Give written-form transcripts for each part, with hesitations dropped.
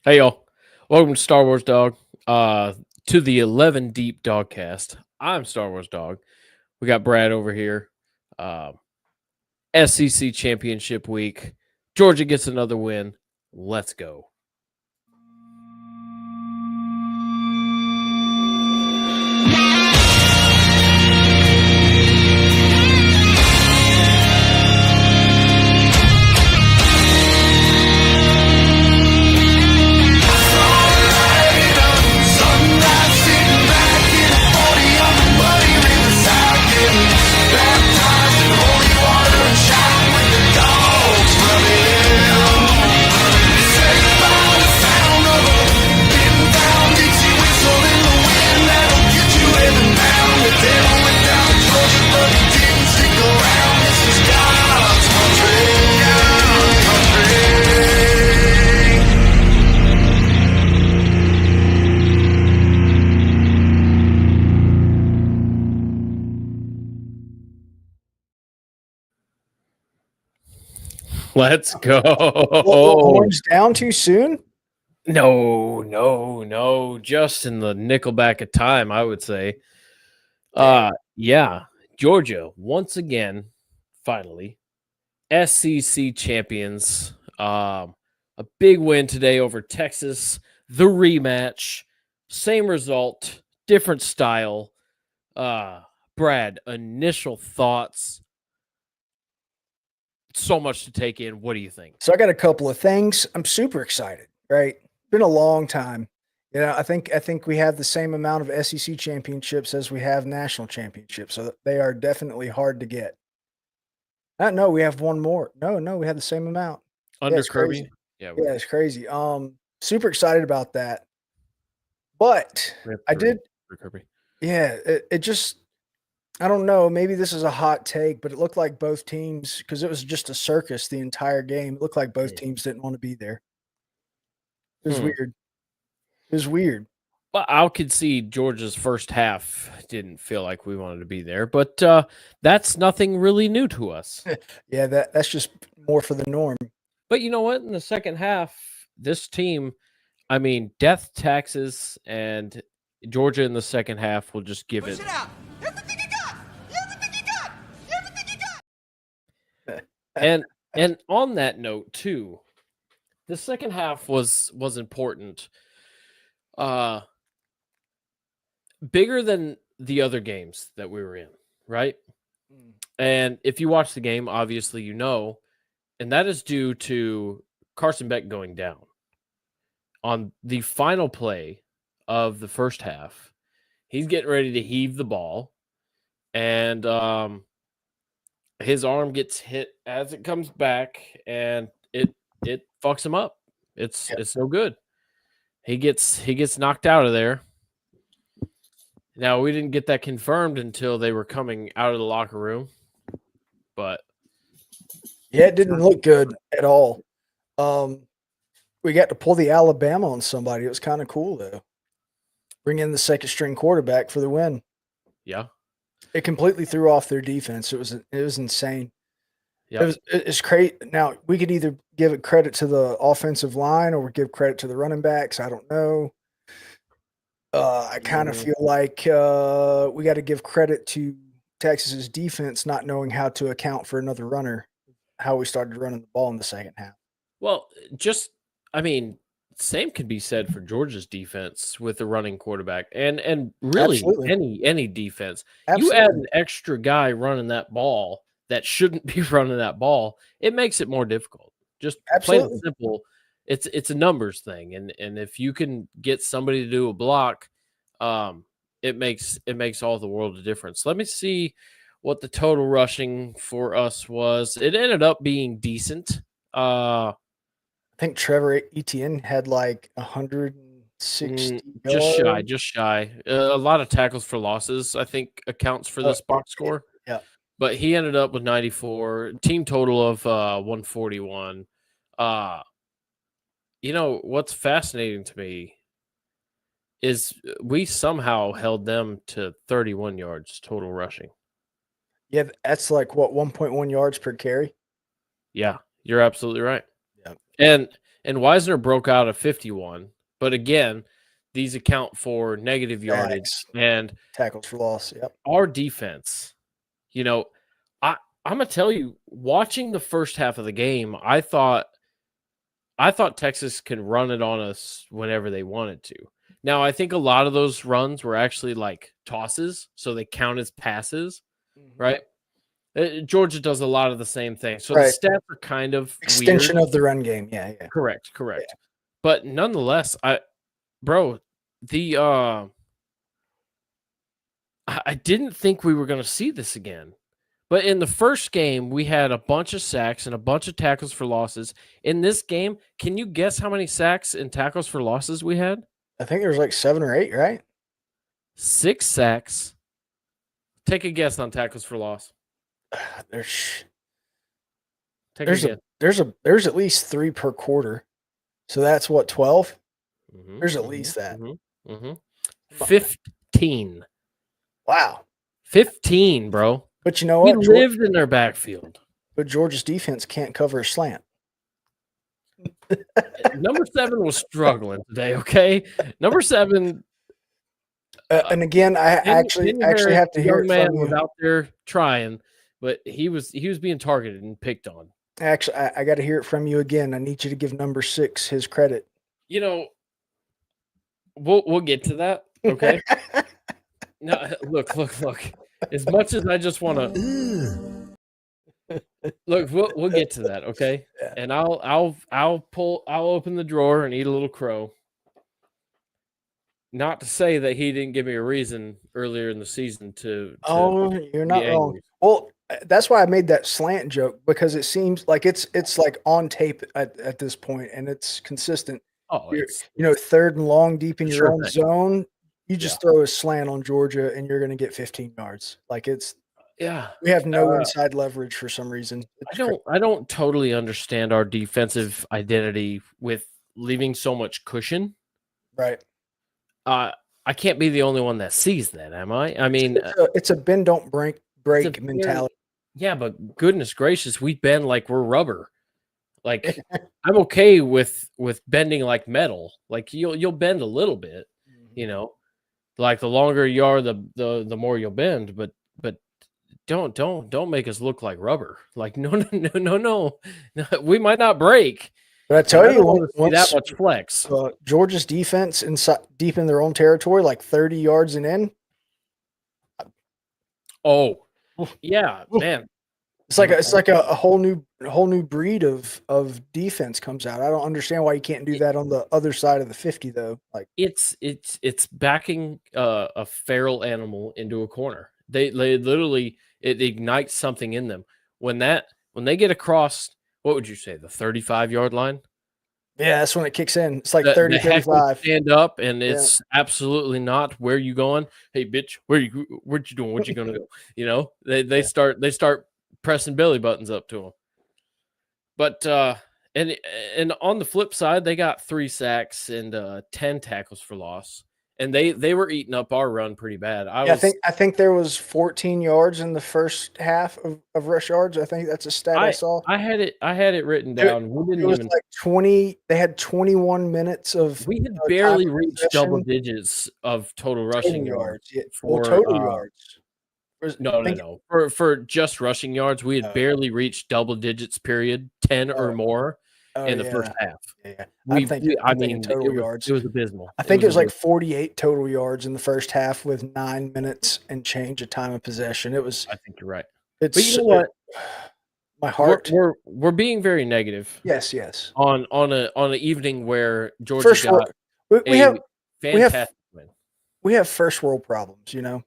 Hey y'all, welcome to Star Wars Dog. To the 11 Deep Dogcast. I'm Star Wars Dog. We got Brad over here. Uh, SEC Championship Week. Georgia gets another win. Let's go. Let's go. Horns down too soon? No. Just in the nickelback of time, I would say. Yeah. Georgia, once again, finally, SEC champions. A big win today over Texas. The rematch. Same result, different style. Brad, initial thoughts. So much to take in. What do you think? So I got a couple of things. I'm super excited, right? Been a long time. I think we have the same amount of SEC championships as we have national championships. So they are definitely hard to get. No, we have one more. No, we have the same amount. Under it's Kirby? crazy. Yeah, it's crazy. Super excited about that. But I did. Kirby. Yeah, it just, I don't know. Maybe this is a hot take, but it looked like both teams, because it was just a circus the entire game. It looked like both teams didn't want to be there. It was weird. It was weird. Well, I'll concede Georgia's first half didn't feel like we wanted to be there, but that's nothing really new to us. Yeah, that's just more for the norm. But you know what? In the second half, this team, I mean, death taxes and Georgia in the second half will just give it. Out. Everything you got. Everything you got. Everything you got. And on that note too, the second half was important. Bigger than the other games that we were in, right? And if you watch the game, obviously you know, and that is due to Carson Beck going down. On the final play of the first half, he's getting ready to heave the ball, and his arm gets hit as it comes back, and it fucks him up. It's no good. He gets knocked out of there. Now, we didn't get that confirmed until they were coming out of the locker room, but yeah, it didn't look good at all. We got to pull the Alabama on somebody. It was kind of cool, though. Bring in the second string quarterback for the win. Yeah. It completely threw off their defense. It was insane. Yeah. It's crazy. Now, we could either give it credit to the offensive line or we give credit to the running backs. I don't know. I kind of feel like we got to give credit to Texas's defense not knowing how to account for another runner, how we started running the ball in the second half. Well, same can be said for Georgia's defense with the running quarterback and really Absolutely. any defense. Absolutely. You add an extra guy running that ball that shouldn't be running that ball, it makes it more difficult. Just plain and simple. It's a numbers thing, and if you can get somebody to do a block, it makes all the world of difference. Let me see what the total rushing for us was. It ended up being decent. I think Trevor Etienne had like 160. Just shy. A lot of tackles for losses, I think, accounts for this box score. Yeah. But he ended up with 94, team total of 141. You know, what's fascinating to me is we somehow held them to 31 yards total rushing. Yeah, that's like, what, 1.1 yards per carry? Yeah, you're absolutely right. Yeah. and Wisner broke out a 51. But again, these account for negative yardage Sacks. and Tackles for loss. Yep. our defense. You know, I'm gonna tell you, watching the first half of the game, I thought Texas can run it on us whenever they wanted to. Now, I think a lot of those runs were actually like tosses, so they count as passes, right? Georgia does a lot of the same thing. So Right. the stats are kind of Extension weird. of the run game. Yeah. Correct. Yeah. But nonetheless, I didn't think we were going to see this again. But in the first game, we had a bunch of sacks and a bunch of tackles for losses. In this game, can you guess how many sacks and tackles for losses we had? I think there was like 7 or 8, right? 6 sacks. Take a guess on tackles for loss. There's There's at least 3 per quarter. So that's what, 12? There's at least that. 15. Wow. 15, bro. But you know We what? lived in their backfield. But Georgia's defense can't cover a slant. Number 7 was struggling today, okay? Number 7. And again, I actually have to hear it man from you. was out there trying, but he was being targeted and picked on. Actually, I got to hear it from you again. I need you to give number 6 his credit. You know, we'll get to that, okay? No, look. As much as I just want to look, we'll get to that, okay? Yeah. And I'll open the drawer and eat a little crow. Not to say that he didn't give me a reason earlier in the season to you're not wrong. angry. Well, that's why I made that slant joke, because it seems like it's like on tape at this point, and it's consistent. Oh, it's third and long deep in your Sure own thing. zone. You just throw a slant on Georgia, and you're going to get 15 yards. Like we have no inside leverage for some reason. I don't totally understand our defensive identity with leaving so much cushion. Right. I can't be the only one that sees that, am I? I mean, it's a bend don't break mentality. Yeah, but goodness gracious, we bend like we're rubber. Like I'm okay with bending like metal. Like you'll bend a little bit, you know. Like the longer you are, the more you'll bend, but don't make us look like rubber. Like no. We might not break. But I tell you, that much flex. Georgia's defense deep in their own territory, like 30 yards and in. Oh, yeah, man. It's like a whole new breed of defense comes out. I don't understand why you can't do that on the other side of the 50 though. Like it's backing a feral animal into a corner. They literally, it ignites something in them when they get across. What would you say, the 35-yard line? Yeah, that's when it kicks in. It's like 30, 35. Stand up, and it's absolutely not where you going. Hey, bitch, what you doing? What you gonna do? You know, they start pressing belly buttons up to them. But and on the flip side, they got 3 sacks and 10 tackles for loss. And they were eating up our run pretty bad. I think there was 14 yards in the first half of rush yards. I think that's a stat I saw. I had it written down. It was like 20. They had 21 minutes of. We had barely reached double digits of total rushing yards. For total yards. No. For just rushing yards, we had barely reached double digits. Period, 10 or more. In the first half. Yeah. Total yards. It was abysmal. I think it was like 48 total yards in the first half with 9 minutes and change of time of possession. It was. I think you're right. But you know what? My heart. We're being very negative. Yes. On an evening where Georgia got fantastic win. We have first world problems, you know.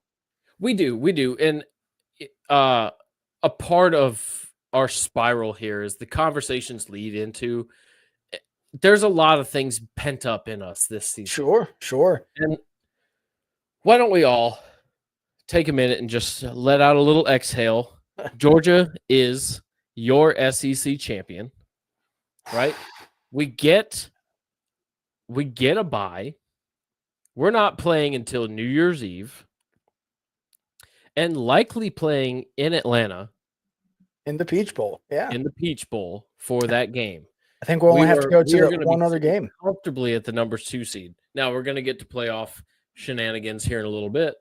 We do, and a part of our spiral here is the conversations lead into. There's a lot of things pent up in us this season. Sure. And why don't we all take a minute and just let out a little exhale? Georgia is your SEC champion, right? We get a bye. We're not playing until New Year's Eve, and likely playing in Atlanta. In the Peach Bowl, yeah. In the Peach Bowl for that game. I think we'll only have to go we are to gonna one be other sitting game. comfortably at the number 2 seed. Now we're going to get to playoff shenanigans here in a little bit,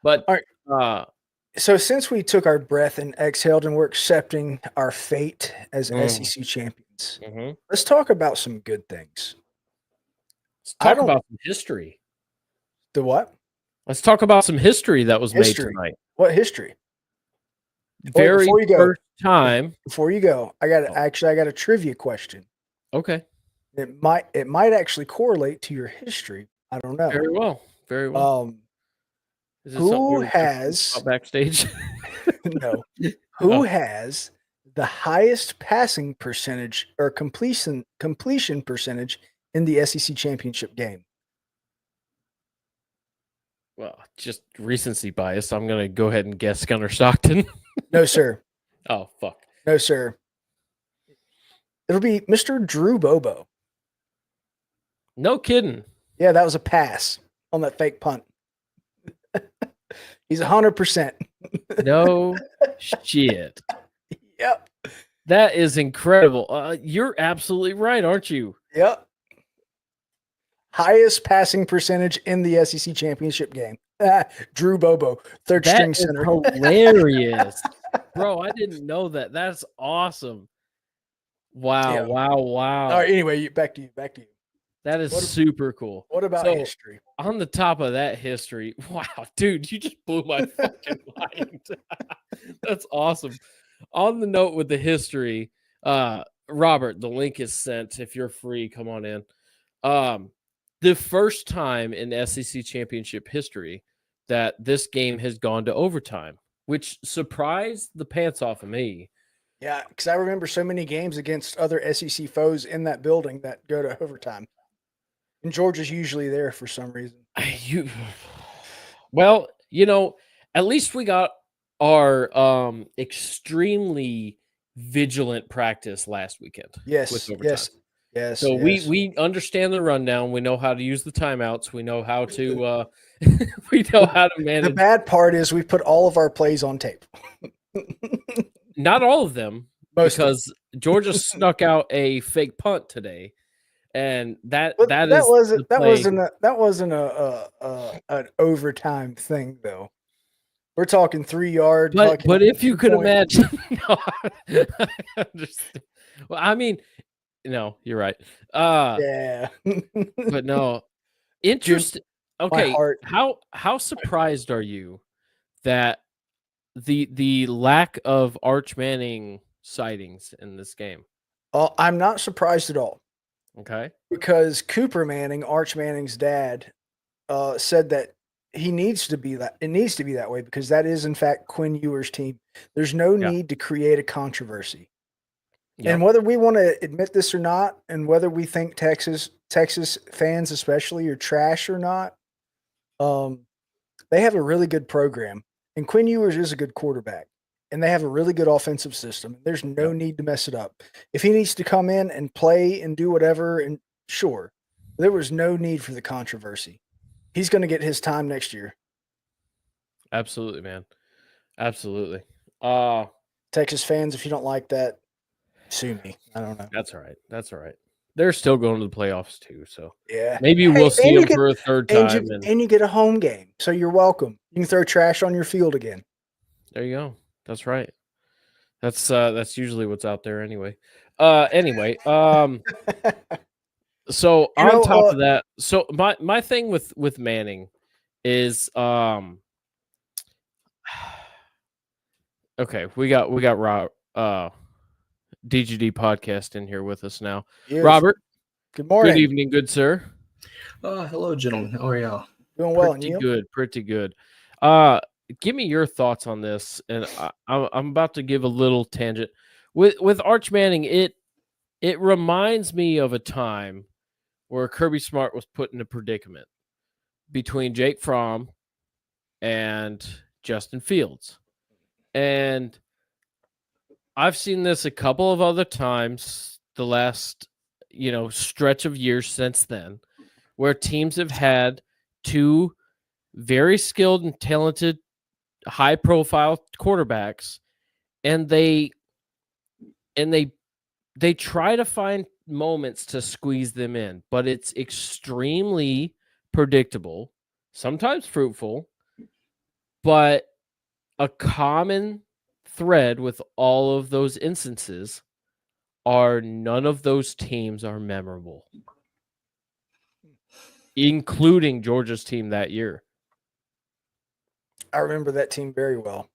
but All right. So since we took our breath and exhaled and we're accepting our fate as SEC champions, let's talk about some good things. Let's talk about some history. The what? Let's talk about some history that was made tonight. What history? Very first time. Before you go, I got a trivia question. Okay. It might actually correlate to your history. I don't know. Very well. Very well. Is this Who has backstage? No. Who has the highest passing percentage or completion percentage in the SEC championship game? Well, just recency bias. I'm going to go ahead and guess Gunnar Stockton. No, sir. Oh, fuck. No, sir. It'll be Mr. Drew Bobo. No kidding. Yeah, that was a pass on that fake punt. He's 100%. No shit. Yep. That is incredible. You're absolutely right, aren't you? Yep. Highest passing percentage in the SEC championship game. Drew Bobo, third string center. Hilarious. Bro, I didn't know that. That's awesome. Wow, Yeah. wow. All right, anyway, back to you. That is super cool. What about history? On the top of that history, wow, dude, you just blew my fucking mind. That's awesome. On the note with the history, Robert, the link is sent. If you're free, come on in. The first time in SEC championship history that this game has gone to overtime, which surprised the pants off of me. Yeah, because I remember so many games against other SEC foes in that building that go to overtime. And Georgia's usually there for some reason. Well, at least we got our extremely vigilant practice last weekend. Yes. So we understand the rundown. We know how to use the timeouts. We know how to manage. The bad part is we put all of our plays on tape. Not all of them, because Georgia snuck out a fake punt today. And that wasn't an overtime thing though. We're talking 3 yard. But if you could imagine, no, well, I mean, no, you're right. Yeah, but no, interesting. Okay, how surprised are you that the lack of Arch Manning sightings in this game? I'm not surprised at all. Okay. Because Cooper Manning, Arch Manning's dad, said that he needs to be that. It needs to be that way because that is, in fact, Quinn Ewers' team. There's no need to create a controversy. Yep. And whether we want to admit this or not, and whether we think Texas fans especially are trash or not, they have a really good program. And Quinn Ewers is a good quarterback. And they have a really good offensive system. There's no need to mess it up. If he needs to come in and play and do whatever, and sure, there was no need for the controversy. He's going to get his time next year. Absolutely, man. Absolutely. Texas fans, if you don't like that, sue me. I don't know. That's all right. They're still going to the playoffs too, so yeah, maybe we'll see them for a third time. And you get a home game, so you're welcome. You can throw trash on your field again. There you go. That's right. That's usually what's out there anyway. Anyway, so on top of that, so my thing with Manning is okay, we got Rob DGD podcast in here with us now. Yes. Robert, good morning. Good evening, good sir. Hello, gentlemen. How are y'all? Doing well. Pretty good. Give me your thoughts on this, and I'm about to give a little tangent. With Arch Manning, it reminds me of a time where Kirby Smart was put in a predicament between Jake Fromm and Justin Fields. And I've seen this a couple of other times the last, stretch of years since then, where teams have had two very skilled and talented high-profile quarterbacks, and they try to find moments to squeeze them in, but it's extremely predictable, sometimes fruitful, but a common thread with all of those instances are none of those teams are memorable, including Georgia's team that year. I remember that team very well.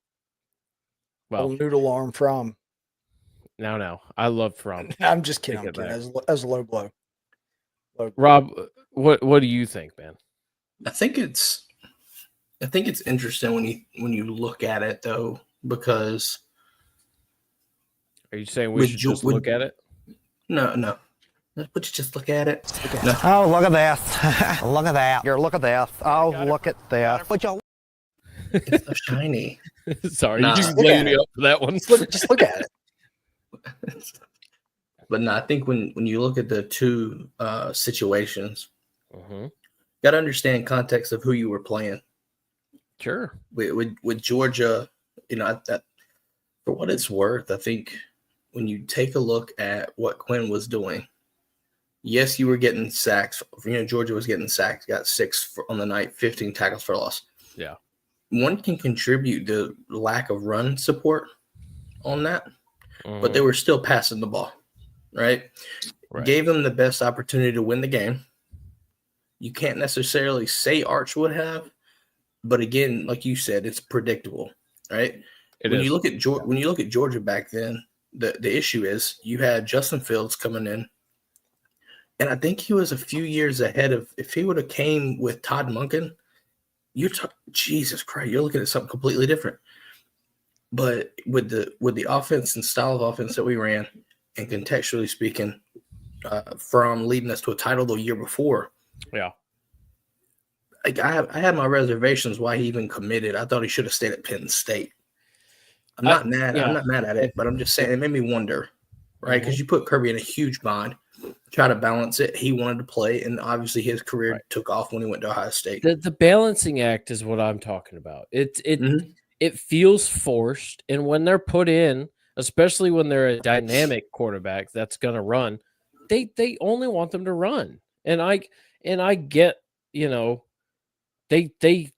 Well, Old noodle arm from. now, I love From. I'm just kidding. Take I'm it kidding. back. As a low blow. Rob, what do you think, man? I think it's interesting when you look at it though, because Are you saying we With should Jo- just with- look at it? no. But you just look at it. No. Oh, look at that. Look at that. Here, look at that. Oh, look at that. But you It's so shiny. Sorry, Nah. you just Look laid at me it. up for that one. Just look at it. But no, I think when you look at the two situations, Mm-hmm. got to understand context of who you were playing. Sure. With Georgia, for what it's worth, I think when you take a look at what Quinn was doing, yes, you were getting sacks. Georgia was getting sacked, got 6 on the night, 15 tackles for loss. Yeah. One can contribute the lack of run support on that, but Mhm. they were still passing the ball, right? Right. Gave them the best opportunity to win the game. You can't necessarily say Arch would have, but again, like you said, it's predictable, right? When you look at Georgia back then, the issue is you had Justin Fields coming in, and I think he was a few years ahead of if he would have came with Todd Monken. Jesus Christ, you're looking at something completely different. But with the offense and style of offense that we ran, and contextually speaking, from leading us to a title the year before, Yeah. I had my reservations why he even committed. I thought he should have stayed at Penn State. I'm not mad at it, but I'm just saying it made me wonder, right? Because you put Kirby in a huge bind, try to balance it. He wanted to play, and obviously his career took off when he went to Ohio State. The balancing act is what I'm talking about. It feels forced, and when they're put in, especially when they're a dynamic quarterback that's going to run, they only want them to run. And I get, they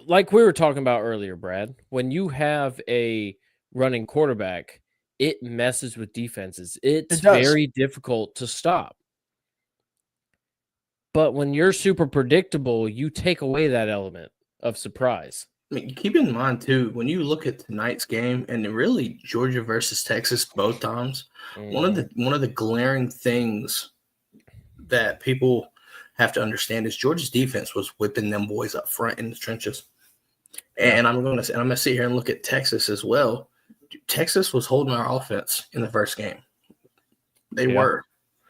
like we were talking about earlier, Brad, when you have a running quarterback, it messes with defenses. It's very difficult to stop. But when you're super predictable, you take away that element of surprise. I mean, keep in mind too, when you look at tonight's game and really Georgia versus Texas both times, one of the glaring things that people have to understand is Georgia's defense was whipping them boys up front in the trenches. And I'm going to sit here and look at Texas as well. Texas was holding our offense in the first game. They were.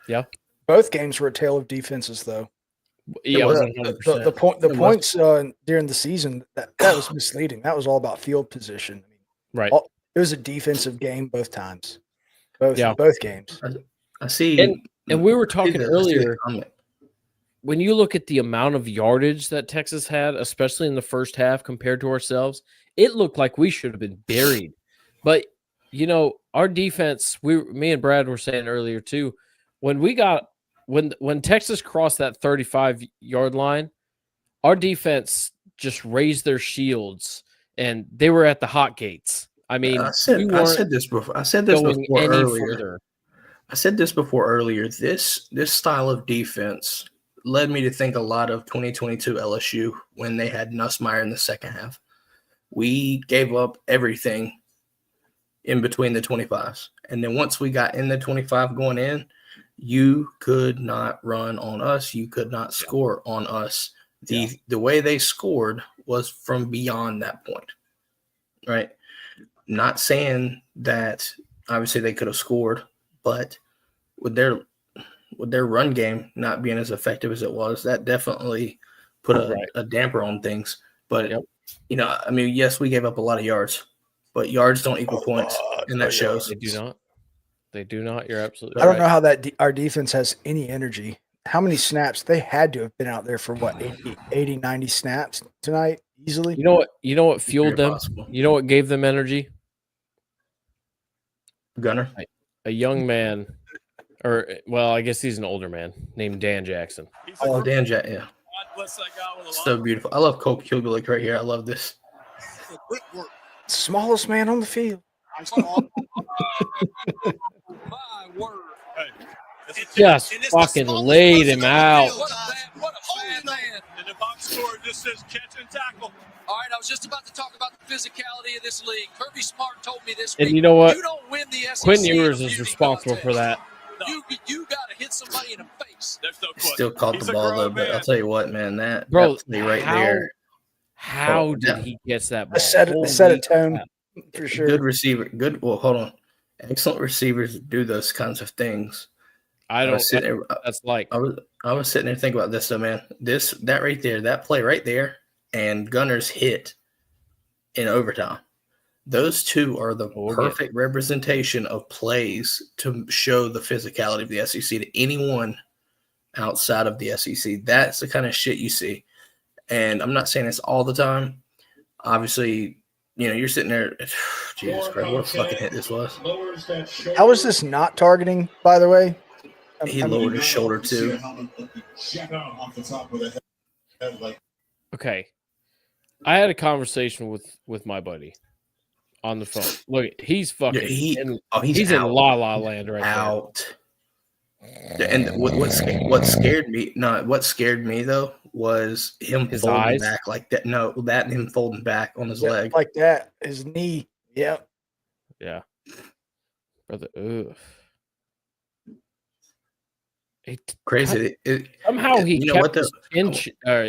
Yeah. Both games were a tale of defenses, though. Yeah, the points during the season that was misleading. That was all about field position. Right. It was a defensive game both times. Both games. I see. And we were talking earlier. When you look at the amount of yardage that Texas had, especially in the first half compared to ourselves, it looked like we should have been buried. But, our defense, me and Brad were saying earlier too, when Texas crossed that 35-yard line, our defense just raised their shields and they were at the hot gates. I mean, I said this before earlier. I said this before earlier. This style of defense led me to think a lot of 2022 LSU when they had Nussmeier in the second half. We gave up everything in between the 25s. And then once we got in the 25 going in, you could not run on us. You could not score on us. The way they scored was from beyond that point, right? Not saying that obviously they could have scored, but with their run game not being as effective as it was, that definitely put a damper on things. But, yes, we gave up a lot of yards, but yards don't equal points, and that shows. They do not. They do not. You're absolutely right. I don't know how our defense has any energy. How many snaps? They had to have been out there for what, 80, 90 snaps tonight easily? You know what fueled them? Possible. You know what gave them energy? Gunner. A young man Or, well, I guess he's an older man named Dan Jackson. Oh, Dan Jackson, yeah. So beautiful. I love Cole Kubelik right here. I love this. Smallest man on the field. My word. Just fucking laid him out. What a bad man. And the box score just says catch and tackle. All right, I was just about to talk about the physicality of this league. Kirby Smart told me this week. And you know what? You don't win the SEC. Quinn Ewers is responsible for that. You got to hit somebody in the face. Still caught the ball though, but I'll tell you what, man, that Bro, play right there. How did he catch that ball? I set a tone for sure. Good receiver. Good. Well, hold on. Excellent receivers do those kinds of things. I don't. That's like. I was sitting there thinking about this though, man. That right there, that play right there, and Gunner's hit in overtime. Those two are the perfect representation of plays to show the physicality of the SEC to anyone outside of the SEC. That's the kind of shit you see. And I'm not saying it's all the time. Obviously, you know, you're sitting there. Jesus Christ, what a fucking hit this was. How is this not targeting, by the way? He lowered his shoulder too. Okay. I had a conversation with my buddy on the phone. Look, he's fucking he's in La La Land right now. And what scared me though was him His folding eyes? back like that. No, that and him folding back on his leg. Like that. His knee. Yep. Yeah. Brother, ugh. Crazy. Somehow he you know kept what,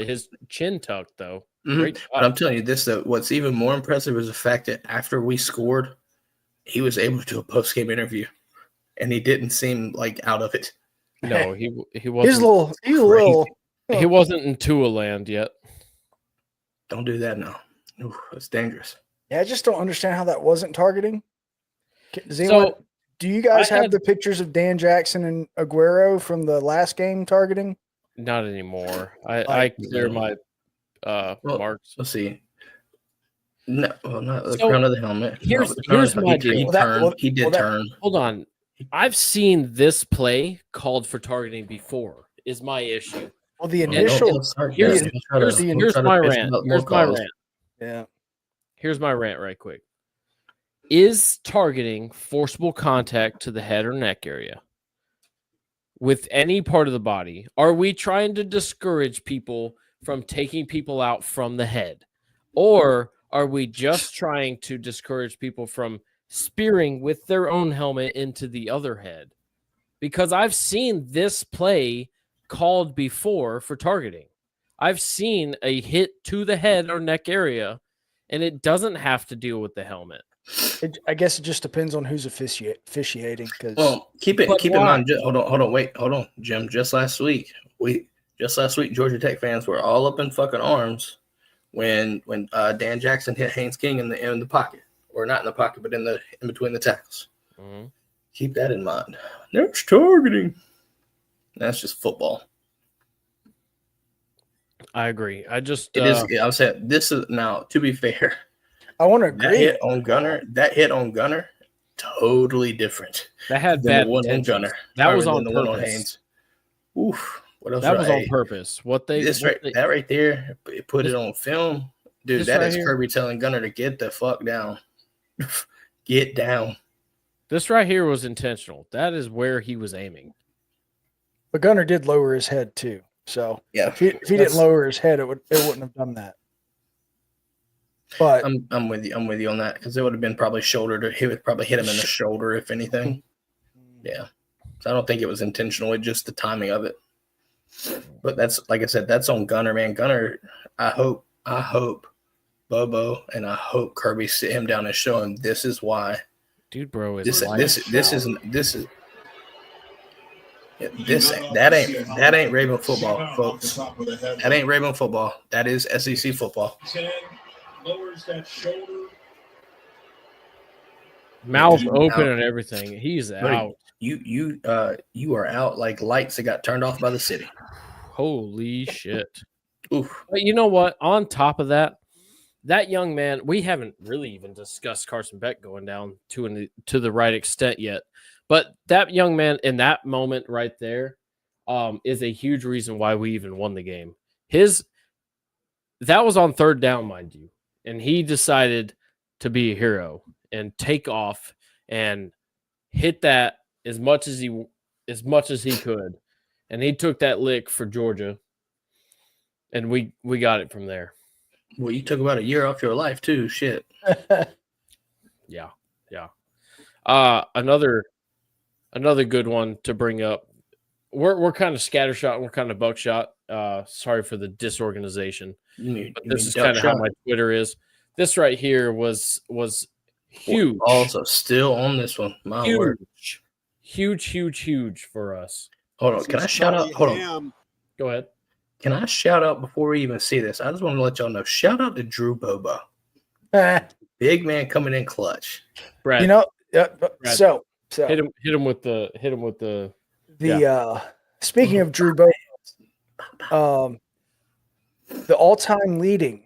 his chin tucked, though. Mm-hmm. But I'm telling you this, though. What's even more impressive is the fact that after we scored, he was able to do a post-game interview, and he didn't seem like out of it. No, he wasn't. He's a little. He wasn't in Tua land yet. Don't do that now. Ooh, that's dangerous. Yeah, I just don't understand how that wasn't targeting. Do you guys have the pictures of Dan Jackson and Aguero from the last game targeting? Not anymore. I clear my marks. Let's see. No, well, not the crown of the helmet. Here's my deal. He did turn. Hold on. I've seen this play called for targeting before. Is my issue. Well, the initial. Here's my rant. Here's my rant. Yeah. Here's my rant right quick. Is targeting forcible contact to the head or neck area with any part of the body? Are we trying to discourage people from taking people out from the head? Or are we just trying to discourage people from spearing with their own helmet into the other head? Because I've seen this play called before for targeting. I've seen a hit to the head or neck area, and it doesn't have to deal with the helmet. I guess it just depends on who's officiating. Well, keep in mind. Hold on, Jim. Just last week, Georgia Tech fans were all up in fucking arms when Dan Jackson hit Haynes King in the pocket, or not in the pocket, but in between the tackles. Mm-hmm. Keep that in mind. That's targeting. That's just football. I agree. I just it is. I was saying this is now. To be fair, I want to agree. That hit on Gunner, totally different. That had bad one on Gunner. That was on the purpose. One on Haynes. Oof. What else? That was on purpose. That right there, put it on film, dude. That is Kirby telling Gunner to get the fuck down. Get down. This right here was intentional. That is where he was aiming. But Gunner did lower his head too. So yeah, if he didn't lower his head, it wouldn't have done that. But I'm with you on that, because it would have been probably shoulder. He would probably hit him in the shoulder if anything. Yeah, so I don't think it was intentional. It's just the timing of it. But that's, like I said, that's on Gunner, man. Gunner, I hope Bobo and I hope Kirby sit him down and show him this is why. Dude, bro, this ain't Raven football, folks. That ain't Raven football. That is SEC football. Lowers that shoulder. Mouth open and everything. He's out. You are out like lights that got turned off by the city. Holy shit. Oof. But you know what? On top of that, that young man, we haven't really even discussed Carson Beck going down to the right extent yet. But that young man in that moment right there is a huge reason why we even won the game. That was on third down, mind you, and he decided to be a hero and take off and hit that as much as he could, and he took that lick for Georgia, and we got it from there. Well, you took about a year off your life too. Shit. Yeah. Another good one to bring up. We're kind of scattershot and we're kind of buckshot. Sorry for the disorganization. But this is kind of how my Twitter is. This right here was huge. Also, still on this one. My word. Huge for us. Hold on. Can I shout out? Hold on. Go ahead. Can I shout out before we even see this? I just want to let y'all know. Shout out to Drew Bobo. Big man coming in clutch. Brad. Brad, so hit him with the speaking of Drew Bobo, the all-time leading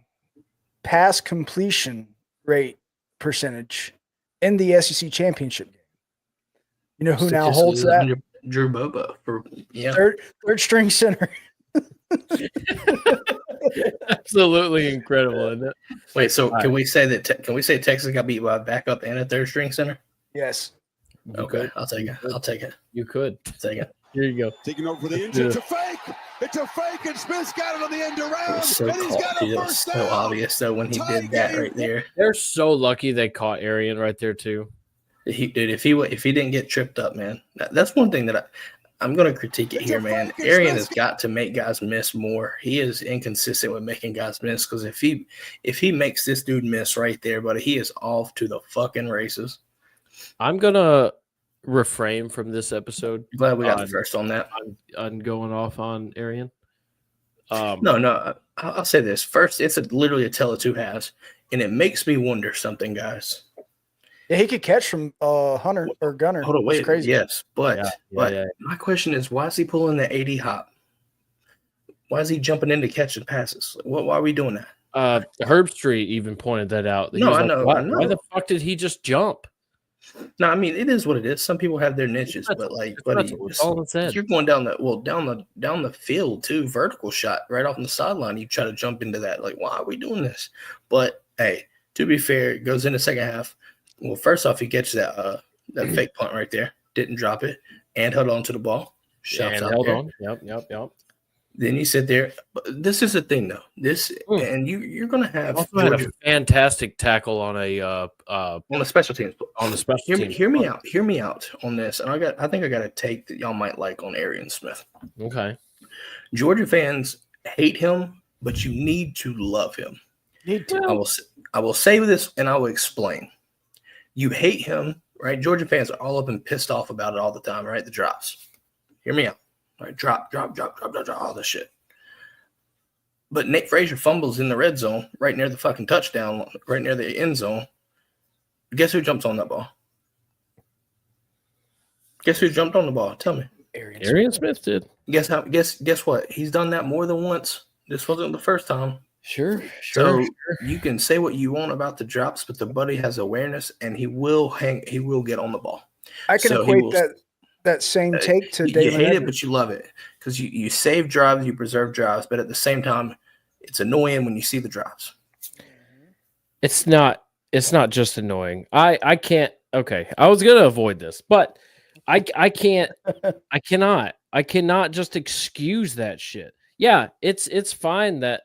pass completion rate percentage in the SEC championship game. You know who now holds that? Drew Bobo for third string center. Absolutely incredible, isn't it? Wait, so can we say Texas got beat by a backup and a third string center? Yes. Okay, I'll take it. You could take it. Here you go. Taking over the engine. It's a fake. It's a fake, and Smith's got it on the end around. It's so and he's got a first down. So obvious though when he did that right there. They're so lucky they caught Arian right there too. If he didn't get tripped up, man, that's one thing that I'm going to critique it here, man. Arian has got to make guys miss more. He is inconsistent with making guys miss because if he makes this dude miss right there, buddy, he is off to the fucking races. I'm gonna refrain from this episode. Glad we got the first on that. On going off on Arian. No, I'll say this first. It's literally a tell of two halves, and it makes me wonder something, guys. Yeah, he could catch from Hunter or Gunner. Hold on, wait. Crazy. Yes, but my question is, why is he pulling the 80 hop? Why is he jumping in to catch the passes? Why are we doing that? Herbstreit even pointed that out. No, I know. Why the fuck did he just jump? No, I mean it is what it is. Some people have their niches, but buddy, you're going down the field too, vertical shot right off on the sideline. You try to jump into that. Like, why are we doing this? But hey, to be fair, it goes in the second half. Well, first off, he gets that fake punt right there, didn't drop it, and held on to the ball. Held on. Yep. Then you sit there. But this is the thing, though. And you're going to have had a fantastic tackle on the special teams. On the special teams. Hear me out on this. And I think I got a take that y'all might like on Arian Smith. Okay. Georgia fans hate him, but you need to love him. I will say this, and I will explain. You hate him, right? Georgia fans are all up and pissed off about it all the time, right? The drops. Hear me out. All right, drop, all this shit. But Nate Frazier fumbles in the red zone, right near the fucking touchdown, right near the end zone. Guess who jumps on that ball? Guess who jumped on the ball? Tell me. Arian Smith did. Guess what? He's done that more than once. This wasn't the first time. Sure. So you can say what you want about the drops, but the buddy has awareness, and he will get on the ball. I can equate that same take to David. You hate it, but you love it because you save drives, you preserve drives, but at the same time, it's annoying when you see the drops. It's not just annoying. I can't. Okay, I was gonna avoid this, but I can't. I cannot just excuse that shit. Yeah, it's fine that.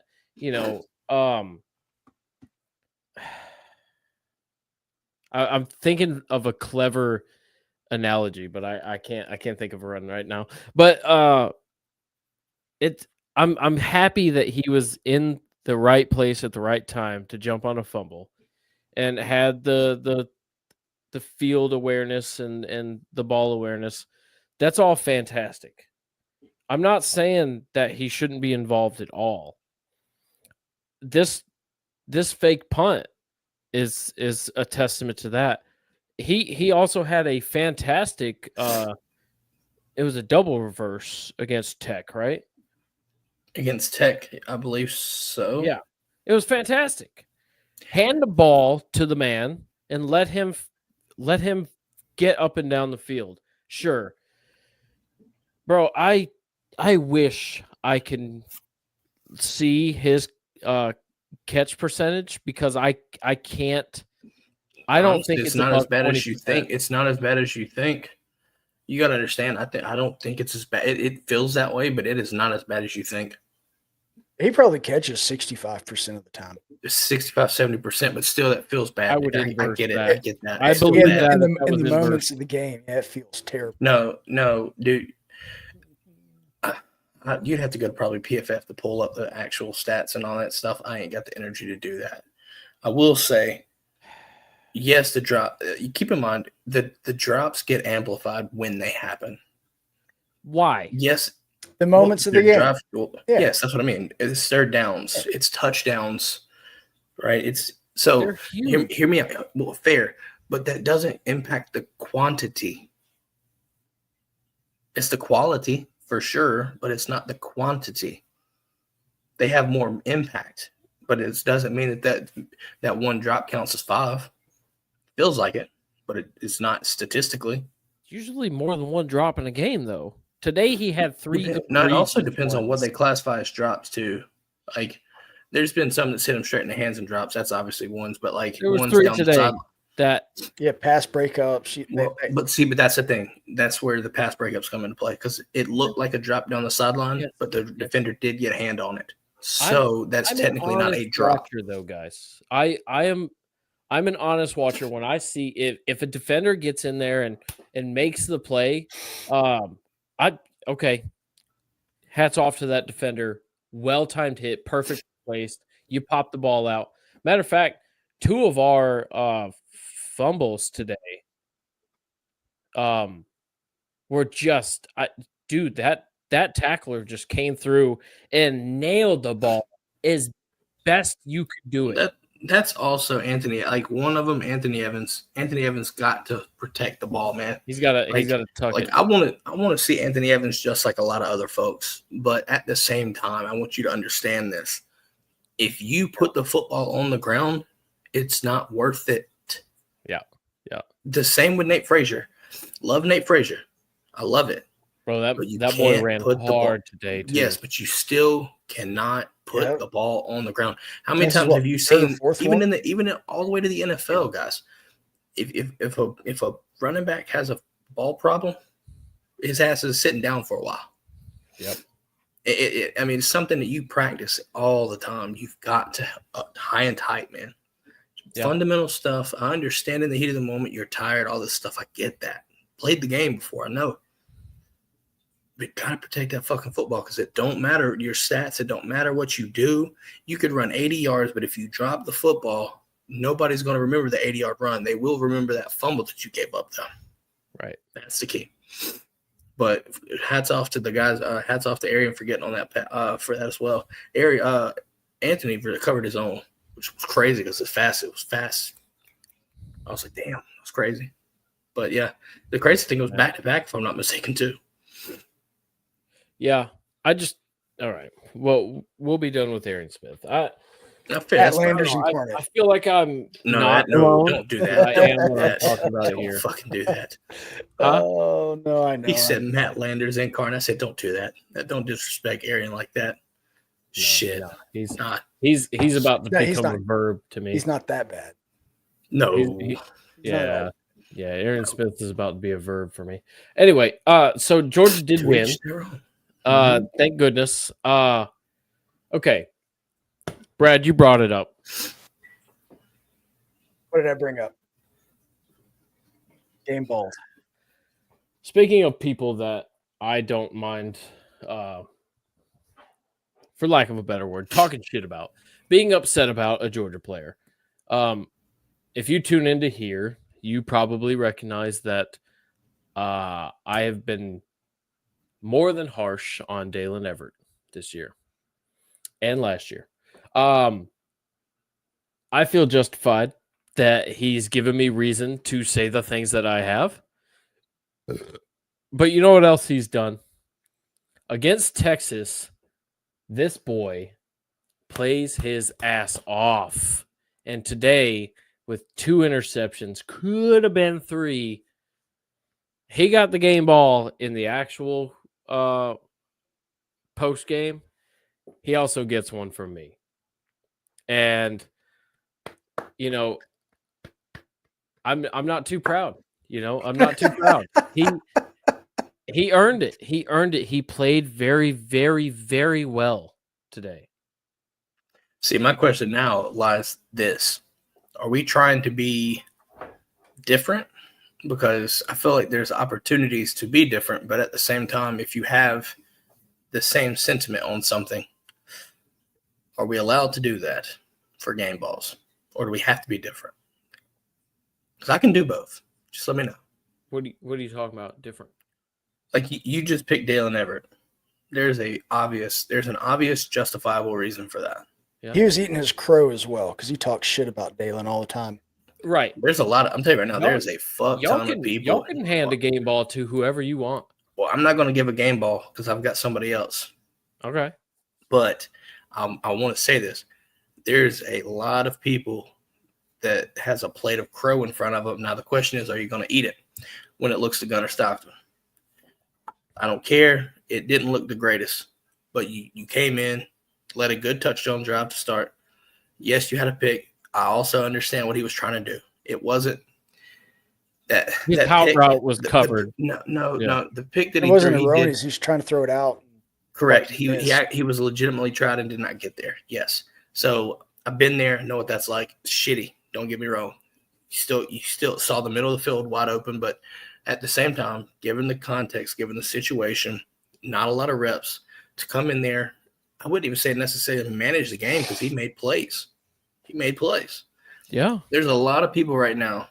I'm thinking of a clever analogy, but I can't think of a run right now. But I'm happy that he was in the right place at the right time to jump on a fumble, and had the field awareness and the ball awareness. That's all fantastic. I'm not saying that he shouldn't be involved at all. This fake punt is a testament to that. He also had a fantastic it was a double reverse against Tech, right? Against Tech, I believe so. Yeah. It was fantastic. Hand the ball to the man and let him get up and down the field. Sure. Bro, I wish I can see his catch percentage because I can't. I don't Honestly, think it's it's not as above bad 20%. as you think. It's not as bad as you think. You got to understand. I don't think it's as bad. It feels that way, but it is not as bad as you think. He probably catches 65% of the time. 65, 70%, but still that feels bad. I would I inverse get it. that. I get that. I It's still believe bad. that. In if that the was moments inverse. of the game, yeah, it feels terrible. No, dude. You'd have to go to probably PFF to pull up the actual stats and all that stuff. I ain't got the energy to do that. I will say, yes, the drop. You keep in mind that the drops get amplified when they happen. Why? Yes, The moments of the game. Yeah. Yes, that's what I mean. It's third downs. It's touchdowns, right? It's so. They're huge. Hear me out. Well, fair, but that doesn't impact the quantity. It's the quality for sure, but it's not the quantity. They have more impact, but it doesn't mean that one drop counts as 5. Feels like it, but it's not statistically. Usually more than one drop in a game, though. Today he had 3. No, it also depends on what they classify as drops too. Like, there's been some that hit them straight in the hands and drops. That's obviously ones, but like There was ones 3 down today. the side. Pass breakups. But that's the thing. That's where the pass breakups come into play because it looked like a drop down the sideline, but the defender did get a hand on it. So that's technically not a drop. Watcher, though, guys. I'm an honest watcher. When I see if a defender gets in there and makes the play, okay. Hats off to that defender. Well timed hit, perfect placed. You pop the ball out. Matter of fact, 2 of our fumbles today were just dude, that tackler just came through and nailed the ball as best you could do it. That's also Anthony. Like one of them, Anthony Evans. Anthony Evans got to protect the ball, man. He's got to tuck it. I want to see Anthony Evans just like a lot of other folks, but at the same time, I want you to understand this. If you put the football on the ground, it's not worth it. Yeah. The same with Nate Frazier. Love Nate Frazier. I love it. Bro, that boy ran hard today, too. Yes, but you still cannot put the ball on the ground. How many times have you seen, even all the way to the NFL, guys? If a running back has a ball problem, his ass is sitting down for a while. Yep. I mean, it's something that you practice all the time. You've got to high and tight, man. Yep. Fundamental stuff. I understand in the heat of the moment you're tired, all this stuff. I get that. Played the game before. I know. But gotta protect that fucking football because it don't matter your stats. It don't matter what you do. You could run 80 yards, but if you drop the football, nobody's going to remember the 80-yard run. They will remember that fumble that you gave up, though. Right. That's the key. But hats off to the guys. Hats off to Arian for getting on that for that as well. Anthony recovered his own, which was crazy because it's fast. It was fast. I was like, damn, that was crazy. But yeah, the crazy thing was back to back, if I'm not mistaken, too. Yeah, all right. Well, we'll be done with Aaron Smith. I feel like I'm don't do that. I am when I'm talking about it here. Fucking do that. Oh no, I know. He said Matt Landers incarnate. I said, don't do that. Don't disrespect Arian like that. No, shit, no, he's not. He's about to become a verb to me. He's not that bad. No. Yeah. Aaron Smith is about to be a verb for me. Anyway, so Georgia did win. Thank goodness. Okay. Brad, you brought it up. What did I bring up? Game balls. Speaking of people that I don't mind, for lack of a better word, talking shit about, being upset about a Georgia player. If you tune into here, you probably recognize that I have been more than harsh on Dalen Everett this year and last year. I feel justified that he's given me reason to say the things that I have. But you know what else he's done? Against Texas, this boy plays his ass off. And today, with 2 interceptions, could have been 3, He got the game ball in the actual post game. He also gets one from me. And I'm not too proud. I'm not too proud. He earned it. He earned it. He played very, very, very well today. See, my question now lies this. Are we trying to be different? Because I feel like there's opportunities to be different, but at the same time, if you have the same sentiment on something, are we allowed to do that for game balls? Or do we have to be different? Because I can do both. Just let me know. What are you talking about? Different? Like you just picked Dalen Everett. There's an obvious, justifiable reason for that. Yeah. He was eating his crow as well because he talks shit about Dalen all the time. Right. There's a lot of, I'm telling you right now, there's a fuck ton of people. Y'all can hand a game ball to whoever you want. Well, I'm not going to give a game ball because I've got somebody else. Okay. But I want to say this. There's a lot of people that has a plate of crow in front of them. Now, the question is, are you going to eat it when it looks to Gunnar Stockton? I don't care. It didn't look the greatest, but you came in, led a good touchdown drive to start. Yes, you had a pick. I also understand what he was trying to do. It wasn't that his out route was covered. No. The pick that it wasn't erroneous. He's trying to throw it out. Correct. He was legitimately tried and did not get there. Yes. So I've been there. Know what that's like. It's shitty. Don't get me wrong. You still saw the middle of the field wide open, but at the same time, given the context, given the situation, not a lot of reps to come in there. I wouldn't even say necessarily manage the game because he made plays. Yeah. There's a lot of people right now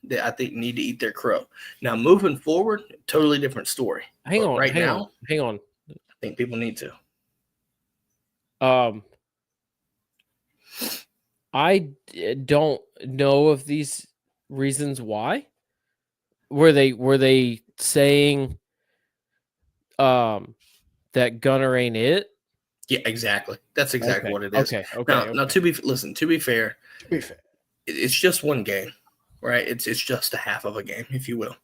that I think need to eat their crow. Now, moving forward, totally different story. Hang on. I think people need to. I don't know of these reasons why. Were they saying that Gunnar ain't it? Yeah, exactly. That's exactly what it is. Okay. Now to be fair, it's just one game, right? It's just a half of a game, if you will.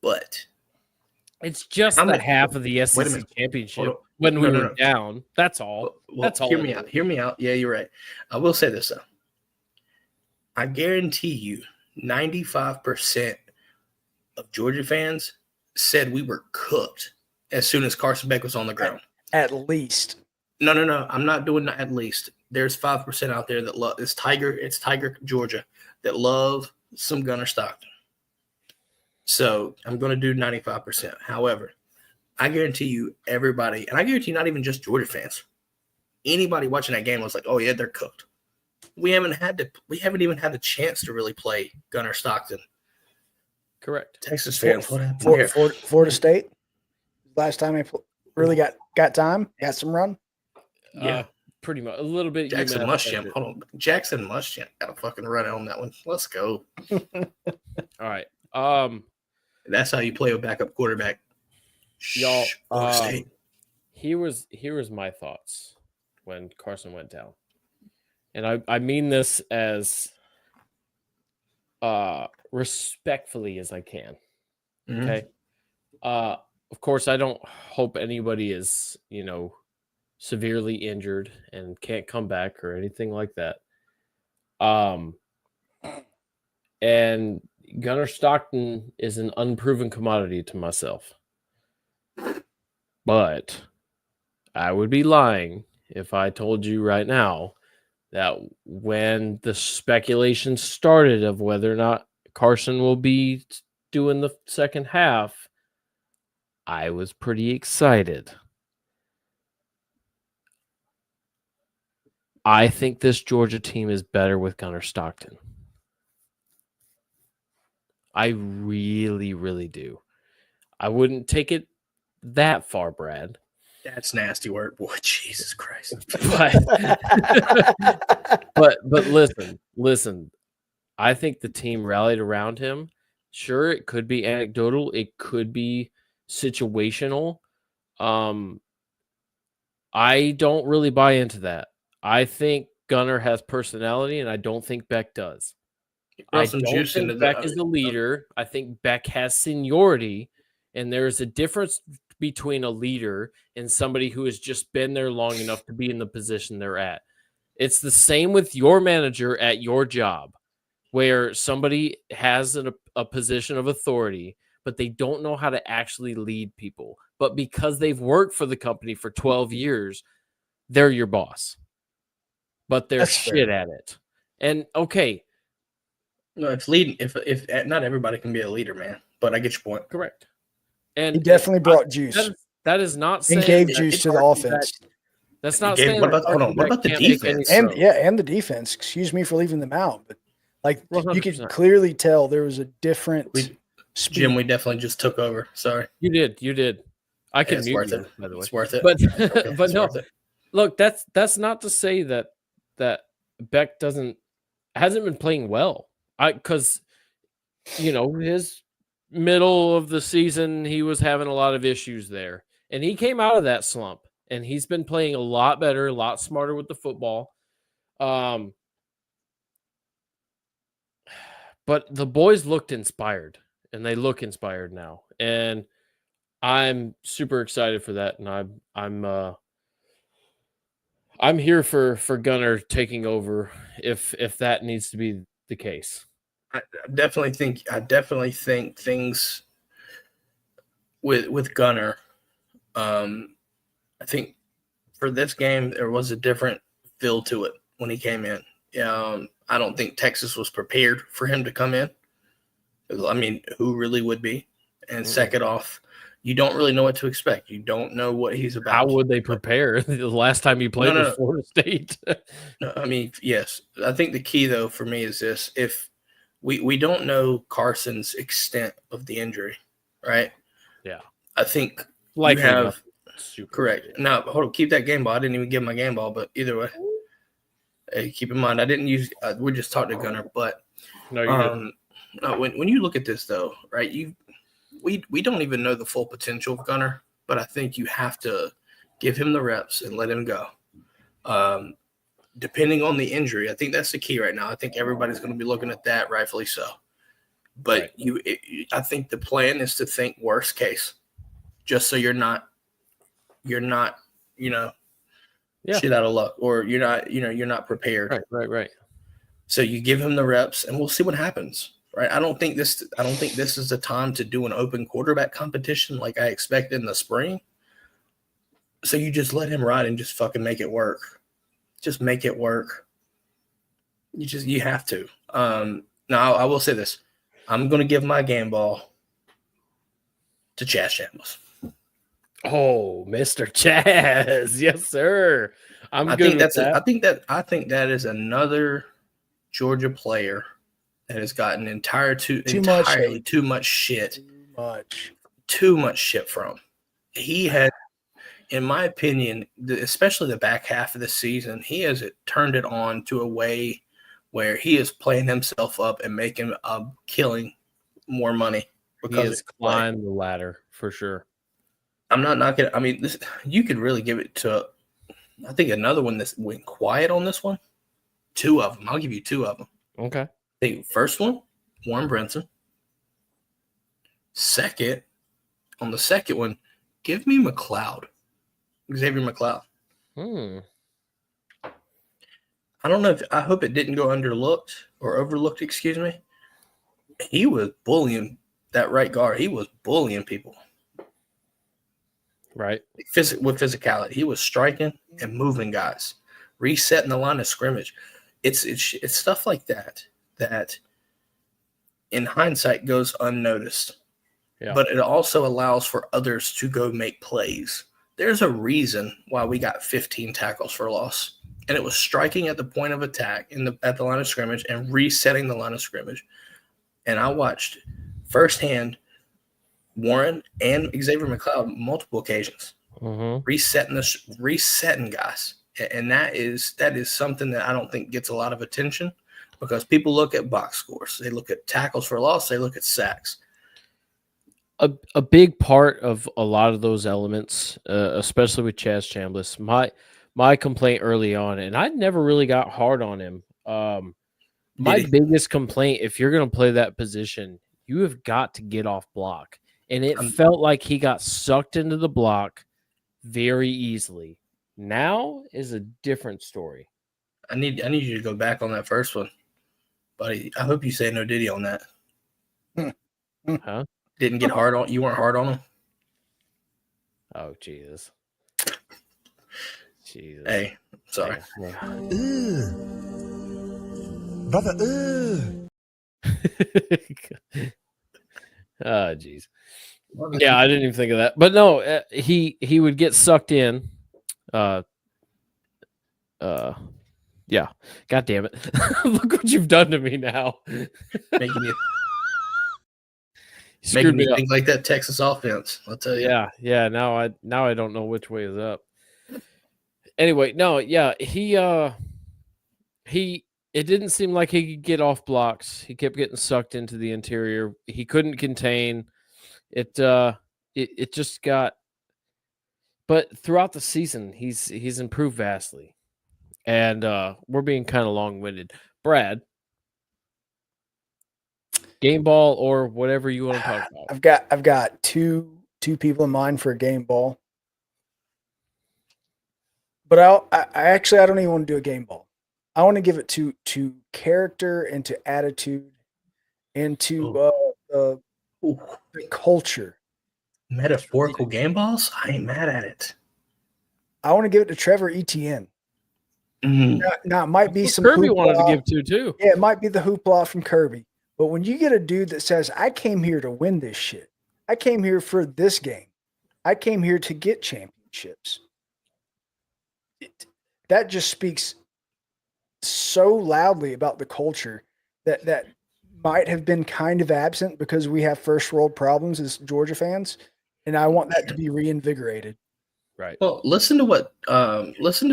But it's just the half of the SEC championship when we were down. That's all. Well, that's all. Hear me out. Yeah, you're right. I will say this though. I guarantee you, 95% of Georgia fans said we were cooked as soon as Carson Beck was on the ground. At least. No. I'm not doing that at least. There's 5% out there that love it's Tiger, Georgia, that love some Gunnar Stockton. So I'm going to do 95%. However, I guarantee you everybody, and I guarantee not even just Georgia fans, anybody watching that game was like, oh yeah, they're cooked. We haven't even had a chance to really play Gunnar Stockton. Correct. Texas fans, what happened here? Florida State, last time they really got time, got some run. Yeah, pretty much a little bit. Jackson Muschamp, hold on. Jackson Muschamp got a fucking run on that one. Let's go. All right. That's how you play a backup quarterback. Y'all. Here was my thoughts when Carson went down, and I mean this as respectfully as I can. Mm-hmm. Okay. Of course, I don't hope anybody is, severely injured and can't come back or anything like that. And Gunnar Stockton is an unproven commodity to myself. But I would be lying if I told you right now that when the speculation started of whether or not Carson will be doing the second half, I was pretty excited. I think this Georgia team is better with Gunnar Stockton. I really, really do. I wouldn't take it that far, Brad. That's nasty work, boy. Jesus Christ. but listen. I think the team rallied around him. Sure, it could be anecdotal. It could be situational. I don't really buy into that. I think Gunnar has personality, and I don't think Beck does. I don't think Beck is a leader. I think Beck has seniority, and there's a difference between a leader and somebody who has just been there long enough to be in the position they're at. It's the same with your manager at your job, where somebody has a position of authority, but they don't know how to actually lead people. But because they've worked for the company for 12 years, they're your boss. But they're shit at it. And okay. No, it's leading. If not everybody can be a leader, man. But I get your point. Correct. And he definitely brought juice. That is not saying and gave juice to the offense. That's not saying. What about the defense? And the defense. Excuse me for leaving them out, but like 100%. You could clearly tell there was a different. Jim, we definitely just took over. Sorry, you did. I can mute you, by the way. It's worth it. But but no, look, that's not to say that Beck hasn't been playing well. Because his middle of the season, he was having a lot of issues there. And he came out of that slump. And he's been playing a lot better, a lot smarter with the football. But the boys looked inspired. And they look inspired now. And I'm super excited for that. And I'm here for Gunner taking over if that needs to be the case. I definitely think things with Gunner. I think for this game there was a different feel to it when he came in. I don't think Texas was prepared for him to come in. I mean, who really would be? And second off, you don't really know what to expect. You don't know what he's about. How would they prepare? The last time he played with Florida State. No, I mean, yes. I think the key though for me is this: if we don't know Carson's extent of the injury, right? Yeah. I think like you have correct. Now, hold on, keep that game ball. I didn't even give my game ball, but either way, hey, keep in mind I didn't use. We just talked to Gunner, but no, you didn't. When you look at this though, right? We don't even know the full potential of Gunner, but I think you have to give him the reps and let him go. Depending on the injury, I think that's the key right now. I think everybody's going to be looking at that, rightfully so. But I think the plan is to think worst case, just so you're not, shit out of luck, or you're not prepared. Right. So you give him the reps, and we'll see what happens. Right? I don't think this is the time to do an open quarterback competition like I expected in the spring. So you just let him ride and just fucking make it work. Just make it work. You have to. Now I will say this. I'm going to give my game ball to Chaz Chambliss. Oh, Mr. Chaz. Yes, sir. I think that is another Georgia player that has gotten entirely too much shit. Too much shit from. He had, in my opinion, especially the back half of the season, he has turned it on to a way where he is playing himself up and making a killing more money. Because he has climbed the ladder for sure. I'm not knocking. I mean, you could really give it to, I think, another one that went quiet on this one. Two of them. I'll give you two of them. Okay. The first one, Warren Brinson. Second, on the second one, give me Xavier McLeod. I don't know I hope it didn't go overlooked, excuse me. He was bullying that right guard. He was bullying people. Right. With physicality. He was striking and moving guys, resetting the line of scrimmage. It's stuff like that in hindsight goes unnoticed. Yeah. But it also allows for others to go make plays. There's a reason why we got 15 tackles for loss. And it was striking at the point of attack at the line of scrimmage and resetting the line of scrimmage. And I watched firsthand Warren and Xavier McLeod multiple occasions resetting guys. And that is something that I don't think gets a lot of attention because people look at box scores. They look at tackles for loss. They look at sacks. A big part of a lot of those elements, especially with Chaz Chambliss, my complaint early on, and I never really got hard on him, My biggest complaint, if you're going to play that position, you have got to get off block. And it felt like he got sucked into the block very easily. Now is a different story. I need you to go back on that first one, buddy. I hope you say no Diddy on that. Huh? Didn't get hard on you. Weren't hard on him. Oh Jesus. Jesus. Hey, sorry. Yeah. Brother, Oh jeez. Yeah, I didn't even think of that. But no, he would get sucked in. Yeah. God damn it. Look what you've done to me now. Making me think like that Texas offense. I'll tell you. Yeah. Now I don't know which way is up. Anyway, no, yeah, it didn't seem like he could get off blocks. He kept getting sucked into the interior. He couldn't contain it. It just got. But throughout the season, he's improved vastly, and we're being kind of long-winded. Brad, game ball or whatever you want to talk about. I've got two people in mind for a game ball, but I don't even want to do a game ball. I want to give it to character and to attitude and to the culture. Metaphorical game balls? I ain't mad at it. I want to give it to Trevor Etienne. Now it might be some Kirby hoopla. wanted to give to too. Yeah, it might be the hoopla from Kirby. But when you get a dude that says, I came here to win this shit. I came here for this game. I came here to get championships. That just speaks so loudly about the culture that might have been kind of absent because we have first world problems as Georgia fans. And I want that to be reinvigorated. Right. Well, listen to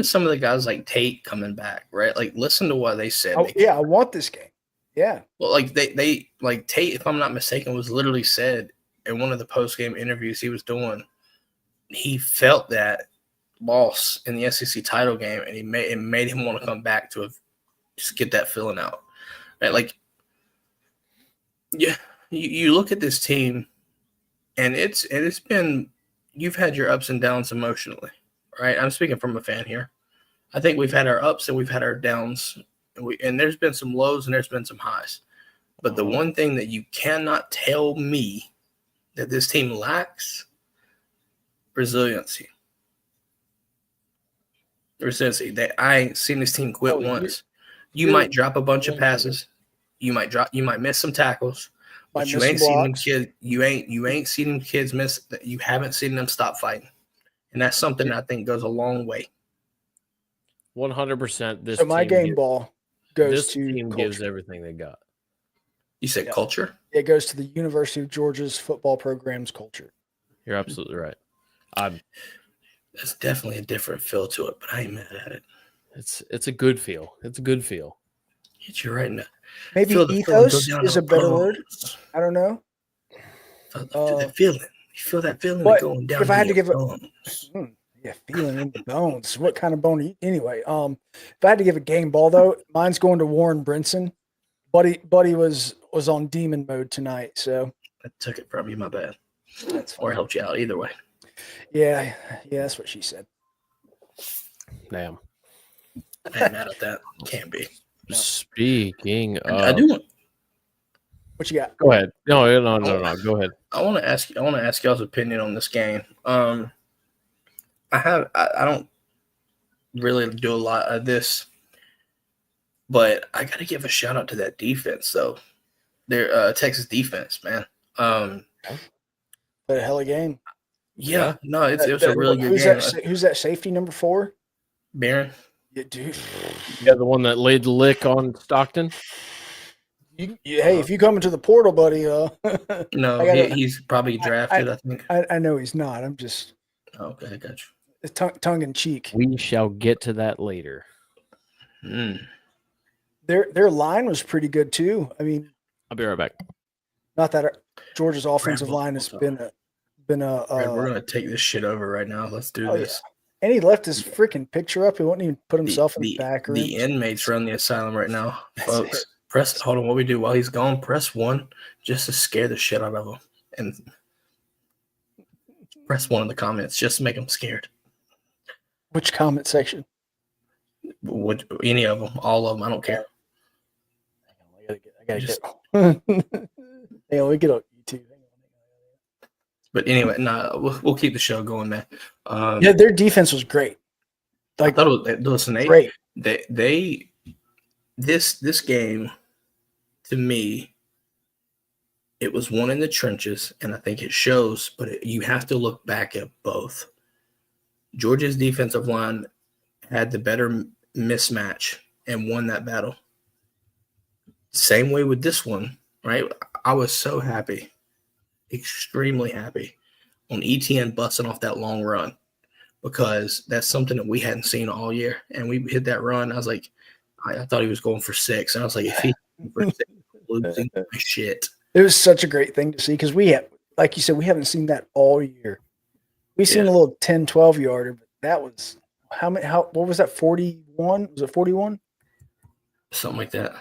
some of the guys like Tate coming back, right? Like, listen to what they said. I want this game. Yeah. Well, like they like Tate, if I'm not mistaken, was literally said in one of the post-game interviews he was doing, he felt that loss in the SEC title game, and it made him want to come back to just get that feeling out. Right? Like, yeah, you look at this team, and it's been, you've had your ups and downs emotionally, right? I'm speaking from a fan here. I think we've had our ups and we've had our downs, and there's been some lows and there's been some highs. But the one thing that you cannot tell me that this team lacks, resiliency. That I ain't seen this team quit once. You might drop a bunch of passes. You might miss some tackles. But you ain't seen them kids. You ain't seen them kids miss. You haven't seen them stop fighting, and that's something I think goes a long way. 100%. So my game ball goes this to team culture. gives everything they got. You said culture? It goes to the University of Georgia's football program's culture. You're absolutely right. That's definitely a different feel to it, but I ain't mad at it. It's a good feel. It's a good feel. You're right. Maybe ethos is a better word. I don't know. Feel that feeling. You feel that feeling going down. If I had to give it, feeling in the bones. What kind of bone? Anyway, if I had to give a game ball though, mine's going to Warren Brinson. Buddy was on demon mode tonight, so I took it from you. My bad. That's fine. Or helped you out either way. Yeah, that's what she said. Damn. I ain't mad at that. Can't be. No. Speaking of, I do want. What you got? Go ahead. No. Go ahead. I want to ask y'all's opinion on this game. I don't really do a lot of this, but I got to give a shout out to that defense, though. Their Texas defense, man. But a hell of a game. Yeah, no, it was a really good game. Who's that safety number 4? Barron. Yeah, dude. Yeah, the one that laid the lick on Stockton. Hey, if you come into the portal, buddy. No, he's probably drafted. I think. I know he's not. I'm just. Okay, I got you. It's tongue in cheek. We shall get to that later. Their line was pretty good too. I mean, I'll be right back. Not that Georgia's offensive line has been a. We're gonna take this shit over right now. Let's do this. Yeah. And he left his freaking picture up. He wouldn't even put himself in the back room. The inmates run the asylum right now, folks. Hold on, what we do while he's gone, press 1 just to scare the shit out of him. And press 1 in the comments just to make him scared. Which comment section? Any of them, all of them, I don't care. I gotta get. Hang on, we get on YouTube. But anyway, we'll keep the show going, man. Yeah, their defense was great. Like, I thought great. This game, to me, it was one in the trenches, and I think it shows. But you have to look back at both. Georgia's defensive line had the better mismatch and won that battle. Same way with this one, right? I was so happy, extremely happy, on ETN busting off that long run, because that's something that we hadn't seen all year. And we hit that run. I was like, I thought he was going for 6. And I was like, if he's going for 6, losing my shit. It was such a great thing to see, because we have, like you said, we haven't seen that all year. We've seen a little 10, 12 yarder, but that was what was that? 41? Was it 41? Something like that.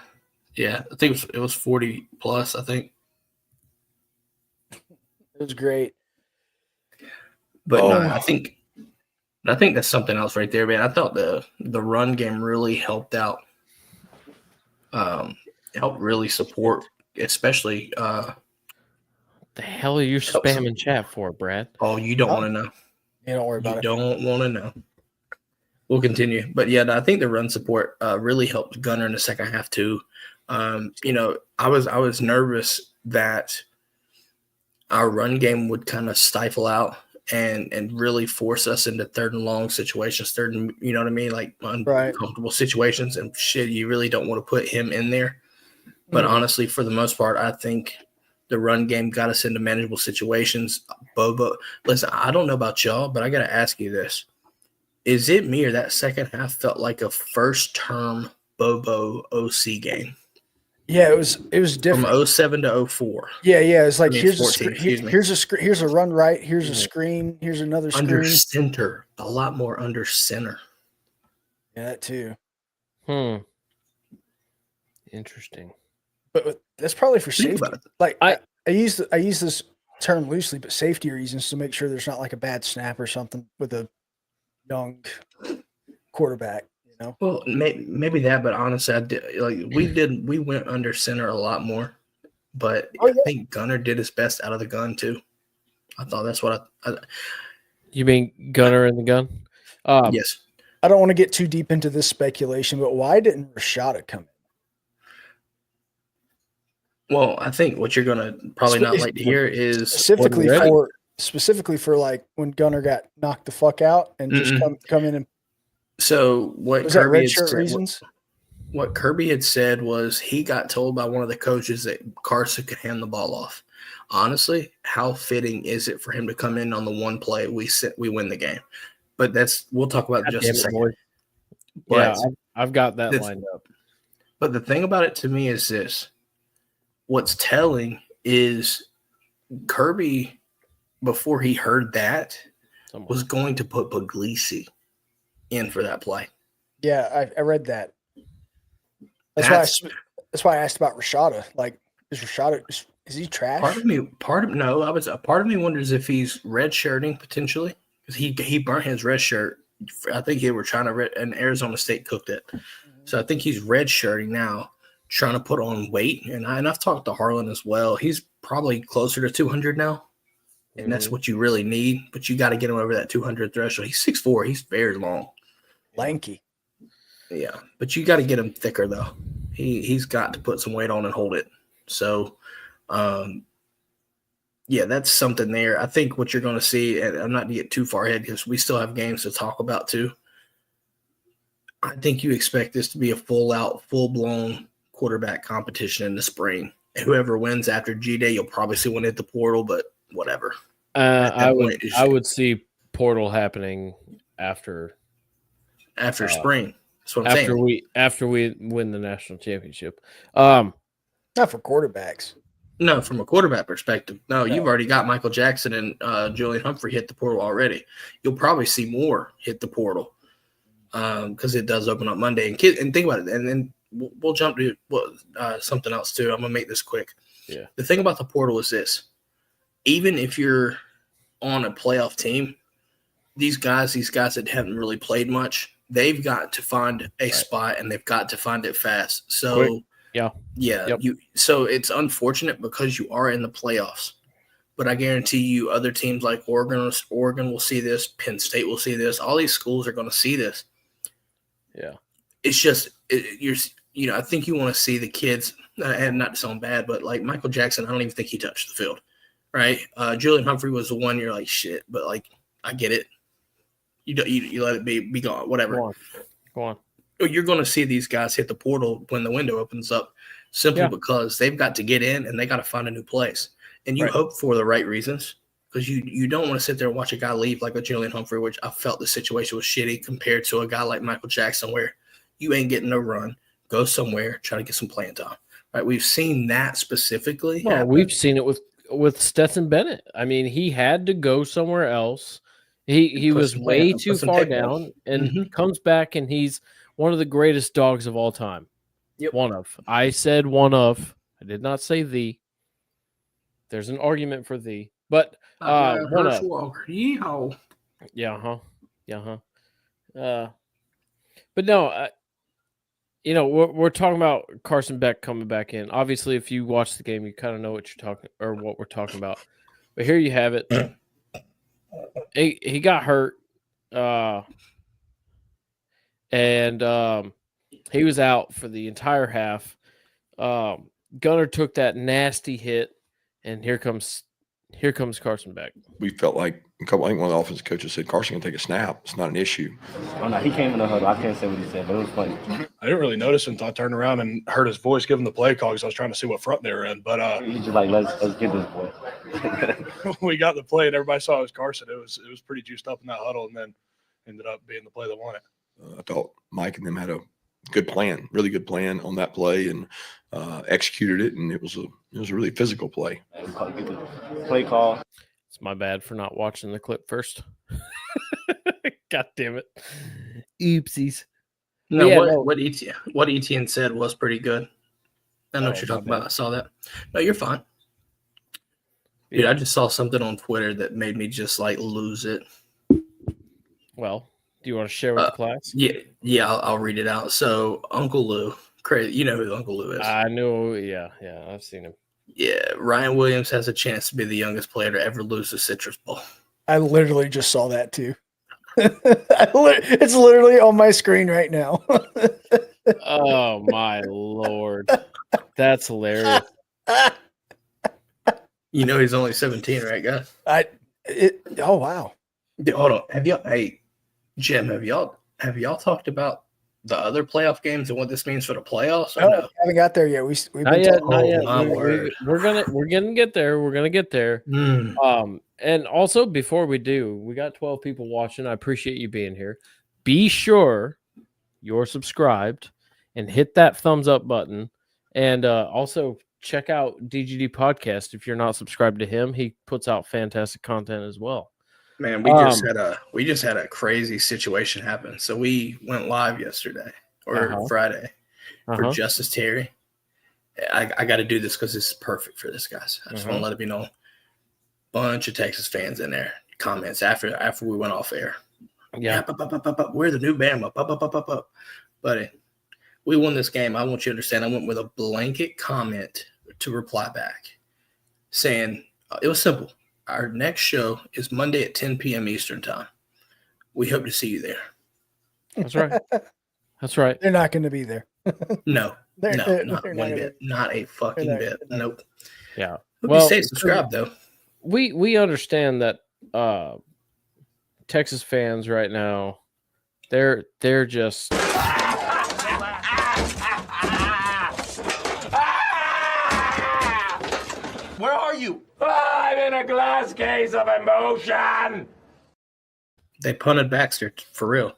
Yeah, I think it was 40 plus, I think. It was great. But no, I think that's something else right there, man. I thought the run game really helped out. Helped really support, especially the hell are you spamming chat for, Brad? Oh, you don't want to know. You don't worry about it. You don't want to know. We'll continue. But yeah, I think the run support really helped Gunner in the second half too. I was nervous that our run game would kind of stifle out and really force us into third and long situations, you know what I mean? Like uncomfortable situations, and shit, you really don't want to put him in there. But honestly, for the most part, I think the run game got us into manageable situations. Bobo, listen, I don't know about y'all, but I got to ask you this. Is it me, or that second half felt like a first term Bobo OC game? Yeah, it was different. From 07 to 04. Yeah. It's like, here's 14, here's a run right, here's a screen, here's another screen. Under center, a lot more under center. Yeah, that too. Interesting. But that's probably for safety. Like I use this term loosely, but safety reasons, to make sure there's not like a bad snap or something with a young quarterback. Well, maybe that, but honestly, we went under center a lot more, but I think Gunner did his best out of the gun too. I thought that's what I You mean Gunner in the gun? Yes. I don't want to get too deep into this speculation, but why didn't Rashada come in? Well, I think what you're gonna probably not like to hear is specifically for like when Gunner got knocked the fuck out and just come in and. So what was Kirby that red shirt reasons? What Kirby had said was he got told by one of the coaches that Carson could hand the ball off. Honestly, how fitting is it for him to come in on the one play we win the game? But we'll talk about it in just a second. Yeah, I've got that lined up. But the thing about it to me is this. What's telling is Kirby, before he heard that, was going to put Puglisi in for that play. Yeah, I read that. That's why I asked about Rashada. Like, is Rashada is he trash? Part of me wonders if he's redshirting potentially, because he burnt his red shirt. I think they were trying to and Arizona State cooked it. So I think he's redshirting now, trying to put on weight. And I've talked to Harlan as well. He's probably closer to 200 now. And that's what you really need, but you got to get him over that 200 threshold. He's 6'4". He's very long. Lanky. Yeah, but you got to get him thicker, though. He's got to put some weight on and hold it. So, yeah, that's something there. I think what you're going to see, and I'm not to get too far ahead because we still have games to talk about too. I think you expect this to be a full-blown quarterback competition in the spring. Whoever wins after G-Day, you'll probably see one hit the portal, but whatever. I would see portal happening after spring. That's what I'm saying. After we win the national championship. Not for quarterbacks. No, from a quarterback perspective. No, you've already got Michael Jackson and Julian Humphrey hit the portal already. You'll probably see more hit the portal because it does open up Monday. And think about it. And then we'll jump to something else too. I'm gonna make this quick. Yeah. The thing about the portal is this: even if you're on a playoff team, these guys that haven't really played much, they've got to find a spot, and they've got to find it fast. So, quick. Yeah. Yep. So it's unfortunate because you are in the playoffs, but I guarantee you, other teams like Oregon will see this. Penn State will see this. All these schools are going to see this. Yeah. It's just I think you want to see the kids, and not to sound bad, but like Michael Jackson, I don't even think he touched the field, right? Julian Humphrey was the one you're like shit, but like I get it. You let it be gone, whatever. Go on. You're going to see these guys hit the portal when the window opens up, simply because they've got to get in and they got to find a new place. And you hope for the right reasons, because you don't want to sit there and watch a guy leave like a Julian Humphrey, which I felt the situation was shitty compared to a guy like Michael Jackson, where you ain't getting no run, go somewhere, try to get some playing time. Right? We've seen that specifically. Well, we've seen it with Stetson Bennett. I mean, he had to go somewhere else. He was way too far down, and comes back, and he's one of the greatest dogs of all time. Yep. One of. I said one of. I did not say the. There's an argument for the. But one of. Yeehaw. Yeah, but no, we're talking about Carson Beck coming back in. Obviously, if you watch the game, you kind of know what we're talking about. But here you have it. He got hurt, and he was out for the entire half. Gunnar took that nasty hit, and here comes Carson Beck. We felt like I think one of the offensive coaches said Carson can take a snap. It's not an issue. Oh no, he came in the huddle. I can't say what he said, but it was funny. I didn't really notice until I turned around and heard his voice giving the play call because I was trying to see what front they were in. But he's just like, let's get this boy. We got the play and everybody saw it was Carson. It was pretty juiced up in that huddle, and then ended up being the play that won it. I thought Mike and them had a good plan, really good plan on that play, and executed it, and it was a really physical play. Play call. It's my bad for not watching the clip first. God damn it. Oopsies. No, what Etienne said was pretty good. I know what you're talking about. I saw that. No, you're fine. Dude, I just saw something on Twitter that made me just like lose it. Well, do you want to share with the class? Yeah, I'll read it out. So Uncle Lou, crazy, you know who Uncle Lou is. I know, yeah, I've seen him. Yeah, Ryan Williams has a chance to be the youngest player to ever lose the Citrus Bowl. I literally just saw that too. It's literally on my screen right now. Oh my Lord, that's hilarious. You know he's only 17, right, guys? Oh wow. Dude, hold on. Jim, have y'all talked about the other playoff games and what this means for the playoffs? No, we haven't got there yet. We've not been yet. We're gonna get there. We're gonna get there. And also before we do, we got 12 people watching. I appreciate you being here. Be sure you're subscribed and hit that thumbs up button. And also check out DGD Podcast if you're not subscribed to him. He puts out fantastic content as well. Man, we just had a crazy situation happen. So we went live yesterday or Friday for Justice Terry. I got to do this because this is perfect for this, guys. I just want to let it be known. Bunch of Texas fans in there. Comments after we went off air. Yeah, we're the new Bama. Buddy, we won this game. I want you to understand. I went with a blanket comment to reply back, saying it was simple. Our next show is Monday at 10 p.m. Eastern time. We hope to see you there. That's right. That's right. They're not going to be there. No, not one bit. Not a fucking bit. Nope. Yeah. Well, stay subscribed though. We understand that Texas fans right now, they're just. Where are you? I'm in a glass case of emotion. They punted Baxter for real.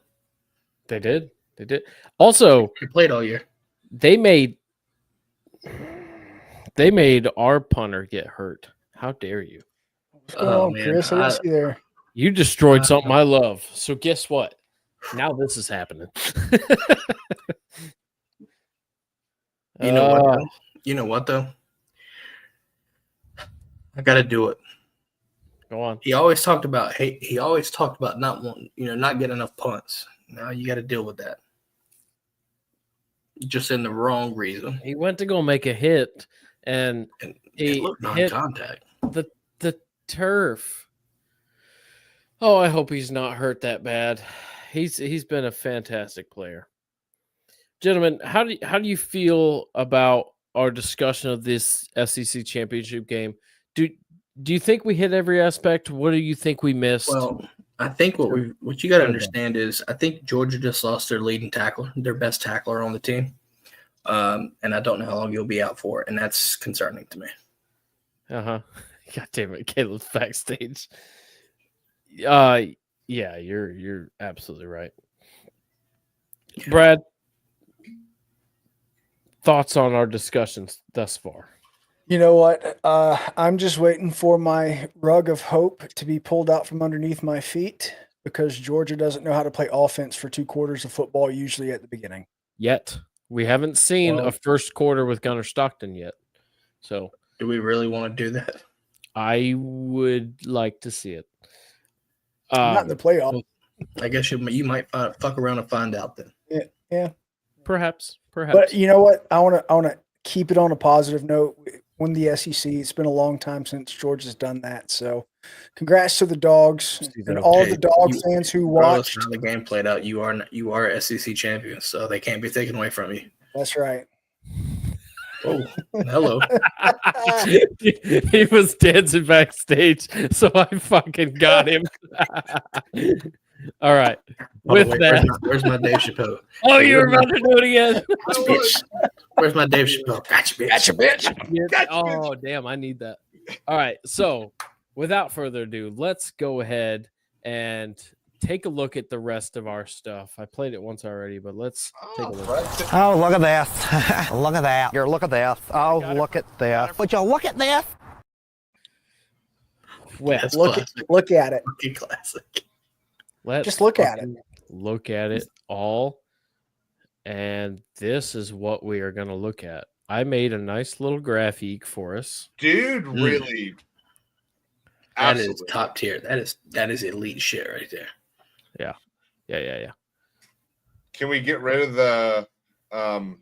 They did. Also, he played all year. They made our punter get hurt. How dare you? What's going on, Chris? I didn't see there. You destroyed something I love. So guess what? Now this is happening. You know what? Though? You know what though? I got to do it. Go on. He always talked about not wanting, not getting enough punts. Now you got to deal with that. Just in the wrong reason. He went to go make a hit, and it looked non-contact. The turf. Oh, I hope he's not hurt that bad. He's been a fantastic player. Gentlemen, how do you feel about our discussion of this SEC championship game? Do you think we hit every aspect? What do you think we missed? Well, I think what you got to understand is I think Georgia just lost their leading tackler, their best tackler on the team, and I don't know how long he'll be out for, and that's concerning to me. God damn it, Caleb's backstage. Yeah, you're absolutely right. Yeah. Brad, thoughts on our discussions thus far? You know what? I'm just waiting for my rug of hope to be pulled out from underneath my feet because Georgia doesn't know how to play offense for 2 quarters of football, usually at the beginning. Yet. We haven't seen a first quarter with Gunnar Stockton yet. So, do we really want to do that? I would like to see it. Not in the playoff. I guess you might fuck around and find out then. Yeah. Perhaps. But you know what? I want to keep it on a positive note. Win the SEC. It's been a long time since Georgia's done that. So, congrats to the Dogs and all the Dog fans who watched. How the game played out, you are SEC champions, so they can't be taken away from you. That's right. Oh, hello. He was dancing backstage, so I fucking got him. All right. Where's my Dave Chappelle? Oh, you were about to do it again. Where's my Dave Chappelle? Gotcha, bitch. Gotcha. Oh, damn. I need that. All right. So, without further ado, let's go ahead and take a look at the rest of our stuff. I played it once already, but let's take a look. Oh, look at this. Look at that. Look at this. Oh, look at this. Would you look at this? Well, look at it. Classic. Let's look at it. Look at it all. And this is what we are going to look at. I made a nice little graphic for us. Dude, really? That is top tier. That is elite shit right there. Yeah. Can we get rid of the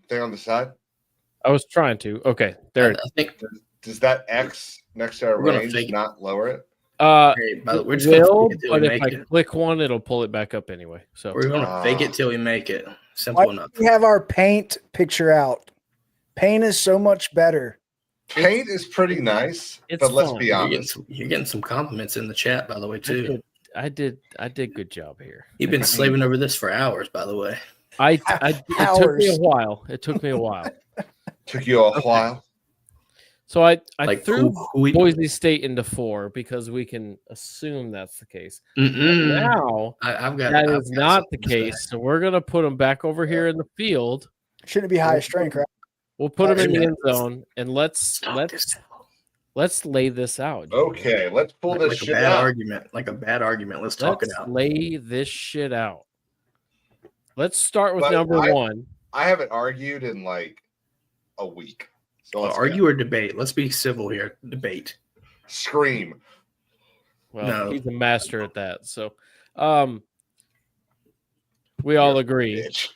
thing on the side? I was trying to. Okay, there. Does that X next to our range not lower it? We're just but if I click one, it'll pull it back up anyway. So we're gonna fake it till we make it. Simple enough. We have our paint picture out. Paint is so much better. Paint is pretty nice, but let's be honest. You're getting some compliments in the chat, by the way, too. I did good job here. You've been slaving over this for hours, by the way. It took me a while. Took you a while. So I threw Boise State into 4 because we can assume that's the case. Now that is not the case. So we're gonna put them back over here in the field. Shouldn't be high strength, right? We'll put them in the end zone and let's lay this out. Okay, let's pull this shit out. Like a bad argument. Let's talk it out. Lay this shit out. Let's start with number 1. I haven't argued in like a week. So argue or debate? Let's be civil here. Debate. Scream. Well, he's a master at that. So, we all agree. Correct?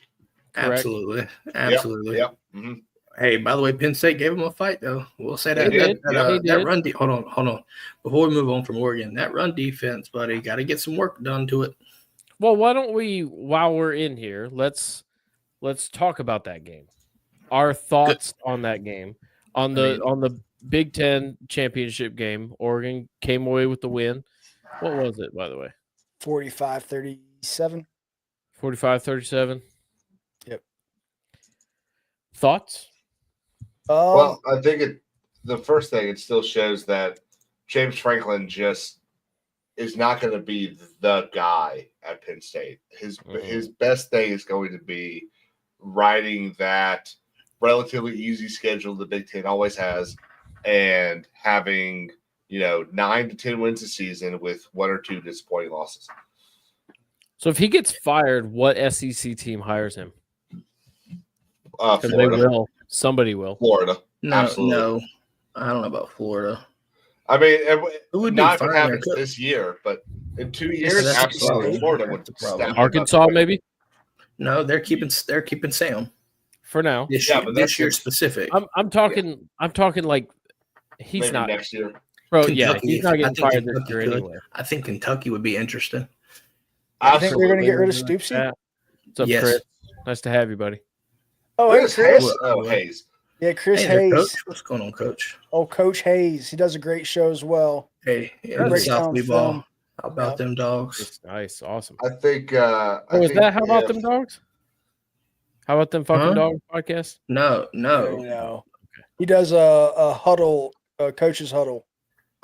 Absolutely. Yep. Mm-hmm. Hey, by the way, Penn State gave him a fight, though. We'll say that. That run. Hold on. Before we move on from Oregon, that run defense, buddy, got to get some work done to it. Well, why don't we, while we're in here, let's talk about that game. Our thoughts on that game. On the Big Ten championship game, Oregon came away with the win. What was it, by the way? 45-37. 45-37. Yep. Thoughts? Well, I think the first thing, it still shows that James Franklin just is not going to be the guy at Penn State. His best thing is going to be riding that relatively easy schedule the Big Ten always has, and having 9 to 10 wins a season with 1 or 2 disappointing losses. So if he gets fired, what SEC team hires him? Florida. Somebody will. Florida. No, Absolutely. no, I don't know about Florida. I mean, Who would not if be it fine happens there? this year, but in 2 Yes, years, that's the absolutely, problem. Florida That's would the problem. step it up Arkansas, quick. maybe No, they're keeping Sam for now. this Yeah, year. but This that's year it. specific. I'm talking like he's Maybe not, next year. bro. Kentucky, Yeah, he's not I getting think fired this Kentucky year could. anyway. I think Kentucky would be interesting. I think they're going to Absolutely. get rid of Stoopsy. What's up, Yes. Chris? Nice to have you, buddy. Oh, hey, Chris Chris. Hayes. Oh, Hayes. Yeah, Chris Hey there, Hayes. Coach. What's going on, Coach? Oh, Coach Hayes. He does a great show as well. Hey, Breaks South down Lee film. ball. How about them dogs? It's nice, awesome. I think. Oh, is that how about them dogs? How about them fucking dogs podcast? No. No. He does a huddle, a coach's huddle.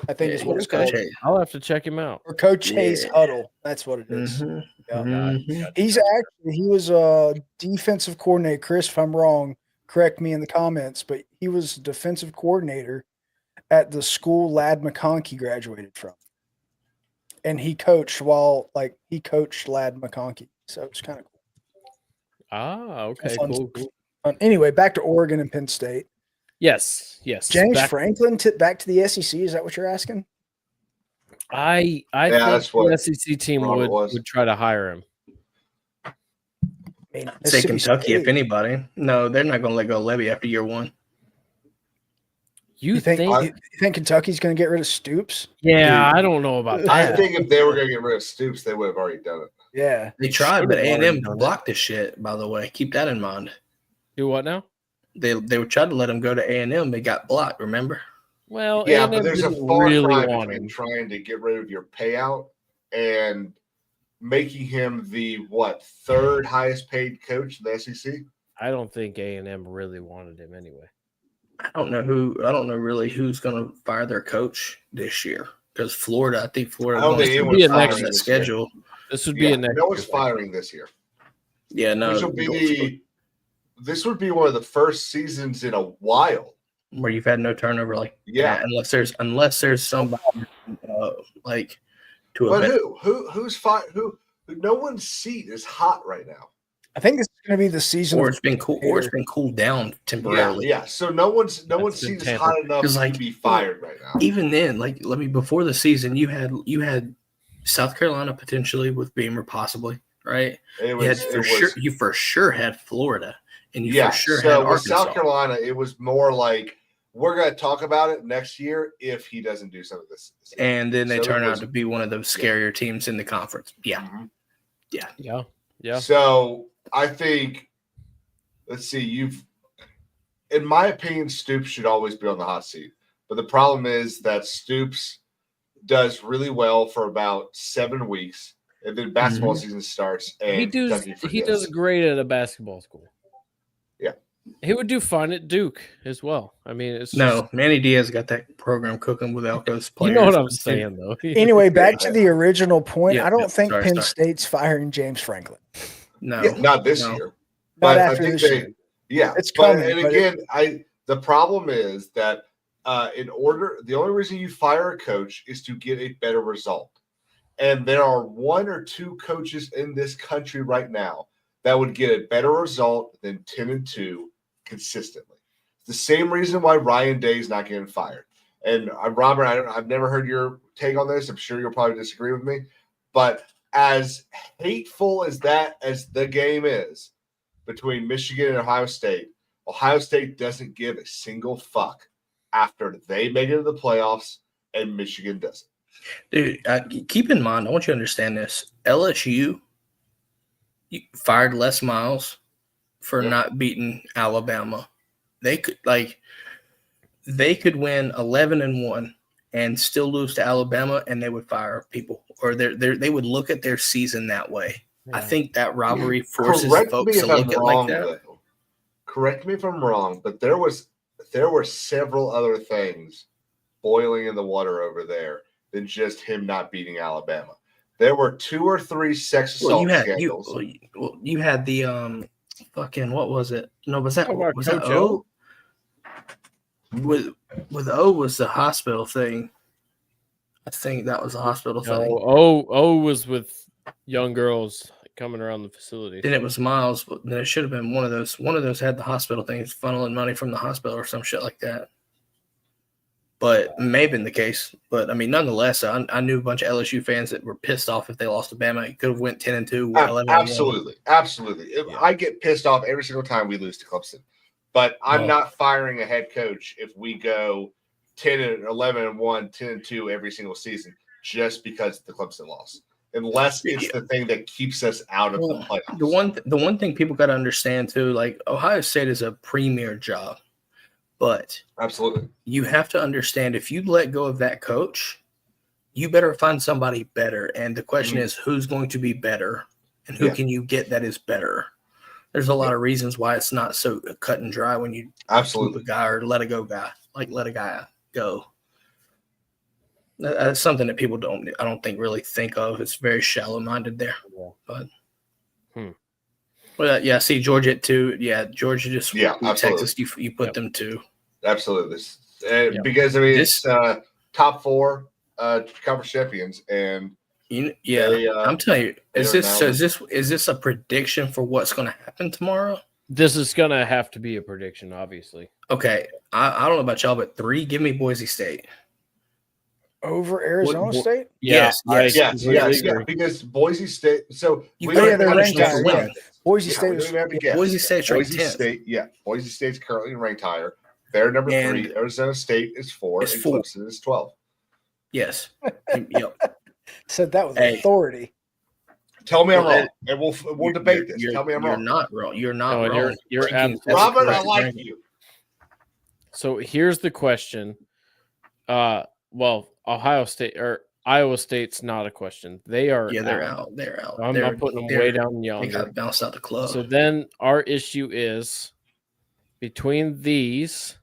I think Yeah, is what it's Coach called. Hayes. I'll have to check him out. Or Coach Hayes Yeah. huddle. That's what it is. Mhm. Yeah. Mhm. He was a defensive coordinator. Chris, if I'm wrong, correct me in the comments, but he was defensive coordinator at the school Ladd McConkey graduated from. And he coached Ladd McConkey. So it's kind of cool. Ah, okay, Fun cool. fun. Anyway, back to Oregon and Penn State. Yes. James Franklin back to the SEC. Is that what you're asking? I think that's what the SEC team Robert would was. try to hire him. I mean, Say Mississippi Kentucky, State. if anybody. No, they're not going to let go of Levy after year one. You You think Kentucky's going to get rid of Stoops? Yeah, I don't know about that. I think if they were going to get rid of Stoops, they would have already done it. Yeah. They tried, but Should've A&M already done blocked this shit, by the way. Keep that in mind. Do what now? They were trying to let him go to A&M. They got blocked, remember? Well, Yeah, A&M but there's a didn't far really cry want between him. trying to get rid of your payout and making him the third highest paid coach in the SEC. I don't think A&M really wanted him anyway. I don't know really who's going to fire their coach this year. Because Florida, I think Florida I don't wants think to anyone's be firing next that this year. schedule. This would be a next no one's year. firing this year. Yeah, no. This would be one of the first seasons in a while where you've had no turnover, like Yeah. that, unless there's somebody like to a But better. who's no one's seat is hot right now. I think this is going to be the season. Or it's been cool, or it's been cooled down temporarily. Yeah. So no one's seat is hot enough to be fired right now. Even then, before the season, you had South Carolina potentially with Beamer, possibly, right? You for sure had Florida, and you for sure had with Arkansas. South Carolina, it was more like we're going to talk about it next year if he doesn't do something this season. And then they So turn it out was- to be one of the scarier teams in the conference. Yeah. Mhm. Yeah. So I think, let's see, in my opinion, Stoops should always be on the hot seat. But the problem is that Stoops does really well for about 7 weeks, and then basketball season starts. And He does great at a basketball school. Yeah. He would do fine at Duke as well. I mean, it's No, Manny Diaz got that program cooking without those you players. know what I'm saying, though. Anyway, back to the original point. Yeah, I don't yeah, think sorry, Penn sorry. State's firing James Franklin. No, not this no. year. Not But after I think this year. It's coming. And but again, the problem is that the only reason you fire a coach is to get a better result. And there are 1 or 2 coaches in this country right now that would get a better result than 10-2 consistently. It's the same reason why Ryan Day is not getting fired. And Robert, I've never heard your take on this. I'm sure you'll probably disagree with me. But as hateful as the game is between Michigan and Ohio State doesn't give a single fuck after they make it to the playoffs and Michigan doesn't. Dude, keep in mind, I want you to understand this. LSU fired Les Miles for not beating Alabama. They could win 11-1 and still lose to Alabama, and they would fire people, or they would look at their season that way. I think that rivalry forces folks to look at it like that. Though. Correct me if I'm wrong, but there were several other things boiling in the water over there than just him not beating Alabama. There were 2 or 3 sex assault scandals. You had the fucking, what was it? No, was that Coach O? With O was the hospital thing. I think that was the hospital thing. O was with young girls coming around the facility. Then it was Miles, but then it should have been one of those. One of those had the hospital things, funneling money from the hospital or some shit like that. But it may have been the case. But I mean, nonetheless, I knew a bunch of LSU fans that were pissed off if they lost to Bama. It could have went 10-2, 11-1. Absolutely. I get pissed off every single time we lose to Clemson. But I'm not firing a head coach if we go 10-11-1, 10-2 every single season just because of the Clemson loss. Unless it's the thing that keeps us out of the playoffs. The one thing people got to understand too, like Ohio State is a premier job, but absolutely you have to understand if you let go of that coach, you better find somebody better. And the question is, who's going to be better, and who can you get that is better? There's a lot of reasons why it's not so cut and dry when you keep a guy or let a guy go. That's something that people I don't think really think of. It's very shallow minded there. But well, yeah, see Georgia at 2. Yeah, Georgia just Texas. You put them 2. Absolutely, because I mean it's top 4 conference champions, and I'm telling you, is this a prediction for what's going to happen tomorrow? This is going to have to be a prediction, obviously. Okay, I don't know about y'all, but 3, give me Boise State. Over Arizona State? Yes, because Boise State. So they're ranked higher. Boise State. Boise State's ranked 10th. Boise State's currently ranked higher. They're number 3. Arizona State is 4. And Clemson is 12. Yes. Said that with authority. Tell me I'm wrong, and we'll debate this. Tell me I'm wrong. You're not wrong. You're not wrong. You're Robert, I like you. So here's the question. Well, Ohio State or Iowa State's not a question. They are they're out. They're out. I'm putting them way down yonder. They got bounced out the club. So then our issue is between these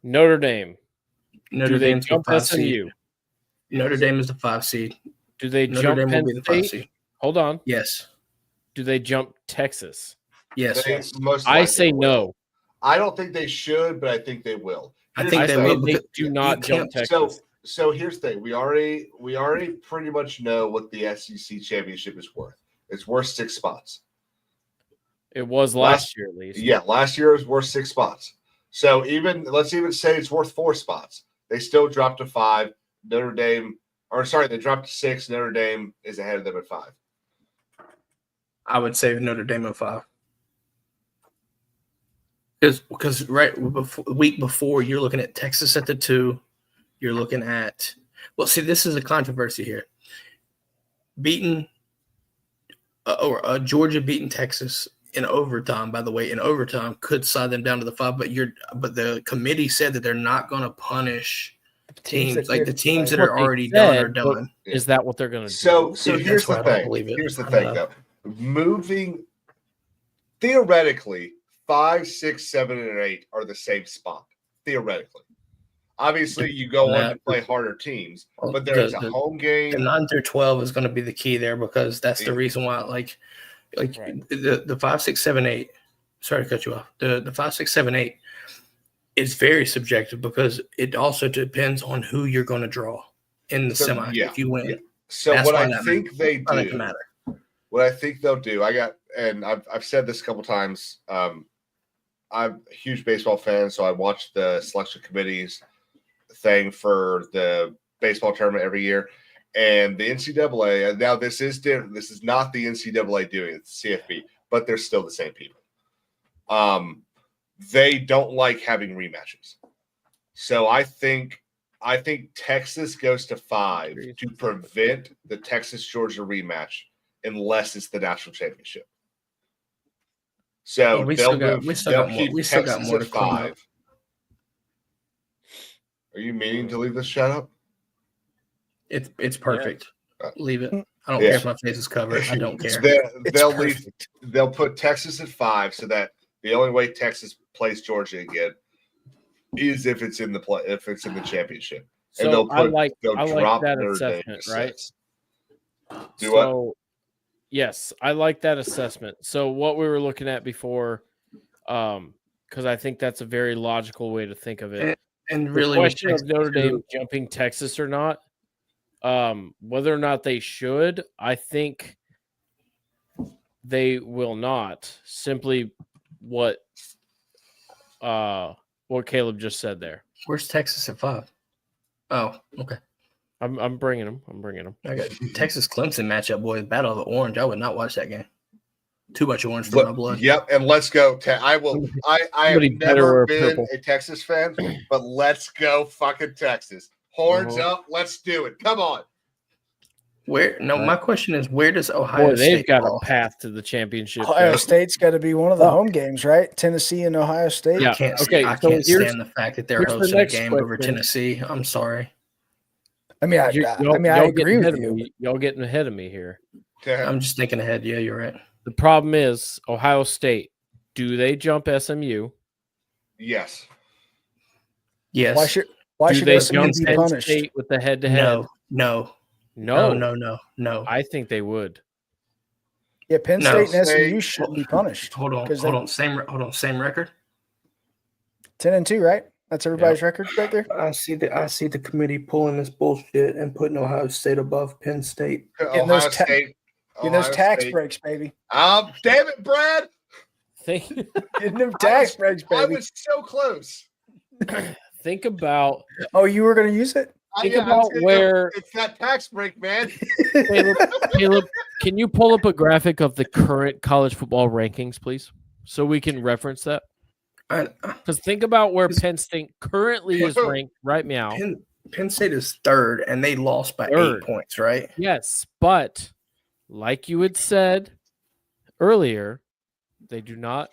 Notre Dame. Notre Dame's the 5 seed. Notre Dame is the 5 seed. Do they Notre jump Dame Penn will be the 5 State? seed. Hold on. Yes. Do they jump Texas? Yes. I say no. I don't think they should, but I think they will. I think they will. They do not jump Texas. So here's the thing: we already pretty much know what the SEC championship is worth. It's worth 6 spots. It was last year, at least. Yeah, last year it was worth 6 spots. So let's even say it's worth 4 spots. They still dropped to 5. They dropped to 6. Notre Dame is ahead of them at 5. I would say Notre Dame at 5. Because week before you're looking at Texas at the 2, you're looking at this is a controversy here. Georgia beating Texas in overtime. By the way, in overtime could slide them down to the 5. But the committee said that they're not going to punish teams like the teams that are already done are done. Is that what they're going to do? So here's the thing. Here's the thing, though. Moving theoretically. 5, 6, 7, and 8 are the same spot, theoretically. Obviously, you go on to play harder teams, but there's a home game. The 9 through 12 is going to be the key there because that's the reason why, the 5, 6, 7, 8. Sorry to cut you off. The 5, 6, 7, 8 is very subjective because it also depends on who you're going to draw in the semi if you win. Yeah. So what I think they do, what I think they'll do, I've said this a couple times. I'm a huge baseball fan, so I watch the selection committees thing for the baseball tournament every year. And the NCAA, now this is different. This is not the NCAA doing it, it's the CFB, but they're still the same people. They don't like having rematches. So I think Texas goes to 5 to prevent the Texas-Georgia rematch unless it's the national championship. So we still got more to 5. Are you meaning to leave this chat up? It's perfect. Yeah. Leave it. I don't care if my face is covered. I don't care. They'll put Texas at 5 so that the only way Texas plays Georgia again is if it's in the championship. So and they'll I like that assessment, right? What? Yes, I like that assessment. So what we were looking at before, because I think that's a very logical way to think of it. And really, the question of Notre Dame jumping Texas or not, Whether or not they should, I think they will not. Simply what Caleb just said there. Where's Texas at 5? Oh, okay. I'm bringing them. I got Texas Clemson matchup, boys. Battle of the Orange. I would not watch that game. Too much orange for my blood. Yep, and let's go. I have never been a Texas fan, but let's go fucking Texas. Horns up. Let's do it. Come on. My question is, where does Ohio State they've got a path to the championship. Ohio State's got to be one of the home games, right? Tennessee and Ohio State. Yeah. I can't stand the fact that they're hosting a game over Tennessee. I'm sorry. I mean, I agree with you. Y'all getting ahead of me here. I'm just thinking ahead. Yeah, you're right. The problem is Ohio State. Do they jump SMU? Yes. Yes. Why should they SMU be punished? State with the head-to-head? No. I think they would. Yeah, Penn State and SMU should be punished. Hold on. Same record. 10-2, right? That's everybody's record right there. I see the committee pulling this bullshit and putting Ohio State above Penn State. Getting those tax breaks, baby. Damn it, Brad. Getting them tax breaks, baby. I was so close. Think about. Oh, you were going to use it? Think about where it's that tax break, man. Caleb, can you pull up a graphic of the current college football rankings, please, so we can reference that? Because think about where Penn State currently is ranked right now. Penn State is 3rd, and they lost by 8 points, right? Yes, but like you had said earlier, they do not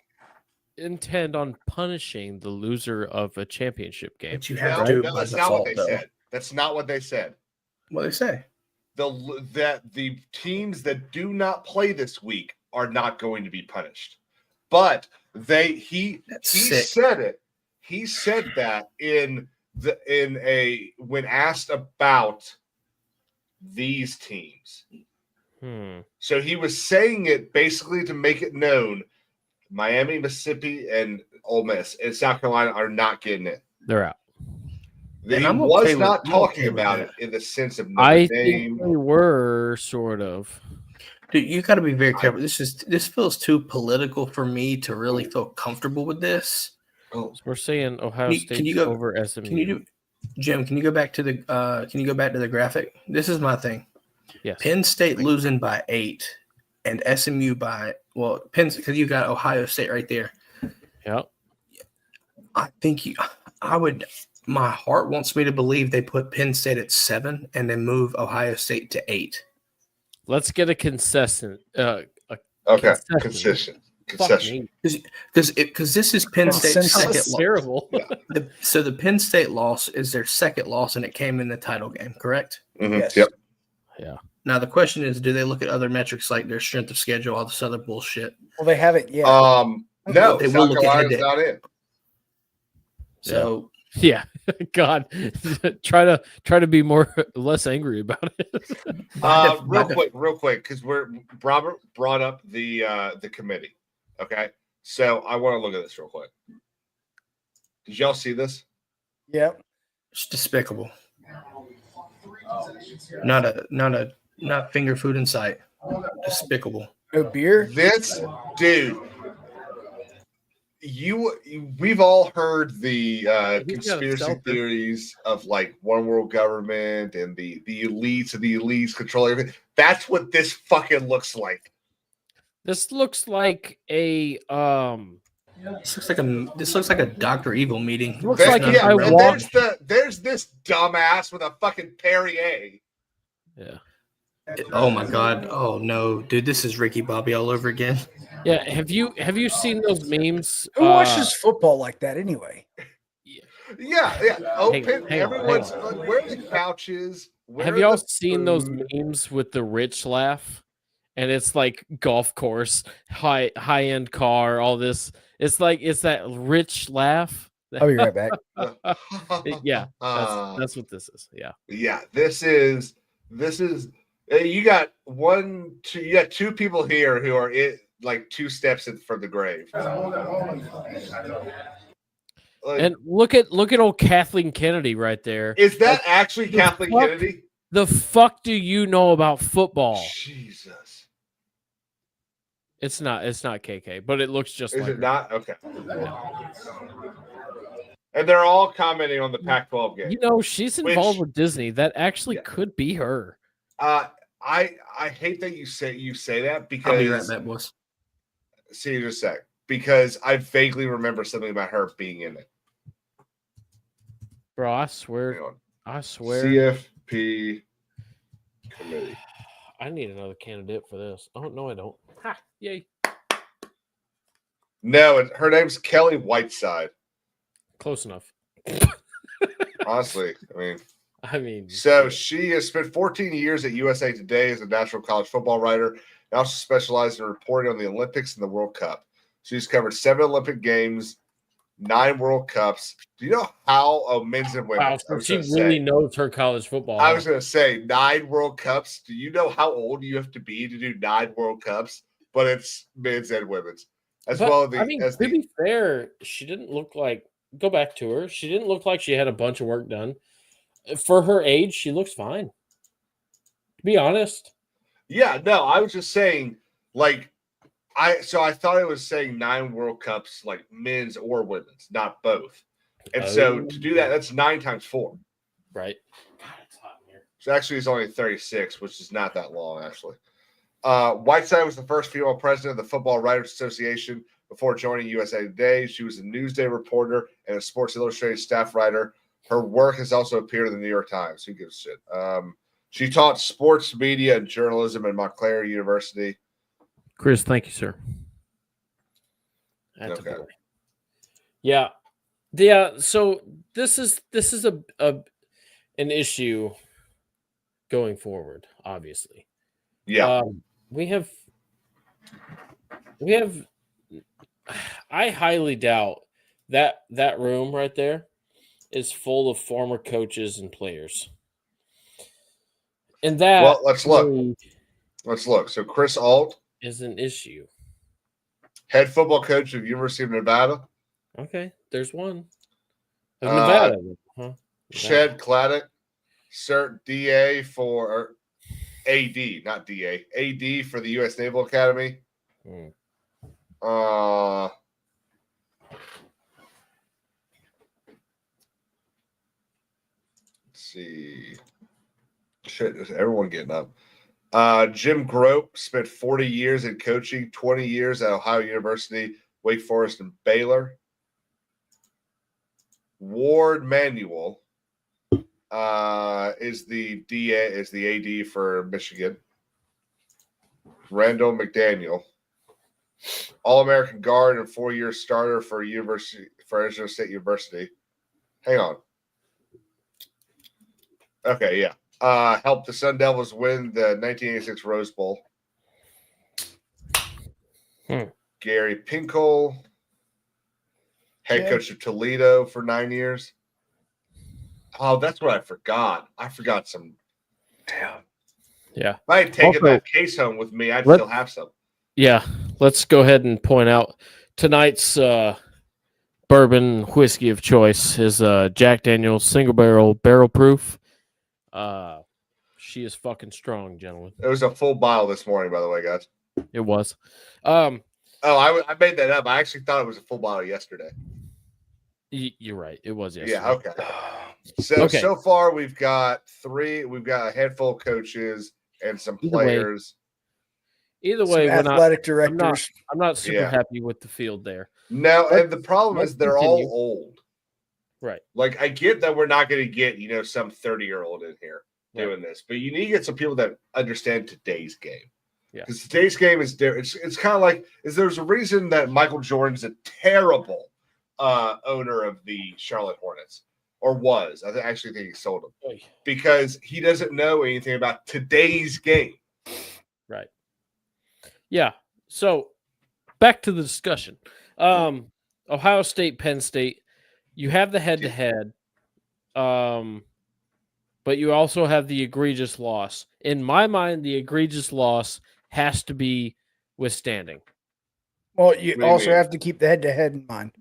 intend on punishing the loser of a championship game. But you have to. That's not what they said. That's not what they said. What they say? That the teams that do not play this week are not going to be punished. But he said it. He said that when asked about these teams. So he was saying it basically to make it known Miami, Mississippi, and Ole Miss and South Carolina are not getting it. They're out. He was not talking about it in the sense of I think they were sort of. Dude, you got to be very careful. This feels too political for me to really feel comfortable with this. So we're saying Ohio State over SMU. Jim, can you go back to the graphic? This is my thing. Yes. Penn State losing by 8 and SMU by because you got Ohio State right there. Yep. I think my heart wants me to believe they put Penn State at 7 and then move Ohio State to 8. Let's get a concession. Concession. Because this is Penn State's second loss. Terrible. So the Penn State loss is their second loss, and it came in the title game, correct? Mm-hmm. Yes. Yep. Yeah. Now the question is, do they look at other metrics like their strength of schedule, all this other bullshit? Well, they haven't yet. No, they will look ahead. Not in. So yeah, God, try to be less angry about it. Real quick, because Robert brought up the committee. Okay, so I want to look at this real quick. Did y'all see this? Yep. It's despicable. Not finger food in sight. Despicable. No beer. This dude. We've all heard the conspiracy theories of like one world government and the elites control everything. That's what this fucking looks like. This looks like a This looks like a Dr. Evil meeting. Looks like there's this dumbass with a fucking Perrier. Yeah. Oh my God. Oh no, dude, this is Ricky Bobby all over again. Yeah. Have you seen those memes? Who watches football like that anyway? Yeah. Open. Everyone's where the couches. Have y'all seen those memes with the rich laugh? And it's like golf course, high end car, all this. It's that rich laugh. I'll be right back. Yeah, that's what this is. Yeah. Yeah, this is. You got two people here who are like 2 steps from the grave. And look at old Kathleen Kennedy right there. Is that actually Kathleen Kennedy? The fuck do you know about football? Jesus. It's not KK, but it looks just Is like it her. not? Okay. And they're all commenting on the Pac-12 game. You know, she's involved with Disney. That actually could be her. I hate that you say that because I'll be right back, boys. See you in just a sec. Because I vaguely remember something about her being in it. Bro, I swear. CFP committee. I need another candidate for this. Oh no, I don't. Ha! Yay. No, her name's Kelly Whiteside. Close enough. Honestly, I mean. So she has spent 14 years at USA Today as a national college football writer and also specialized in reporting on the Olympics and the World Cup. She's covered 7 Olympic Games, 9 World Cups. Do you know how men's and women's? Wow, so she really knows her college football. I was going to say 9 World Cups. Do you know how old you have to be to do 9 World Cups? But it's men's and women's. To be fair, she didn't look like. Go back to her. She didn't look like she had a bunch of work done. For her age, she looks fine. To be honest. Yeah, no, I was just saying, I thought it was saying 9 World Cups, like men's or women's, not both. And so to do that, that's 9 times 4. Right. God, it's hot in here. So actually, it's only 36, which is not that long, actually. Whiteside was the first female president of the Football Writers Association before joining USA Today. She was a Newsday reporter and a Sports Illustrated staff writer. Her work has also appeared in the New York Times. Who gives a shit? She taught sports media and journalism at Montclair University. Chris, thank you, sir. Okay. Yeah. So this is an issue going forward, obviously. Yeah. We have I highly doubt that room right there is full of former coaches and players. And that let's look. So Chris Ault is an issue. Head football coach of University of Nevada. Okay, there's one. Of Nevada. Huh? Shed Claddock, cert DA for AD, not DA. AD for the U.S. Naval Academy. Let's see. Shit, is everyone getting up? Jim Grope spent 40 years in coaching, 20 years at Ohio University, Wake Forest, and Baylor. Ward Manuel is the AD for Michigan. Randall McDaniel, All-American guard and 4-year starter for Arizona State University. Hang on. Okay, yeah. Helped the Sun Devils win the 1986 Rose Bowl. Gary Pinkel, head coach of Toledo for 9 years. Oh, that's what I forgot. I forgot some. Damn. Yeah. If I had taken that case home with me, I'd still have some. Yeah. Let's go ahead and point out tonight's bourbon whiskey of choice is Jack Daniel's single barrel proof. She is fucking strong, gentlemen. It was a full bottle this morning, by the way, guys. It was. I made that up. I actually thought it was a full bottle yesterday. You're right. It was yesterday. Yeah. Okay. So far we've got 3. We've got a handful of coaches and some players. Either way, athletic directors. I'm not super happy with the field there. No, and the problem is they're all old. Right. Like, I get that we're not going to get, some 30-year-old in here doing this, but you need to get some people that understand today's game. Yeah. Because today's game is different. It's kind of like, there's a reason that Michael Jordan's a terrible owner of the Charlotte Hornets, or was. I actually think he sold them because he doesn't know anything about today's game. Right. Yeah. So back to the discussion. Ohio State, Penn State. You have the head-to-head, but you also have the egregious loss. In my mind, the egregious loss has to be withstanding. Well, you also have to keep the head-to-head in mind.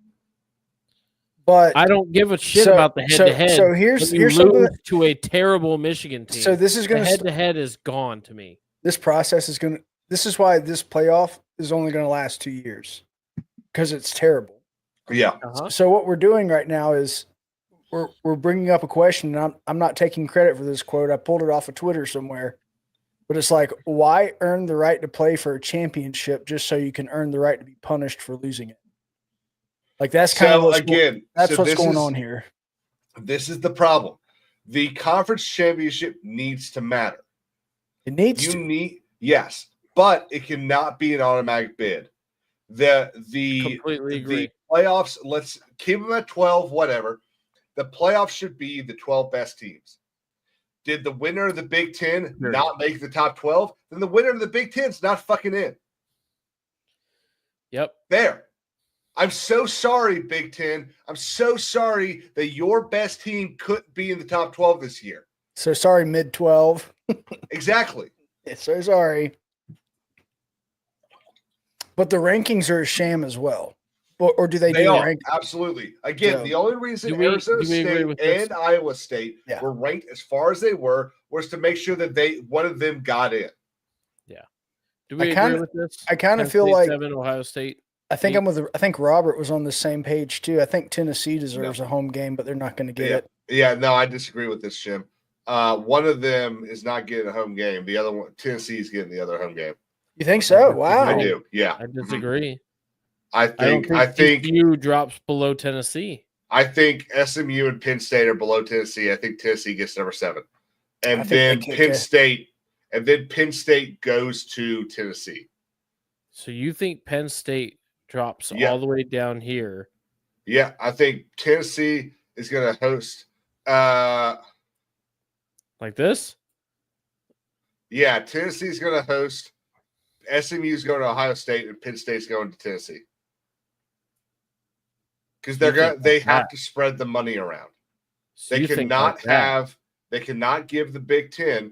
But I don't give a shit about the head-to-head. So here's something to a terrible Michigan team. So this is going to head-to-head is gone to me. This process is going to. This is why this playoff is only going to last 2 years because it's terrible. Yeah. So what we're doing right now is we're bringing up a question, and I'm not taking credit for this quote. I pulled it off of Twitter somewhere, but it's like, why earn the right to play for a championship just so you can earn the right to be punished for losing it? Like that's kind of what's going on here. This is the problem. The conference championship needs to matter. It needs yes, but it cannot be an automatic bid. Completely agree. The playoffs, let's keep them at 12, whatever. The playoffs should be the 12 best teams. Did the winner of the Big Ten not make the top 12? Then the winner of the Big Ten is not fucking in. Yep. There. I'm so sorry, Big Ten. I'm so sorry that your best team couldn't be in the top 12 this year. So sorry, mid-12. Exactly. So sorry. But the rankings are a sham as well. Or do they do rank? Absolutely. Again, the only reason Arizona State and Iowa State were ranked as far as they were was to make sure that one of them got in. Yeah. Do we agree with this? I kind of feel like 7, Ohio State. I think I think Robert was on the same page too. I think Tennessee deserves a home game, but they're not going to get it. Yeah, no, I disagree with this, Jim. One of them is not getting a home game. The other one, Tennessee, is getting the other home game. You think so? Wow. I do. Yeah. I disagree. I think TCU drops below Tennessee. I think SMU and Penn State are below Tennessee. I think Tennessee gets number 7. And then Penn State goes to Tennessee. So you think Penn State drops all the way down here? Yeah, I think Tennessee is going to host like this? Yeah, Tennessee's going to host. SMU's going to Ohio State, and Penn State's going to Tennessee. Because they have to spread the money around. So they cannot give the Big Ten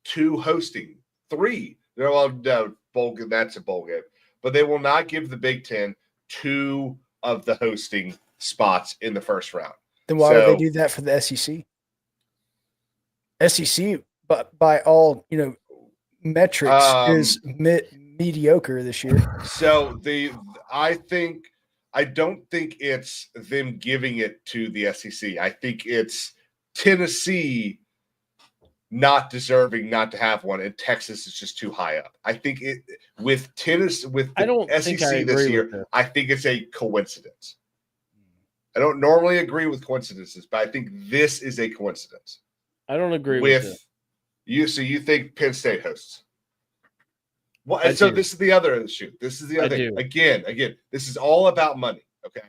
2 hosting, 3. No, bowl game, that's a bowl game. But they will not give the Big Ten 2 of the hosting spots in the first round. Then why would they do that for the SEC? SEC, but by all metrics, is mediocre this year. So I don't think it's them giving it to the SEC. I think it's Tennessee not deserving not to have one, and Texas is just too high up. I think with the SEC this year, I think it's a coincidence. I don't normally agree with coincidences, but I think this is a coincidence. I don't agree with you. So you think Penn State hosts? Well, and so this is the other issue. This is the other thing. Again, this is all about money. Okay.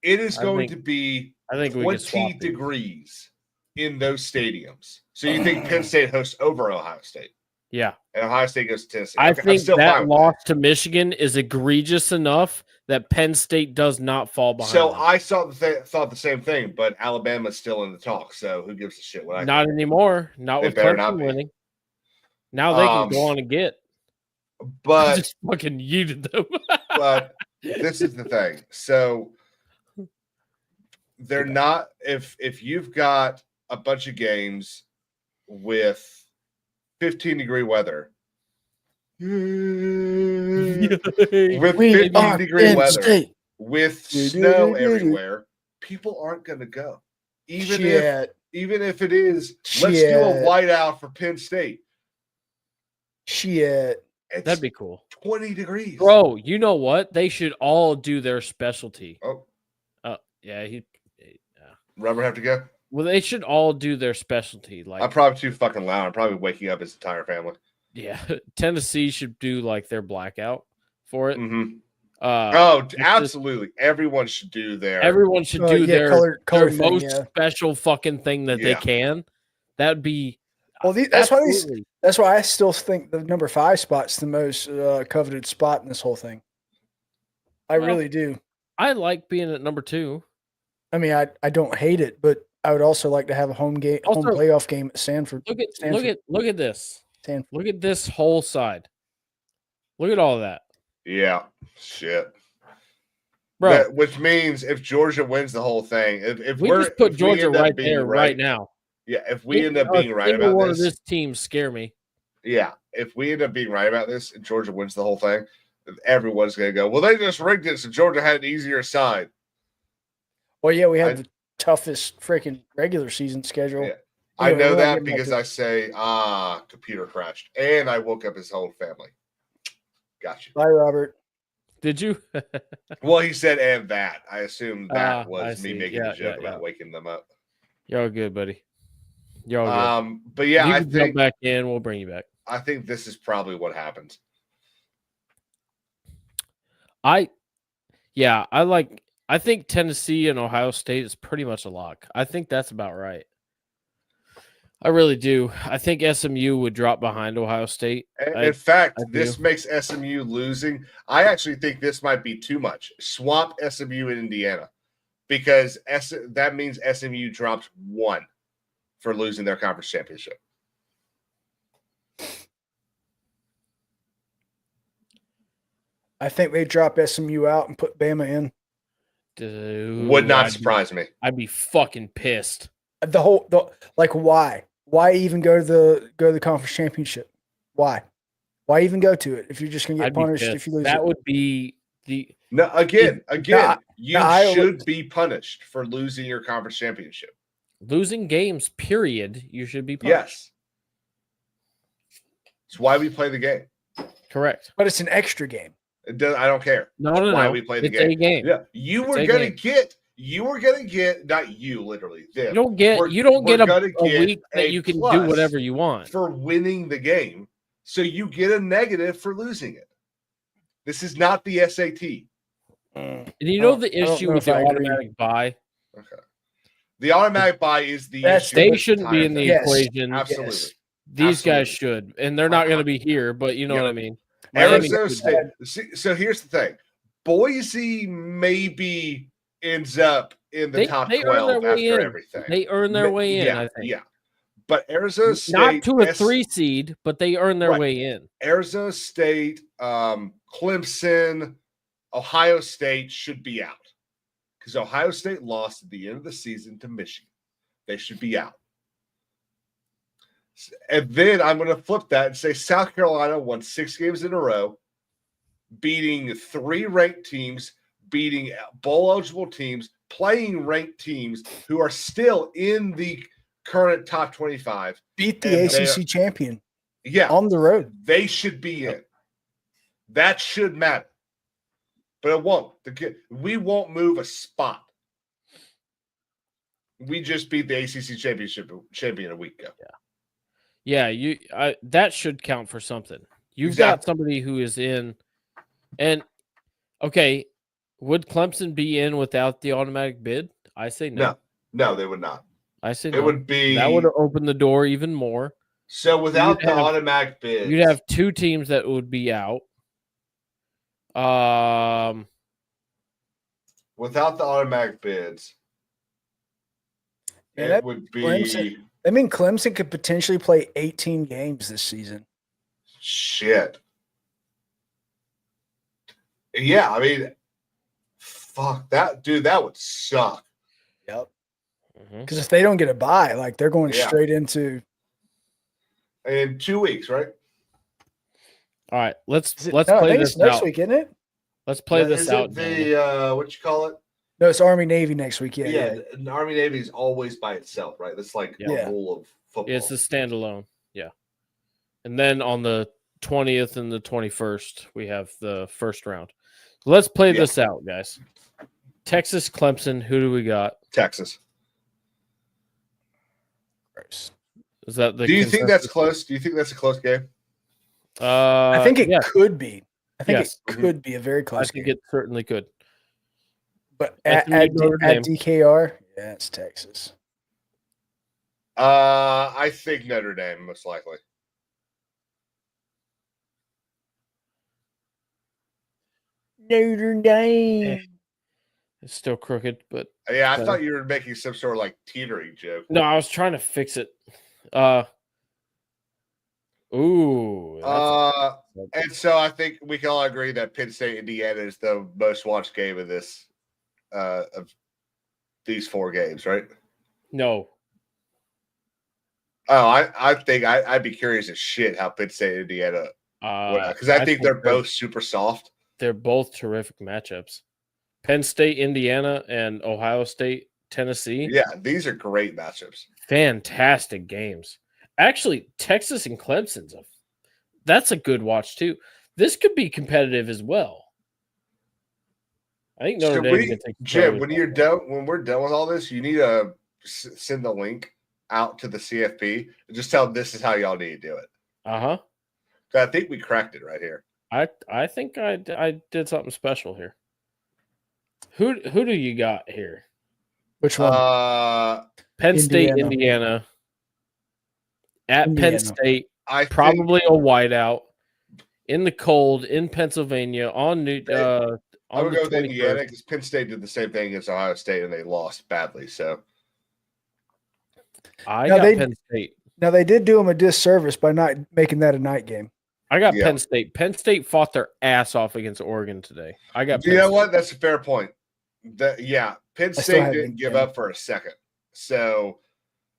It is going to be 20 degrees in those stadiums. So you think Penn State hosts over Ohio State? Yeah. And Ohio State goes to Tennessee. I think that loss to Michigan is egregious enough that Penn State does not fall behind. So I thought the same thing, but Alabama's still in the talk. So who gives a shit what I Not think? Anymore. Not with Clemson winning. Now they can go on and get. But just fucking yeeted them. But this is the thing. So they're not if you've got a bunch of games with 15-degree weather. With 15-degree weather, with snow everywhere, people aren't going to go. Even if it is, let's do a whiteout for Penn State. That'd be cool. 20 degrees. Bro, you know what? They should all do their specialty. Oh. Yeah. Rubber have to go? Well, they should all do their specialty. Like I'm probably too fucking loud. I'm probably waking up his entire family. Yeah. Tennessee should do like their blackout for it. Mm-hmm. Absolutely. Everyone should do their their most special fucking thing that they can. That'd be that's why I still think the number 5 spot's the most coveted spot in this whole thing. I really do. I like being at number 2. I mean, I don't hate it, but I would also like to have a home playoff game at Stanford. Look at this. Stanford. Look at this whole side. Look at all of that. Yeah. Shit. bro. Which means if Georgia wins the whole thing, if We we're just put if we Georgia end up right being there, right now. Yeah, if we end up being right single about one of this, this team scare me. yeah, if we end up being right about this and Georgia wins the whole thing, everyone's going to go, well, they just rigged it so Georgia had an easier side. Well, yeah, we had the toughest freaking regular season schedule. Yeah. Anyway, I know we're not that getting back because to- I say, computer crashed. And I woke up his whole family. Gotcha. Bye, Robert. Did you? Well, he said, and that. I assume that I was me see. making Yeah, a joke yeah, about waking them up. You're all good, buddy. You're all good. But yeah, you I can think jump back in. We'll bring you back. I think this is probably what happens. I think Tennessee and Ohio State is pretty much a lock. I think that's about right. I really do. I think SMU would drop behind Ohio State. In fact, this makes SMU losing. I actually think this might be too much. Swap SMU in Indiana because that means SMU drops 1 for losing their conference championship. I think they drop SMU out and put Bama in. Dude, would not surprise me. I'd be fucking pissed. Why? Why even go to the conference championship? Why even go to it if you're just gonna get punished if you lose? That would be the you should be punished for losing your conference championship. Losing games, period. You should be punished. Yes. It's why we play the game. Correct. But it's an extra game. I don't care. No. Why we play the it's game. A game. Yeah. You were gonna get, not you literally, them. You don't get a week that you can do whatever you want for winning the game. So you get a negative for losing it. This is not the SAT. And you know the issue with the automatic bye? Okay. The automatic bye is the issue. They shouldn't be in the equation. Absolutely. Yes. These guys should. And they're not going to be here, but you know what I mean. Arizona State. So here's the thing. Boise maybe ends up in the top 12 after everything. They earn their way in, I think. Yeah. But Arizona State. Not to a 3 seed, but they earn their way in. Arizona State, Clemson, Ohio State should be out. Because Ohio State lost at the end of the season to Michigan. They should be out. And then I'm going to flip that and say South Carolina won 6 games in a row, beating 3 ranked teams, beating bowl-eligible teams, playing ranked teams who are still in the current top 25. Beat the ACC champion. Yeah. On the road. They should be in. That should matter. But it won't. We won't move a spot. We just beat the ACC champion a week ago. Yeah, that should count for something. You've got somebody who is in, and okay, would Clemson be in without the automatic bid? I say no. No, they would not. I say no. It would be that would open the door even more. So without the automatic bid, you'd have 2 teams that would be out. Without the automatic bids, it would be. Clemson could potentially play 18 games this season. Shit. Yeah, I mean, fuck that, dude. That would suck. Yep. Because if they don't get a bye, they're going straight into. In 2 weeks, right? All right, let's play this next out. week, isn't it? Let's play this out. What you call it? No, it's Army Navy next week. Yeah. The Army Navy is always by itself, right? That's like a rule of football. It's a standalone. Yeah. And then on the 20th and the 21st, we have the first round. Let's play this out, guys. Texas, Clemson. Who do we got? Texas. Is that the? Do you think that's close? Do you think that's a close game? I think it could be. I think it could be a very close game. I think it certainly could. But at DKR, it's Texas. I think Notre Dame, most likely. Notre Dame. It's still crooked, but yeah, I thought you were making some sort of teetering joke. No, I was trying to fix it. And so I think we can all agree that Penn State Indiana is the most watched game of this of these 4 games, right? No. Oh, I think I'd be curious as shit how Penn State and Indiana because I think they're both super soft. They're both terrific matchups. Penn State, Indiana, and Ohio State, Tennessee. Yeah, these are great matchups. Fantastic games. Actually, Texas and Clemson's that's a good watch too. This could be competitive as well. I think Notre Dame can take Jim, when we're done with all this, you need to send the link out to the CFP and just tell them this is how y'all need to do it. Uh-huh. I think we cracked it right here. I think I did something special here. Who do you got here? Which one? Penn State, Indiana. At Penn State, probably a whiteout in the cold in Pennsylvania on New. I would go with Indiana because Penn State did the same thing against Ohio State and they lost badly. So I got Penn State. Now they did do them a disservice by not making that a night game. I got Penn State. Penn State fought their ass off against Oregon today. I got. You know what? That's a fair point. Penn State didn't give up for a second. So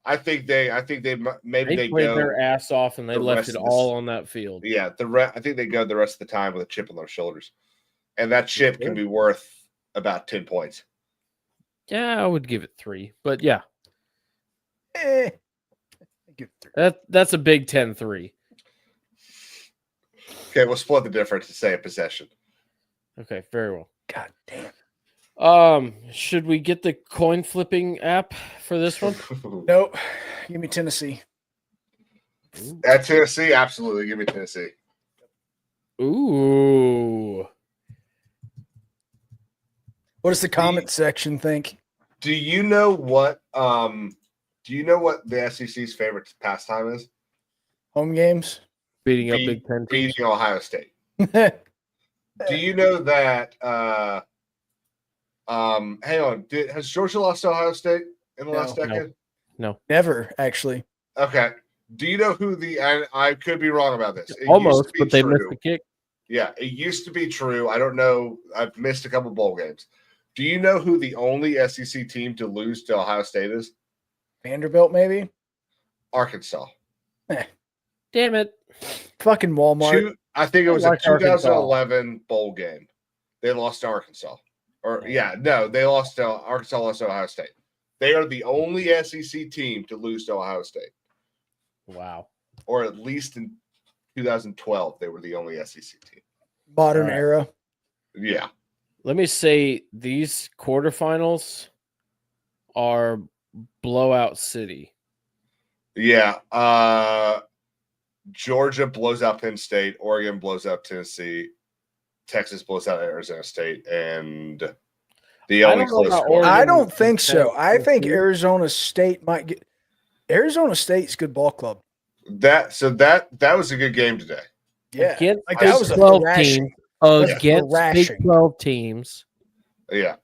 I think they played their ass off and they left it all on that field. Yeah, I think they go the rest of the time with a chip on their shoulders, and that chip can be worth about 10 points. Yeah, I would give it 3, but yeah, give it 3. That's a Big 10-3. Okay, we'll split the difference to say a possession. Okay, very well. God damn. Should we get the coin flipping app for this one? Nope. Give me Tennessee. At Tennessee, absolutely. Give me Tennessee. Ooh. What does the comment section think? Do you know what the SEC's favorite pastime is? Home games? Beating up Big Ten teams. Beating Ohio State. Do you know that hang on, has Georgia lost to Ohio State in the last decade? No. Never, actually. Okay. Do you know who I could be wrong about this. Almost, but they missed the kick. Yeah, it used to be true. I don't know. I've missed a couple bowl games. Do you know who the only SEC team to lose to Ohio State is? Vanderbilt, maybe? Arkansas. Damn it. Fucking Walmart. I think it was a 2011 bowl game. They lost to Arkansas. They lost to Arkansas, lost to Ohio State. They are the only SEC team to lose to Ohio State. Wow. Or at least in 2012, they were the only SEC team. Modern era. Yeah. Let me say these quarterfinals are blowout city. Yeah. Georgia blows out Penn State. Oregon blows out Tennessee. Texas blows out Arizona State. And the only close score. I don't think so. I think Arizona State might get – Arizona State's a good ball club. That was a good game today. Yeah. Against that was a 12 teams. Against Big 12 teams. Yeah.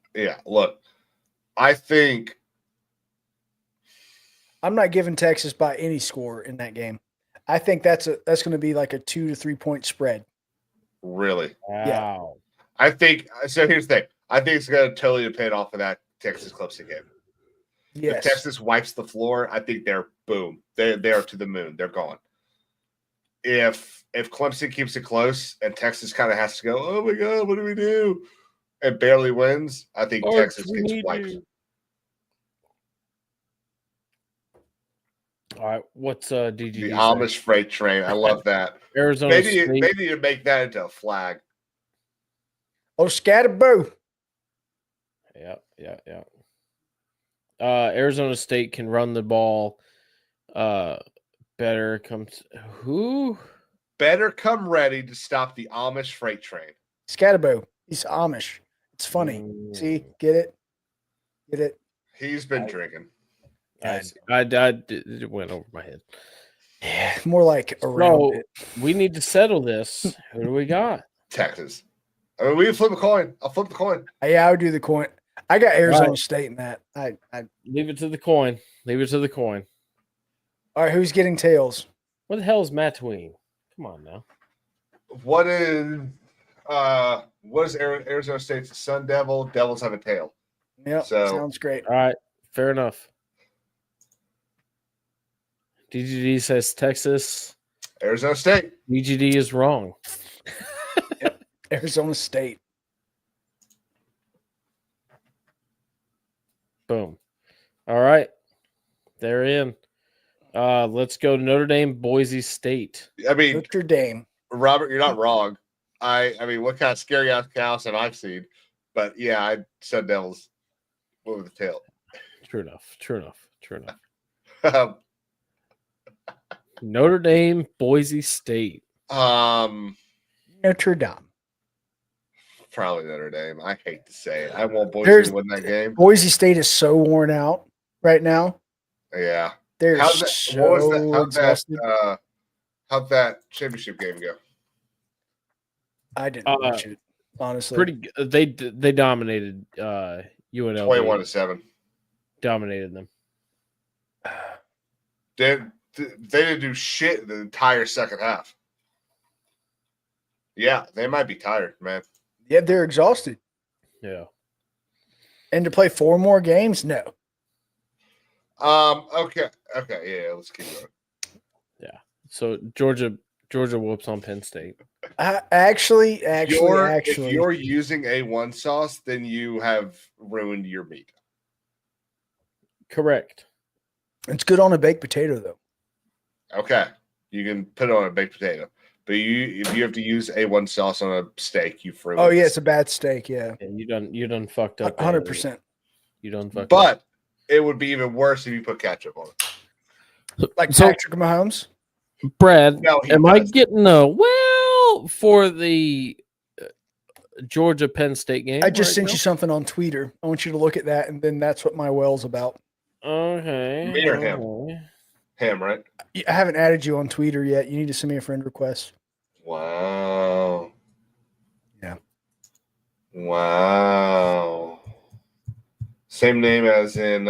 Look, I think I'm not giving Texas by any score in that game. I think that's going to be like a 2 to 3 point spread. Really? Wow. Yeah. I think so. Here's the thing. I think it's going to totally depend off of that Texas Clemson game. Yes. If Texas wipes the floor, I think they're boom. They're to the moon. They're gone. If Clemson keeps it close and Texas kind of has to go, oh my God, what do we do? And barely wins, I think Texas gets wiped. All right, what's DG? The Amish freight train. I love that. Arizona maybe you make that into a flag. Oh, scatterboo. Yeah. Arizona State can run the ball. Better come ready to stop the Amish freight train. Scatterboo. He's Amish. It's funny. See, get it. He's been drinking. It went over my head. Yeah, more like around it. We need to settle this. Who do we got? Texas. I mean, we can flip a coin. I'll flip the coin. Yeah, I would do the coin. I got Arizona State in that. I leave it to the coin. All right, who's getting tails? What the hell is Matween? Come on now. What is Arizona State's Sun Devil? Devils have a tail. Yeah, So sounds great. All right, fair enough. DGD says Texas. Arizona State. DGD is wrong. Yep. Arizona State. Boom. All right. They're in. Let's go Notre Dame, Boise State. I mean, Notre Dame. Robert, you're not wrong. I mean, what kind of scary house have I seen? But yeah, I said Devils over the tail. True enough. Notre Dame, Boise State. Notre Dame. Probably Notre Dame. I hate to say it. I want Boise to win that game. Boise State is so worn out right now. Yeah. They're How'd so exhausted. How'd that championship game go? I didn't watch it, honestly. Pretty. They dominated UNLV. 21-7. Dominated them. They didn't do shit the entire second half. Yeah, they might be tired, man. Yeah, they're exhausted. Yeah. And to play 4 more games? No. Okay. Yeah, let's keep going. Yeah. So Georgia whoops on Penn State. Actually, if you're using A1 sauce, then you have ruined your meat. Correct. It's good on a baked potato, though. Okay, you can put it on a baked potato, but if you have to use A1 sauce on a steak, you ruined. Oh yeah, it's a bad steak. Yeah, you done fucked up. 100%. You done fucked up. But it would be even worse if you put ketchup on it. Like Patrick Mahomes. Brad, No, I getting for the Georgia Penn State game? I just sent you something on Twitter. I want you to look at that, and then that's what my well's about. Okay. Me or him? Him, right? I haven't added you on Twitter yet. You need to send me a friend request. Wow. Yeah. Wow. Same name as in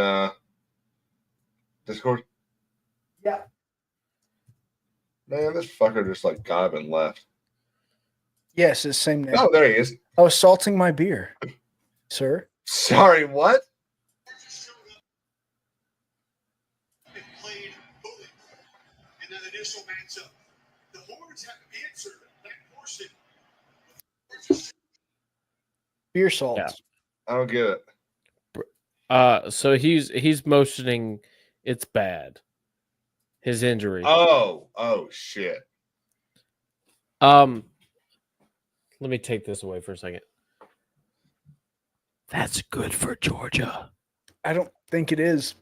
Discord? Yeah. Man, this fucker just like got up and left. Yes, it's the same name. Oh, there he is. I was salting my beer, sir. Sorry, what? In that initial matchup, the Hornets have answered that portion. Beer salts. Yeah. I don't get it. So he's motioning it's bad. His injury. Oh shit. Let me take this away for a second. That's good for Georgia. I don't think it is.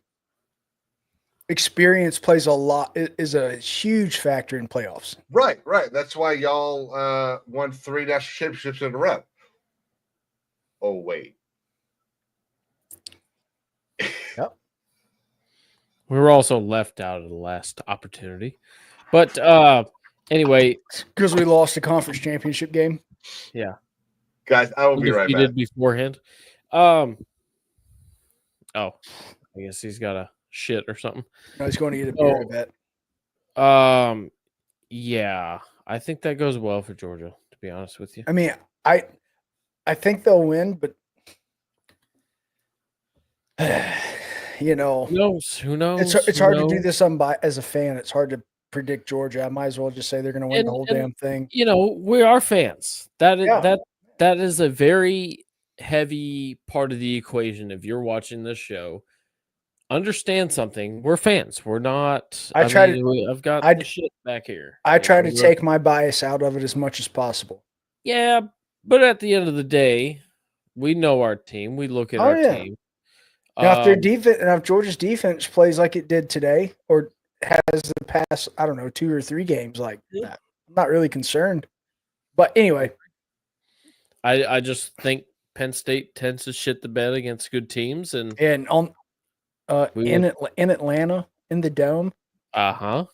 Experience plays a lot. It is a huge factor in playoffs. Right. That's why y'all won 3 national championships in a row. Oh wait. Yep. We were also left out of the last opportunity. But anyway. Because we lost a conference championship game. Yeah. Guys, I will be right back. Beforehand. I guess he's got a shit or something. No, he's going to get a beer, I bet. Yeah. I think that goes well for Georgia, to be honest with you. I mean, I think they'll win, but you know, who knows? It's hard to do this as a fan. It's hard to predict Georgia. I might as well just say they're going to win the whole damn thing. You know, we are fans. That is a very heavy part of the equation. If you're watching this show, understand something. We're fans. We're not. I've got the shit back here. I try to take my bias out of it as much as possible. Yeah, but at the end of the day, we know our team. We look at our team. Now, if their defense, and if Georgia's defense plays like it did today, or has the past, 2 or 3 games like that, I'm not really concerned. But anyway, I just think Penn State tends to shit the bed against good teams, and on in Atlanta in the Dome. Yeah.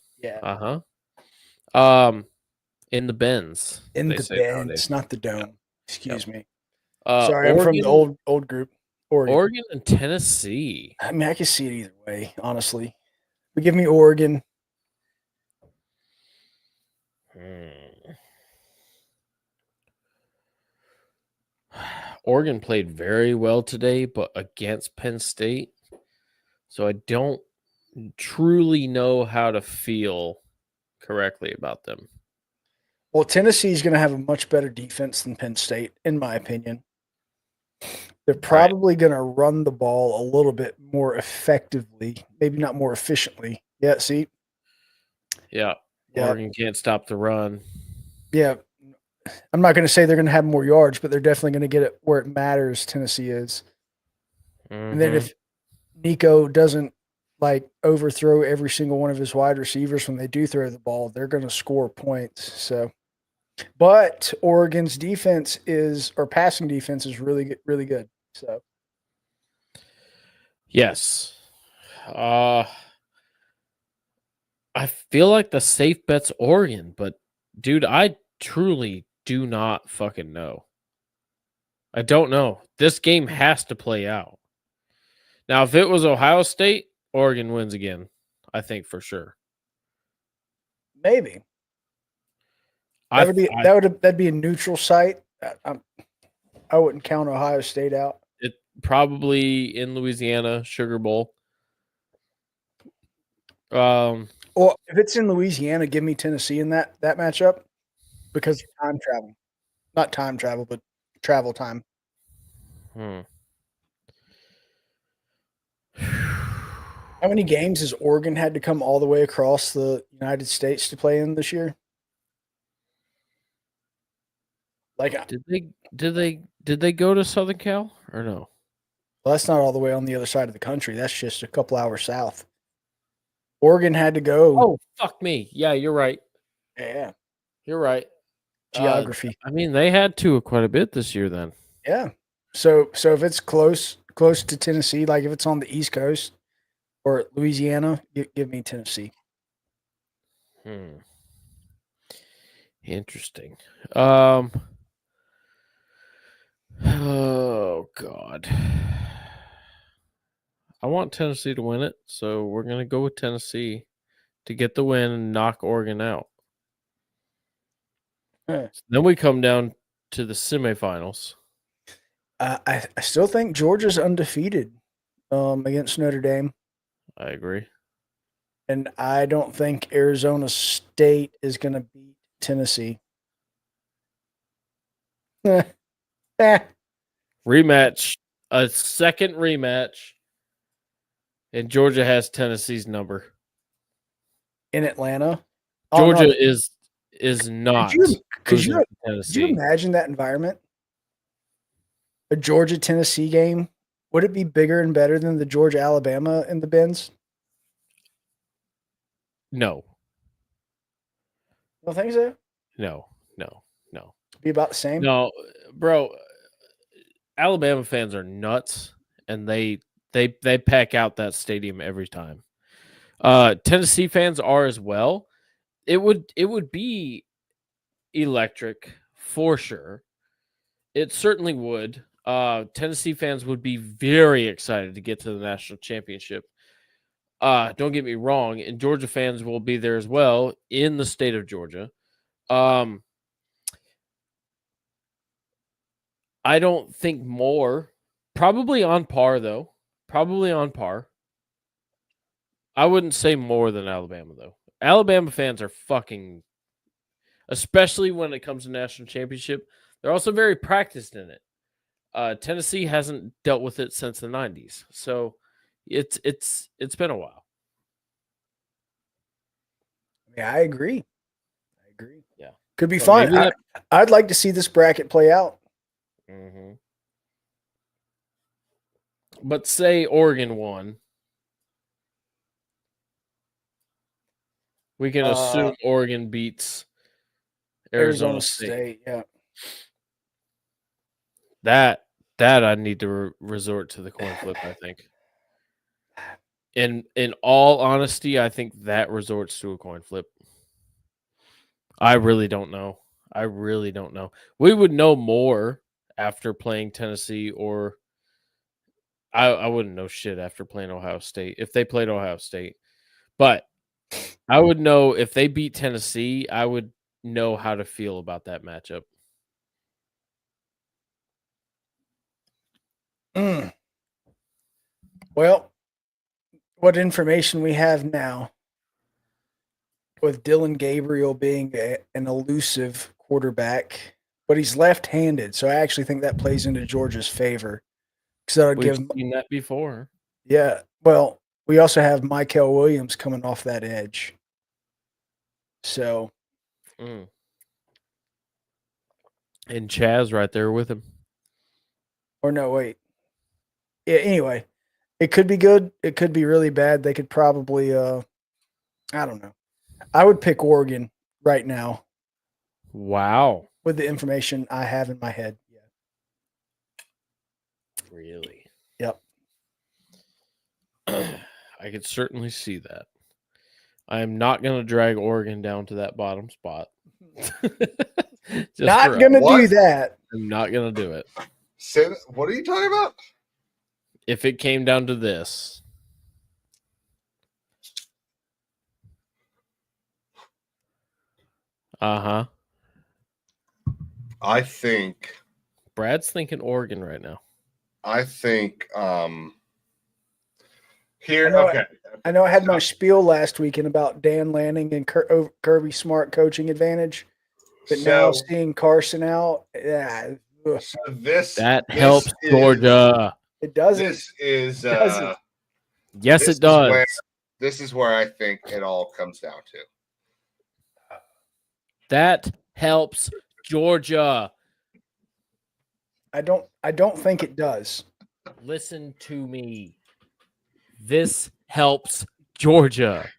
In the Benz. In the Benz, not the Dome. Excuse me. Sorry, Oregon, I'm from the old group. Oregon and Tennessee. I mean, I can see it either way, honestly. But give me Oregon. Oregon played very well today, but against Penn State. So I don't truly know how to feel correctly about them. Well, Tennessee's going to have a much better defense than Penn State, in my opinion. They're probably going to run the ball a little bit more effectively, maybe not more efficiently. Yeah, see? Yeah. Oregon can't stop the run. Yeah. I'm not going to say they're going to have more yards, but they're definitely going to get it where it matters, Tennessee is. Mm-hmm. And then if Nico doesn't overthrow every single one of his wide receivers when they do throw the ball, they're going to score points. So, but Oregon's defense passing defense is really, really good. So, yes. I feel like the safe bet's Oregon, but dude, I truly do not fucking know. I don't know. This game has to play out. Now, if it was Ohio State, Oregon wins again. I think for sure. Maybe. That'd be a neutral site. I wouldn't count Ohio State out. It probably in Louisiana, Sugar Bowl. Well, if it's in Louisiana, give me Tennessee in that matchup because of time travel. Not time travel, but travel time. How many games has Oregon had to come all the way across the United States to play in this year? Did they go to Southern Cal or no? Well, that's not all the way on the other side of the country. That's just a couple hours south. Oregon had to go. Oh, fuck me. Yeah, you're right. Yeah. You're right. Geography. I mean, they had to quite a bit this year then. Yeah. So if it's close to Tennessee, like if it's on the East Coast or Louisiana, give me Tennessee. Interesting. Oh God. I want Tennessee to win it, so we're gonna go with Tennessee to get the win and knock Oregon out. So then we come down to the semifinals. I still think Georgia's undefeated against Notre Dame. I agree. And I don't think Arizona State is going to beat Tennessee. Rematch. A second rematch. And Georgia has Tennessee's number. In Atlanta? Georgia is not. Could you imagine that environment? A Georgia-Tennessee game? Would it be bigger and better than the Georgia-Alabama in the Benz? No. You don't think so? No. Be about the same? No, bro. Alabama fans are nuts, and they pack out that stadium every time. Tennessee fans are as well. It would be electric for sure. It certainly would. Tennessee fans would be very excited to get to the national championship. Don't get me wrong, and Georgia fans will be there as well in the state of Georgia. I don't think more. Probably on par, though. Probably on par. I wouldn't say more than Alabama, though. Alabama fans are fucking, especially when it comes to national championship, they're also very practiced in it. Tennessee hasn't dealt with it since the 90s. So it's been a while. Yeah, I agree. Yeah. Could be fun. I'd like to see this bracket play out. Mm-hmm. But say Oregon won. We can assume Oregon beats Arizona State. Yeah. That I need to resort to the coin flip, I think. In all honesty, I think that resorts to a coin flip. I really don't know. We would know more after playing Tennessee, or I wouldn't know shit after playing Ohio State if they played Ohio State. But I would know if they beat Tennessee, I would know how to feel about that matchup. Well, what information we have now with Dylan Gabriel being an elusive quarterback, but he's left-handed, so I actually think that plays into Georgia's favor. Because We've seen that before. Yeah. Well, we also have Michael Williams coming off that edge. So. And Chaz right there with him. Or no, wait. Yeah, anyway, it could be good. It could be really bad. They could probably, I don't know. I would pick Oregon right now. Wow. With the information I have in my head. Yeah. Really? Yep. I could certainly see that. I am not going to drag Oregon down to that bottom spot. Not going to do that. I'm not going to do it. What are you talking about? If it came down to this. Uh-huh. I think Brad's thinking Oregon right now. I think I know I had my spiel last weekend about Dan Lanning and Kirby Smart coaching advantage, but now seeing Carson out, yeah. That helps Georgia. It doesn't. This is yes, it does. This is where I think it all comes down to. That helps Georgia. I don't think it does. Listen to me. This helps Georgia.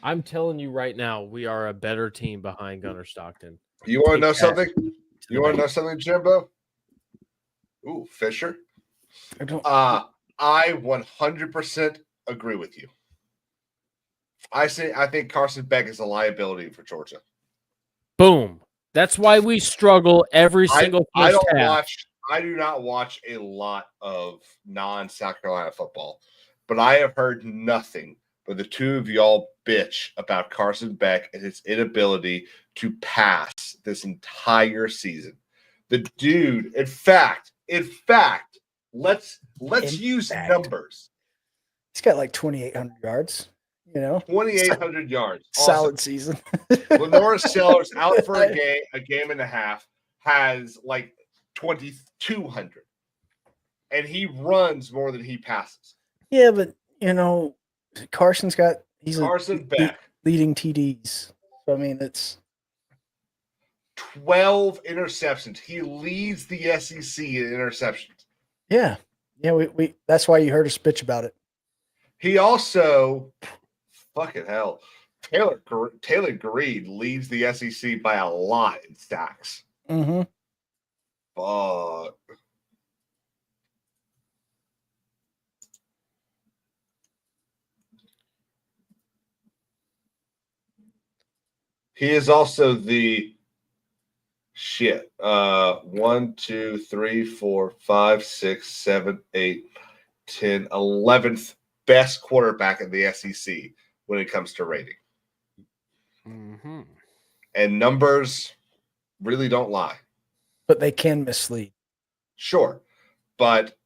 I'm telling you right now, we are a better team behind Gunnar Stockton. You want to know something? You want to know something, Jimbo? Ooh, Fisher. I 100% agree with you. I think Carson Beck is a liability for Georgia. Boom. That's why we struggle every single first half. I do not watch a lot of non-South Carolina football, but I have heard nothing but the two of y'all bitch about Carson Beck and his inability to pass this entire season. The dude, in fact, let's use numbers. He's got like 2,800 yards. 2,800 yards. Solid season. Lenora Sellers out for a game and a half, has like 2,200. And he runs more than he passes. Yeah, but Carson's got Carson Beck leading TDs. So I mean, it's 12 interceptions. He leads the SEC in interceptions. Yeah. Yeah, we that's why you heard us bitch about it. He also fucking hell. Taylor Greed leads the SEC by a lot in stacks. Mm-hmm. Fuck. He is also the 1, 2, 3, 4, 5, 6, 7, 8, 10, 11th best quarterback in the SEC when it comes to rating. Mm-hmm. And numbers really don't lie. But they can mislead. Sure. But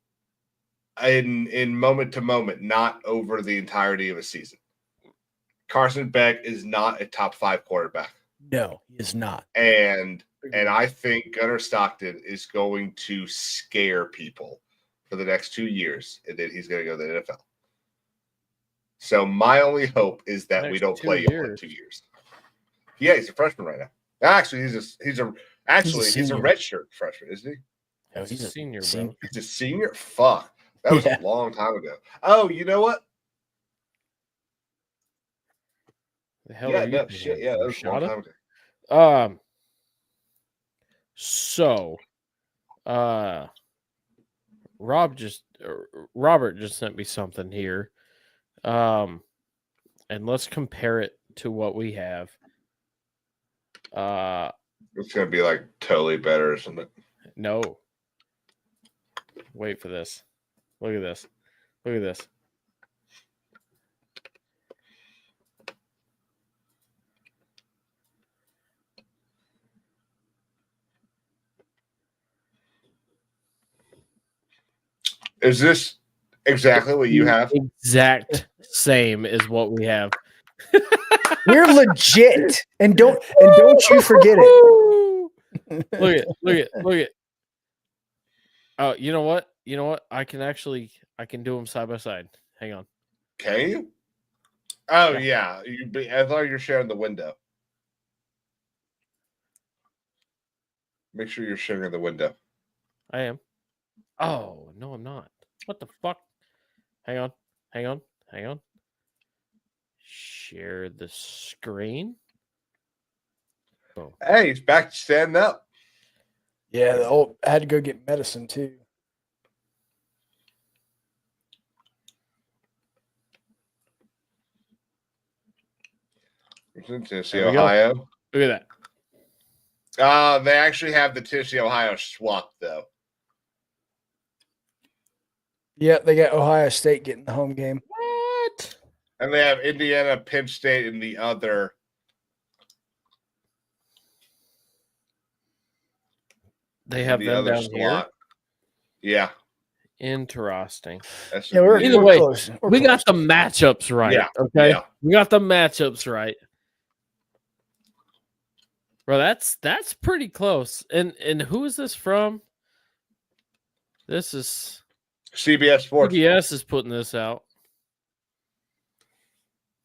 in moment to moment, not over the entirety of a season. Carson Beck is not a top 5 quarterback. No, he is not. And I think Gunnar Stockton is going to scare people for the next 2 years, and then he's going to go to the NFL. So my only hope is that we don't play him in 2 years. Yeah, he's a freshman right now. Actually, he's a redshirt freshman, isn't he? No, he's a senior, bro. He's a senior? Fuck. That was a long time ago. Oh, you know what? The hell are you no shit. Yeah, that was a long time ago. So, Robert just sent me something here. And let's compare it to what we have. It's gonna be like totally better or something. No. Wait for this. Look at this. Look at this. Is this exactly what you have? Exact same is what we have. We're legit, and don't you forget it. Look at. Oh, you know what? I can do them side by side. Hang on. Can you? Oh yeah. I thought you were sharing the window. Make sure you're sharing the window. I am. Oh no, I'm not. What the fuck? Hang on. Share the screen. Boom. Hey, he's back to standing up. Yeah, I had to go get medicine too. It's in Tennessee, Ohio. Look at that. They actually have the Tennessee, Ohio swapped though. Yeah, they got Ohio State getting the home game. What? And they have Indiana, Penn State in the other. They have them down here. Yeah. Interesting. Either way, close. We got the matchups right. Yeah. Okay. Yeah. We got the matchups right. Bro, that's pretty close. And who is this from? This is CBS Sports. CBS is putting this out.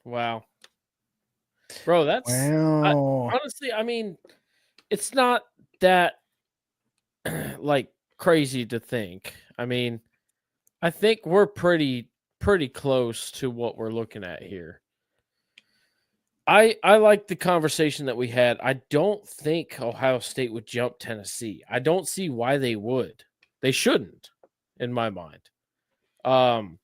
Wow. Bro, that's honestly, I mean, it's not that like crazy to think. I mean, I think we're pretty close to what we're looking at here. I like the conversation that we had. I don't think Ohio State would jump Tennessee. I don't see why they would. They shouldn't, in my mind. And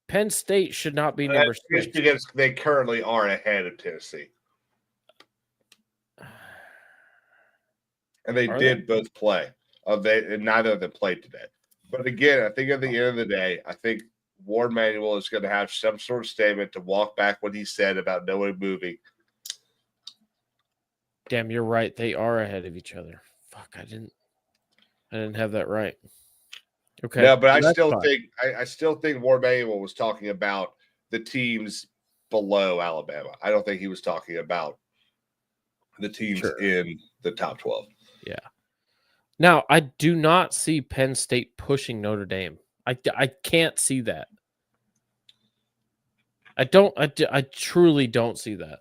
Penn State should not be number 6. Just because they currently are ahead of Tennessee. And they did both play. Neither of them played today. But again, I think at the end of the day, I think Warde Manuel is going to have some sort of statement to walk back what he said about no one moving. Damn, you're right. They are ahead of each other. Fuck, I didn't have that right. Okay. No, but I still think Warde Manuel was talking about the teams below Alabama. I don't think he was talking about the teams in the top 12. Yeah. Now, I do not see Penn State pushing Notre Dame. I can't see that. I truly don't see that.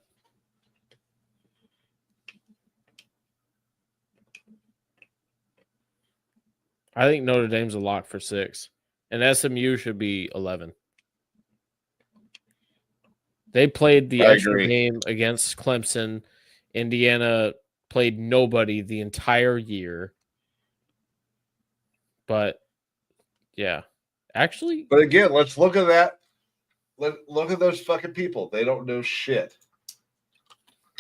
I think Notre Dame's a lock for 6. And SMU should be 11. They played the extra game against Clemson. Indiana played nobody the entire year. But yeah, actually. But again, let's look at that. Look at those fucking people. They don't know shit.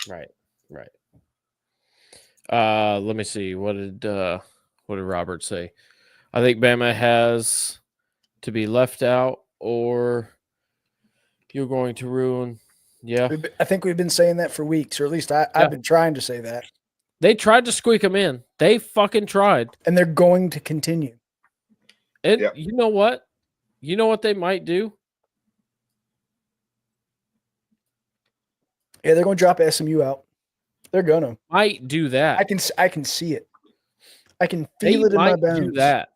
Right. Let me see. What did Robert say? I think Bama has to be left out, or you're going to ruin. Yeah, I think we've been saying that for weeks, or at least I've been trying to say that. They tried to squeak them in. They fucking tried, and they're going to continue. And you know what? You know what they might do? Yeah, they're going to drop SMU out. They're gonna might do that. I can see it. I can feel it in my bones. Do that.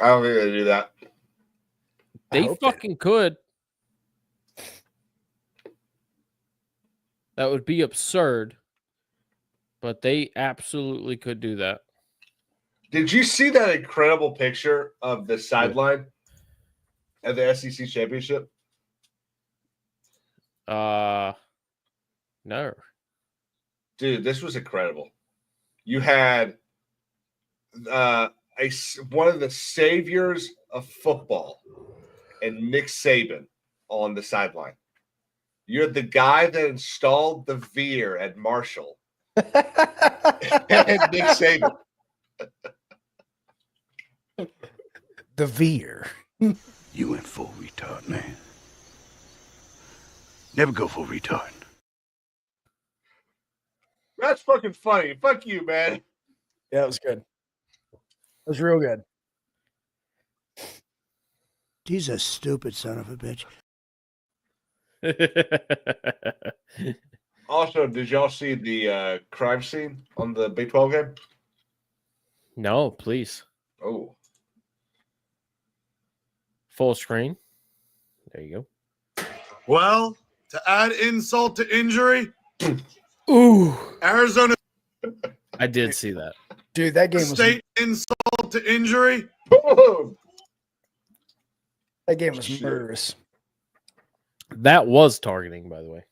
I don't think they do that. They fucking could. That would be absurd, but they absolutely could do that. Did you see that incredible picture of the sideline at the SEC championship? No. Dude, this was incredible. You had one of the saviors of football and Nick Saban on the sideline. You had the guy that installed the veer at Marshall and Nick Saban. The veer. You went full retard, man. Never go full retard. That's fucking funny. Fuck you, man. Yeah, that was good. was real good. He's a stupid son of a bitch. Also, did y'all see the crime scene on the Big 12 game? No, please. Oh. Full screen. There you go. Well, to add insult to injury, ooh, Arizona. I did see that. Dude, that game was State insult to injury. That game was murderous. That was targeting, by the way.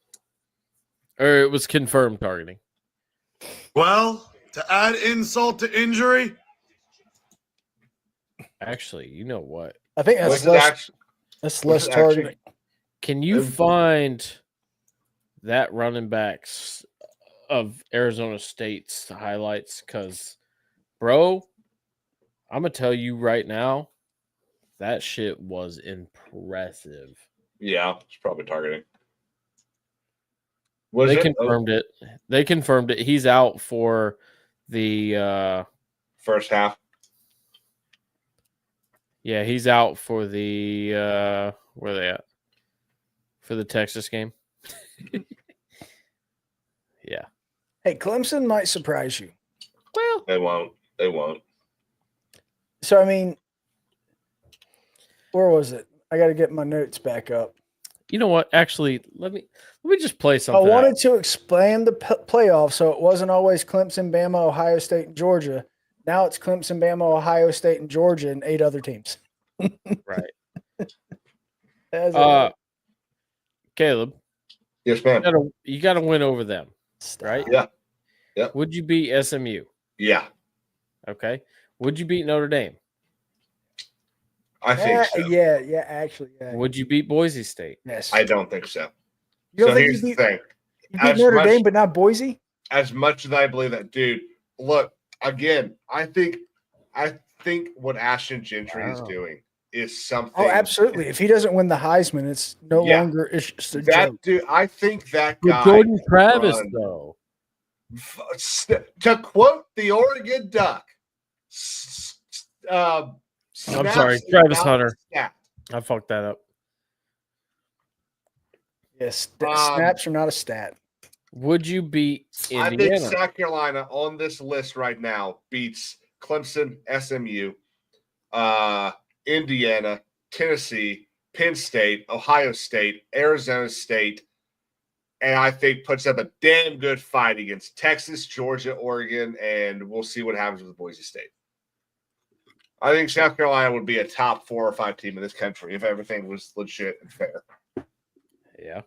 Or it was confirmed targeting. Well, to add insult to injury. Actually, you know what? I think that's less targeting. Can you find that running backs of Arizona State's highlights? Because, bro, I'm going to tell you right now, that shit was impressive. Yeah, it's probably targeting. They confirmed it. They confirmed it. He's out for the first half. Yeah, he's out for the where are they at? For the Texas game. Yeah. Hey, Clemson might surprise you. Well, they won't. They won't. So I mean, where was it? I got to get my notes back up. You know what? Actually, let me just play something. I wanted to expand the playoff so it wasn't always Clemson, Bama, Ohio State, and Georgia. Now it's Clemson, Bama, Ohio State, and Georgia, and 8 other teams. Right. Caleb. Yes, ma'am. You gotta win over them, right? Yeah. Yeah. Would you beat SMU? Yeah. Okay. Would you beat Notre Dame? I think so. Yeah, actually. Yeah. Would you beat Boise State? Yes. I don't think so. You don't think here's the thing. You beat Notre Dame, but not Boise? As much as I believe that, dude, look, again, I think what Ashton Gentry is doing is something. Oh, absolutely. If he doesn't win the Heisman, it's no longer it's just a joke. Dude, I think that guy. Jordan Travis, though. To quote the Oregon Duck, I'm sorry, Travis Hunter. I fucked that up. Yes, snaps are not a stat. Would you beat Indiana? I think South Carolina on this list right now beats Clemson, SMU, Indiana, Tennessee, Penn State, Ohio State, Arizona State, and I think puts up a damn good fight against Texas, Georgia, Oregon, and we'll see what happens with Boise State. I think South Carolina would be a top 4 or 5 team in this country if everything was legit and fair. Yeah.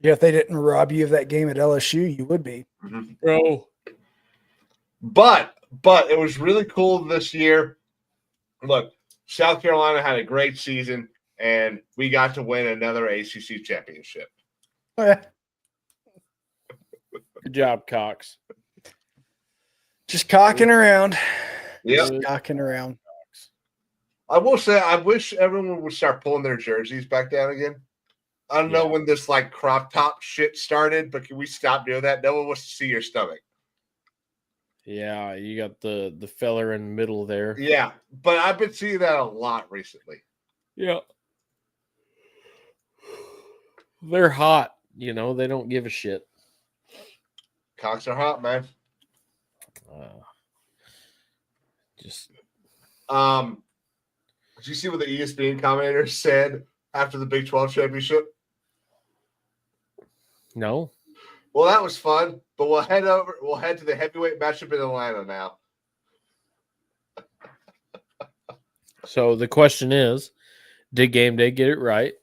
Yeah, if they didn't rob you of that game at LSU, you would be. Mm-hmm. Bro. But it was really cool this year. Look, South Carolina had a great season, and we got to win another ACC championship. Oh, yeah. Good job, Cox. Just cocking around. Yeah. Just cocking around. I will say, I wish everyone would start pulling their jerseys back down again. I don't know when this like crop top shit started, but can we stop doing that? No one wants to see your stomach. Yeah, you got the feller in the middle there. Yeah, but I've been seeing that a lot recently. Yeah. They're hot, you know, they don't give a shit. Cocks are hot, man. Did you see what the ESPN commentator said after the Big 12 championship? No. Well, that was fun, but we'll head to the heavyweight matchup in Atlanta now. So the question is, did Game Day get it right?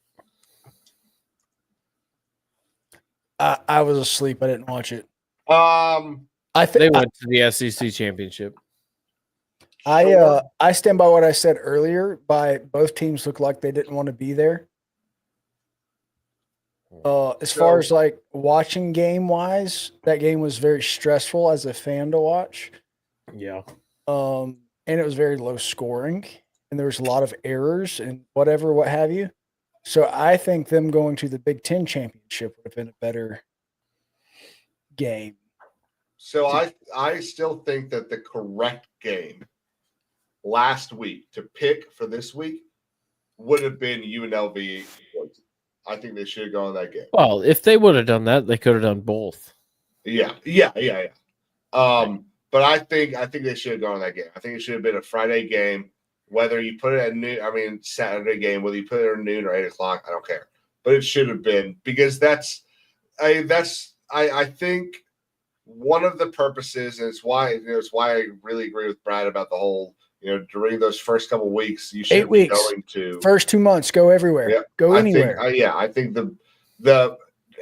I was asleep. I didn't watch it. They went to the SEC championship. I stand by what I said earlier. By both teams looked like they didn't want to be there. As far as like watching game wise, that game was very stressful as a fan to watch. Yeah. And it was very low scoring, and there was a lot of errors and what have you. So I think them going to the Big Ten championship would have been a better game. So I still think that the correct game last week to pick for this week would have been UNLV. I think they should have gone that game. Well, if they would have done that, they could have done both. Yeah. But I think they should have gone that game. I think it should have been a Friday game. Whether you put it at noon, Saturday game, whether you put it at noon or 8 o'clock, I don't care. But it should have been, because I think one of the purposes, and it's why I really agree with Brad about the whole, during those first couple of weeks, you should 8 weeks. be going to First 2 months, go everywhere. Yeah, go anywhere. I think the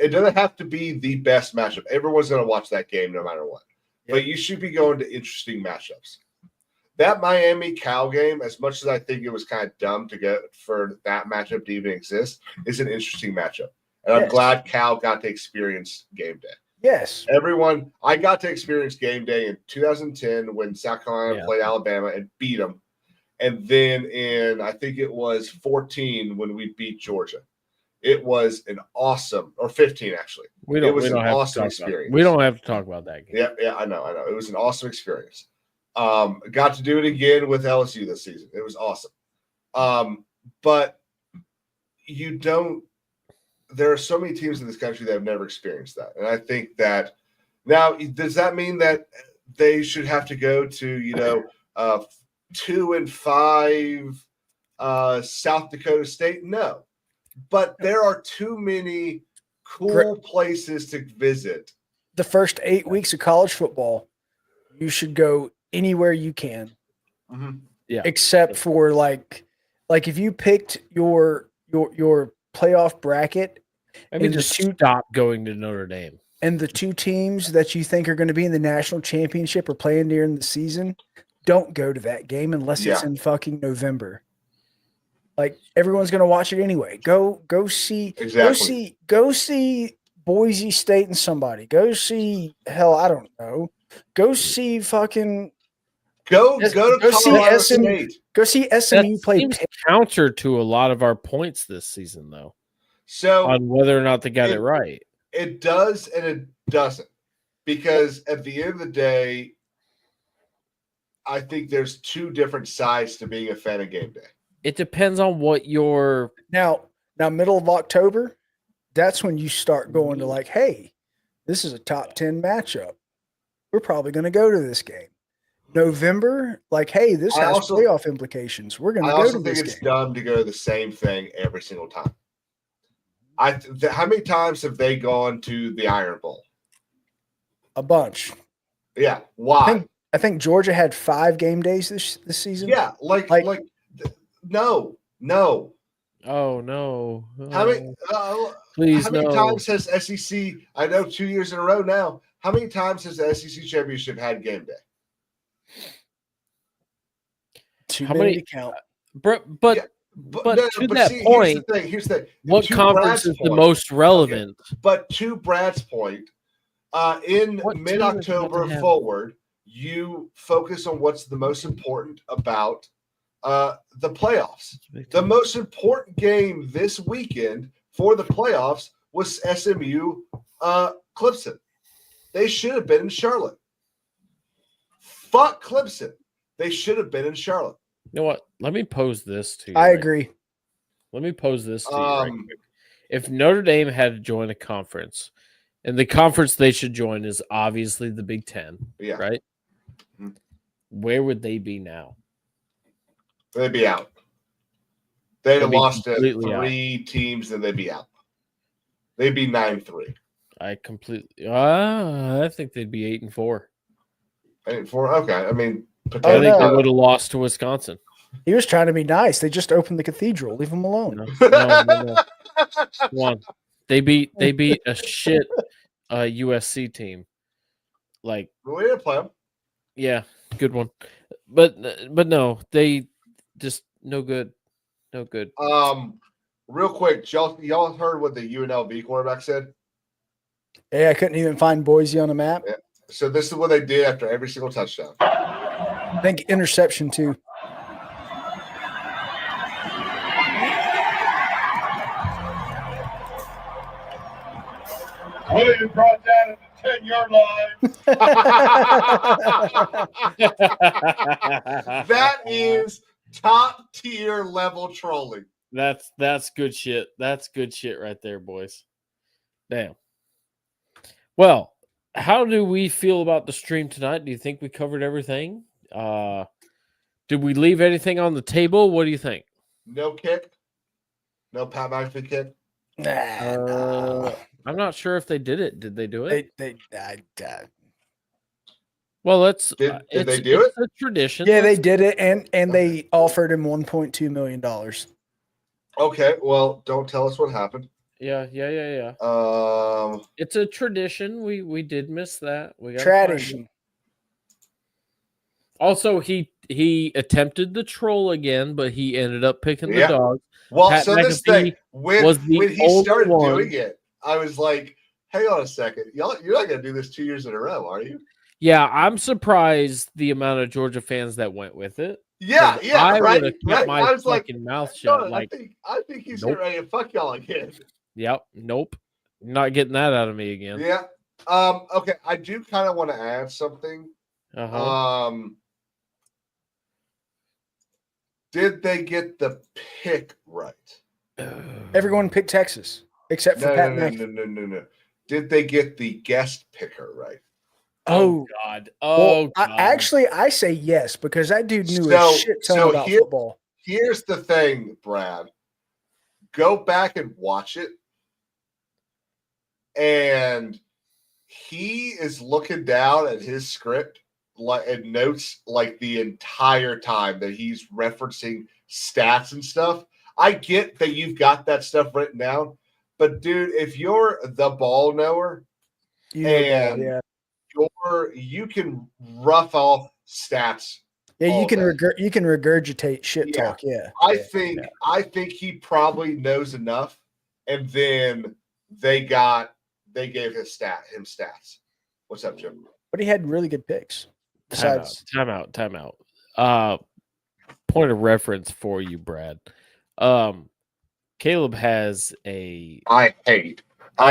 it doesn't have to be the best matchup. Everyone's going to watch that game no matter what. Yeah. But you should be going to interesting matchups. That Miami Cal game, as much as I think it was kind of dumb to get for that matchup to even exist, is an interesting matchup. And I'm glad Cal got to experience game day. Yes. I got to experience game day in 2010 when South Carolina played Alabama and beat them. And then in, I think it was 14 when we beat Georgia. It was an awesome, or 15 actually. It was an awesome experience. We don't have to talk about that game. Yeah, I know. It was an awesome experience. Got to do it again with LSU this season. It was awesome. But there are so many teams in this country that have never experienced that. And I think that now, does that mean that they should have to go to, 2-5 South Dakota State? No. But there are too many cool places to visit. The first 8 weeks of college football, you should go anywhere you can. Mm-hmm. Yeah. Except for like if you picked your playoff bracket, stop going to Notre Dame. And the two teams that you think are going to be in the national championship or playing during the season, don't go to that game unless it's in fucking November. Like, everyone's going to watch it anyway. Go see Boise State and somebody. Go see, hell, I don't know. Go see fucking go to State. Go see SMU play. Counter to a lot of our points this season, though. So on whether or not they got it right. It does and it doesn't. Because at the end of the day, I think there's two different sides to being a fan of game day. It depends on what your now middle of October, that's when you start going to like, hey, this is a top 10 matchup. We're probably going to go to this game. November, like, hey, this has playoff implications. We're going to go to this game. I also think it's dumb to go to the same thing every single time. How many times have they gone to the Iron Bowl? A bunch. Yeah. Why? I think Georgia had 5 game days this season. Yeah, no. Oh no! How many? Please, how many times has SEC? I know 2 years in a row now. How many times has the SEC championship had game day? Too many to count. But to that point, here's the thing. What conference is the most relevant? Okay. But to Brad's point, in mid-October forward, you focus on what's the most important about the playoffs. The most important game this weekend for the playoffs was SMU Clemson. They should have been in Charlotte. Fuck Clemson. They should have been in Charlotte. You know what? Let me pose this to you. I agree. Let me pose this to you right quick. If Notre Dame had to join a conference, and the conference they should join is obviously the Big Ten, right? Mm-hmm. Where would they be now? They'd be out. They'd have lost to 3 teams, and they'd be out. They'd be 9-3. I think they'd be 8-4. 8-4. Okay, I mean, I think they would have lost to Wisconsin. He was trying to be nice. They just opened the cathedral. Leave him alone. No. Come on. They beat a shit USC team. Like, we didn't play them. Yeah, good one. But no, they just no good. No good. Real quick, y'all heard what the UNLV quarterback said? Yeah, I couldn't even find Boise on the map. Yeah. So this is what they did after every single touchdown. I think interception too. Williams brought down at the 10 in your life. That is top tier level trolling. That's good shit. That's good shit right there, boys. Damn. Well, how do we feel about the stream tonight? Do you think we covered everything? Did we leave anything on the table? What do you think? No kick? No Pat McAfee kick? Nah. I'm not sure if they did it. Did they do it? Well, let's. Did they do it? It's a tradition. Yeah, they did it, and they offered him $1.2 million. Okay, well, don't tell us what happened. Yeah. It's a tradition. We did miss that. We got Tradition. Also, he attempted the troll again, but he ended up picking the dogs. Well, Pat so this McAfee thing when was the he only started one. doing it, I was like, "Hang on a second, y'all, you're not gonna do this 2 years in a row, are you?" Yeah, I'm surprised the amount of Georgia fans that went with it. Yeah, I right. would have kept my I was like, fucking mouth "Hang on, shut. Like, I think he's nope. ready to fuck y'all again. Yep, nope, not getting that out of me again. Yeah. Okay, I do kind of want to add something. Did they get the pick right? Everyone picked Texas except for Pat McAfee. No. Did they get the guest picker right? Oh God! Well, God! I say yes because that dude knew a shit ton about football. Here's the thing, Brad. Go back and watch it, and he is looking down at his script and notes like the entire time that he's referencing stats and stuff. I get that you've got that stuff written down, but dude, if you're the ball knower you can rough off stats. Yeah, you can regurgitate shit talk. Yeah, I think he probably knows enough, and then they gave him stats. What's up, Jim? But he had really good picks. Besides, Time out. Point of reference for you, Brad. Caleb has a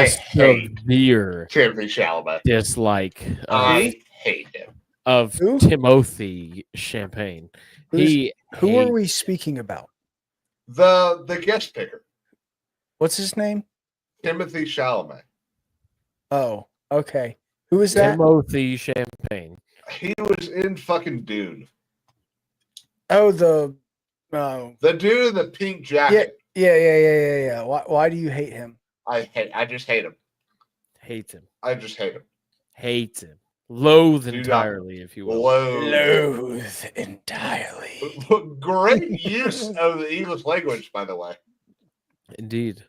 severe Timothy Chalamet dislike. I hate him. Of Timothy Champagne. Who are we speaking about? The guest picker. What's his name? Timothy Chalamet. Oh, okay. Who is that? Timothy Champagne. He was in fucking Dune. Oh, the dude in the pink jacket. Yeah. Why do you hate him? I just hate him. Hates him. I just hate him. Hates him. Loathe entirely, if you will. Loathe entirely. Great use of the English language, by the way. Indeed.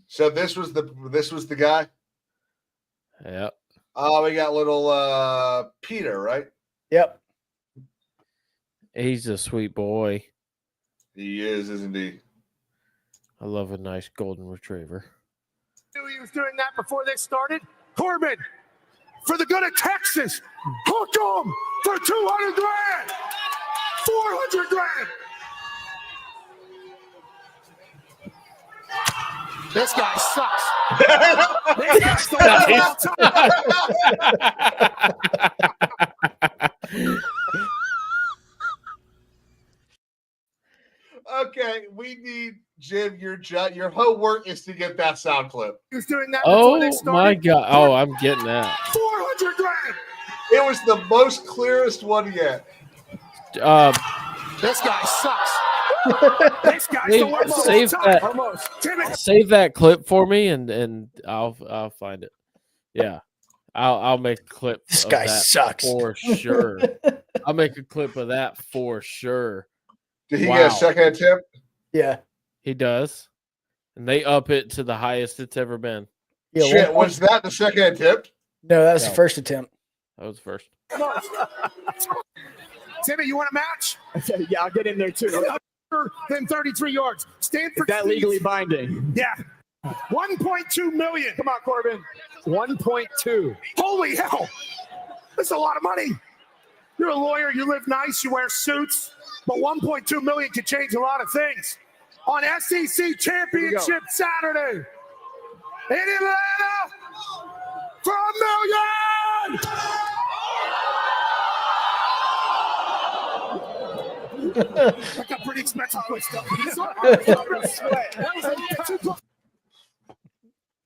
So this was the guy. Yep. We got little Peter, right? Yep. He's a sweet boy. He is, isn't he? I love a nice golden retriever. Knew he was doing that before they started. Corbin, for the good of Texas, hook him for $200,000, $400,000. This guy sucks. Okay, we need Jim. Your whole work is to get that sound clip. He was doing that. Oh my God! Oh, I'm getting that. $400,000. It was the most clearest one yet. This guy sucks. This guy's save that clip for me, and I'll find it. Yeah, I'll make a clip. This guy sucks for sure. I'll make a clip of that for sure. Did he get a second attempt? Yeah, he does, and they up it to the highest it's ever been. Yeah, shit, was that the second attempt? No, that was the first attempt. That was the first. Timmy, you want a match? Yeah, I'll get in there too. Then 33 yards. Stand for Is that legally binding? Yeah. 1.2 million. Come on, Corbin. 1.2. Holy hell. That's a lot of money. You're a lawyer. You live nice. You wear suits. But 1.2 million can change a lot of things. On SEC Championship Saturday in Atlanta, for $1 million. That got pretty expensive quick stuff.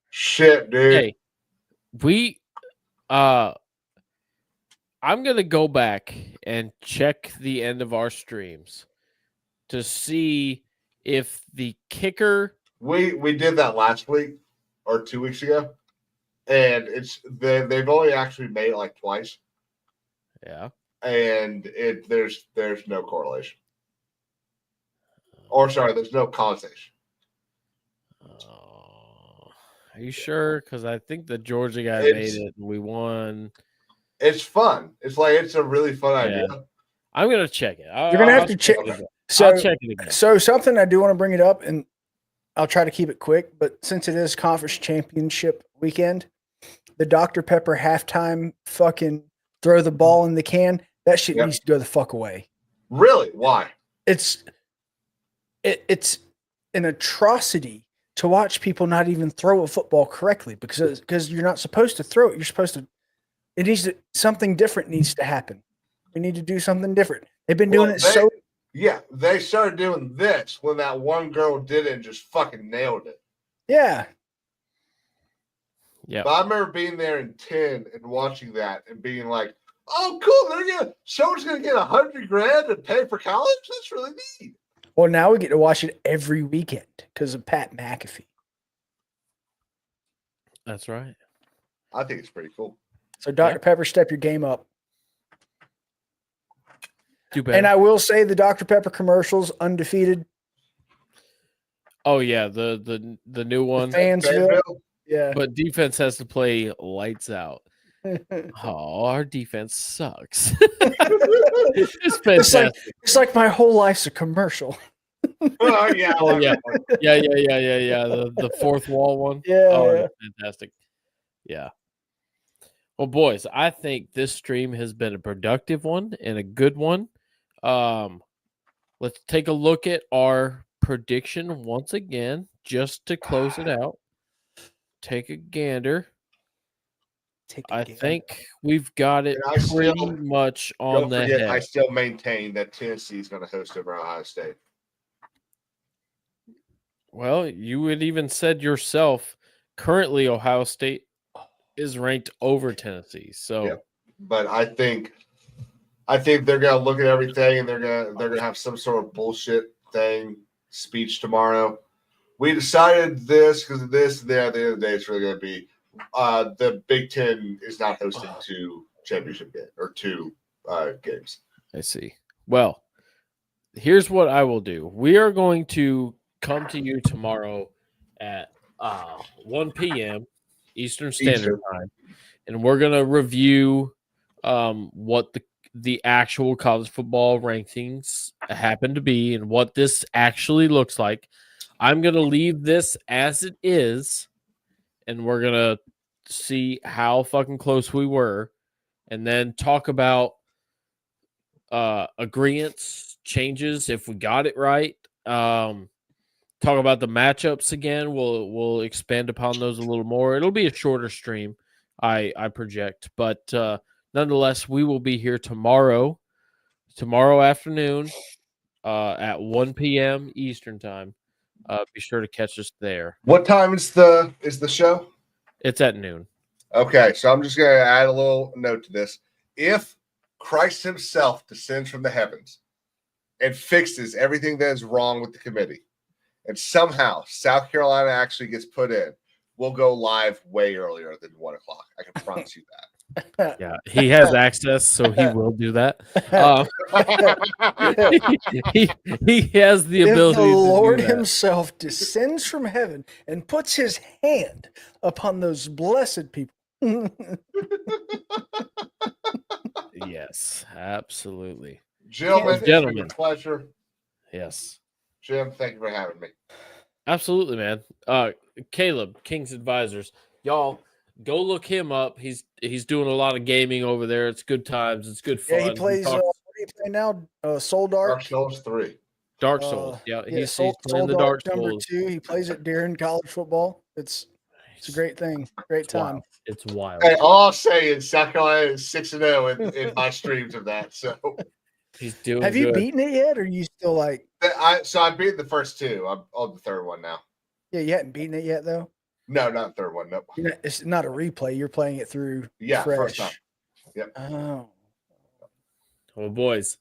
Shit, dude. Hey, I'm gonna go back and check the end of our streams to see if the kicker. We did that last week or 2 weeks ago, and they've only actually made it like twice. Yeah, and there's no correlation, or sorry, there's no causation. Are you sure? Because I think the Georgia guy made it and we won. It's fun. It's a really fun idea. I'm gonna check it. You're gonna have to check. I'll check it again. So something I do want to bring it up, and I'll try to keep it quick. But since it is conference championship weekend, the Dr. Pepper halftime fucking throw the ball in the can, that shit needs to go the fuck away. Really? Why? It's an atrocity to watch people not even throw a football correctly because you're not supposed to throw it. You're supposed to. Something different needs to happen. We need to do something different. They've been doing it so. Yeah, they started doing this when that one girl did it and just fucking nailed it. Yeah. Yeah. But I remember being there in 10 and watching that and being like, "Oh, cool! Someone's gonna get $100,000 to pay for college. That's really neat." Well, now we get to watch it every weekend because of Pat McAfee. That's right. I think it's pretty cool. So, Dr. Pepper, step your game up. Too bad. And I will say the Dr. Pepper commercials, undefeated. Oh yeah, the new one. Fansville. Yeah. But defense has to play lights out. Oh, our defense sucks. It's fantastic. It's like my whole life's a commercial. Oh yeah. Oh yeah. Yeah. The fourth wall one. Yeah. Oh, yeah. fantastic. Yeah. Well, boys, I think this stream has been a productive one and a good one. Let's take a look at our prediction once again, just to close it out. Take a gander. I think we've got it pretty much on the head. I still maintain that Tennessee is going to host over Ohio State. Well, you had even said yourself, currently Ohio State is ranked over Tennessee. So, yeah. But I think they're going to look at everything and they're going to have some sort of bullshit speech tomorrow. We decided this because of this. And at the end of the day, it's really going to be the Big Ten is not hosting two championship games or two games. I see. Well, here's what I will do. We are going to come to you tomorrow at 1 p.m. Eastern Standard Time, and we're going to review what the actual college football rankings happen to be and what this actually looks like. I'm going to leave this as it is, and we're going to see how fucking close we were, and then talk about agreements, changes, if we got it right. Talk about the matchups again. We'll expand upon those a little more. It'll be a shorter stream, I project, but nonetheless, we will be here tomorrow afternoon at 1 p.m. Eastern time. Be sure to catch us there. What time is the show? It's at noon. Okay, so I'm just going to add a little note to this. If Christ himself descends from the heavens and fixes everything that is wrong with the committee, and somehow South Carolina actually gets put in, we'll go live way earlier than 1 o'clock. I can promise you that. Yeah, he has access, so he will do that. He has the ability. If the Lord to do that. himself descends from heaven and puts his hand upon those blessed people. Yes, absolutely. Gentlemen, pleasure. Yes. Jim, thank you for having me. Absolutely, man. Caleb, King's Advisors. Y'all, go look him up. He's doing a lot of gaming over there. It's good times. It's good fun. Yeah, he plays. What do you play now? Soul Dark. Dark Souls 3. Dark Souls. Yeah, he's Soul playing the Dark number Souls. 2. He plays it during college football. It's a great thing. Great time. Wild. It's wild. Hey, all I'll say is South Carolina is 6-0 in my streams of that. So he's doing. Have you beaten it yet, or are you still like? I beat the first two. I'm on the third one now. Yeah, you hadn't beaten it yet, though. No, not the third one. Nope. It's not a replay. You're playing it through. Yeah, fresh. first time. Yep. Oh. Well, boys,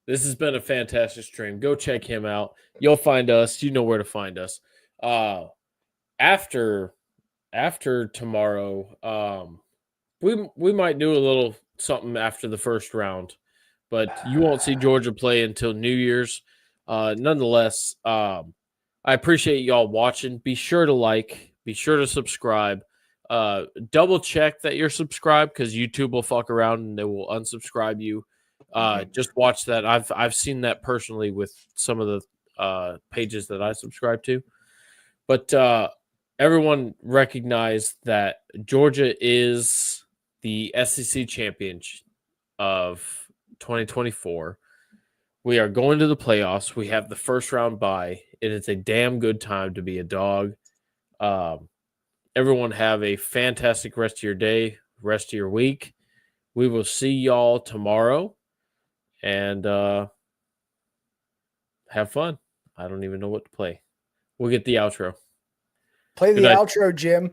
this has been a fantastic stream. Go check him out. You'll find us. You know where to find us. After tomorrow, we might do a little something after the first round, but you won't see Georgia play until New Year's. Nonetheless, I appreciate y'all watching. Be sure to like. Be sure to subscribe. Double check that you're subscribed because YouTube will fuck around and they will unsubscribe you. Just watch that. I've seen that personally with some of the pages that I subscribe to. But everyone recognize that Georgia is the SEC champion of 2024. We are going to the playoffs. We have the first round bye. It is a damn good time to be a dog. Everyone have a fantastic rest of your day, rest of your week. We will see y'all tomorrow and have fun. I don't even know what to play. We'll get the outro. Play the outro, Jim.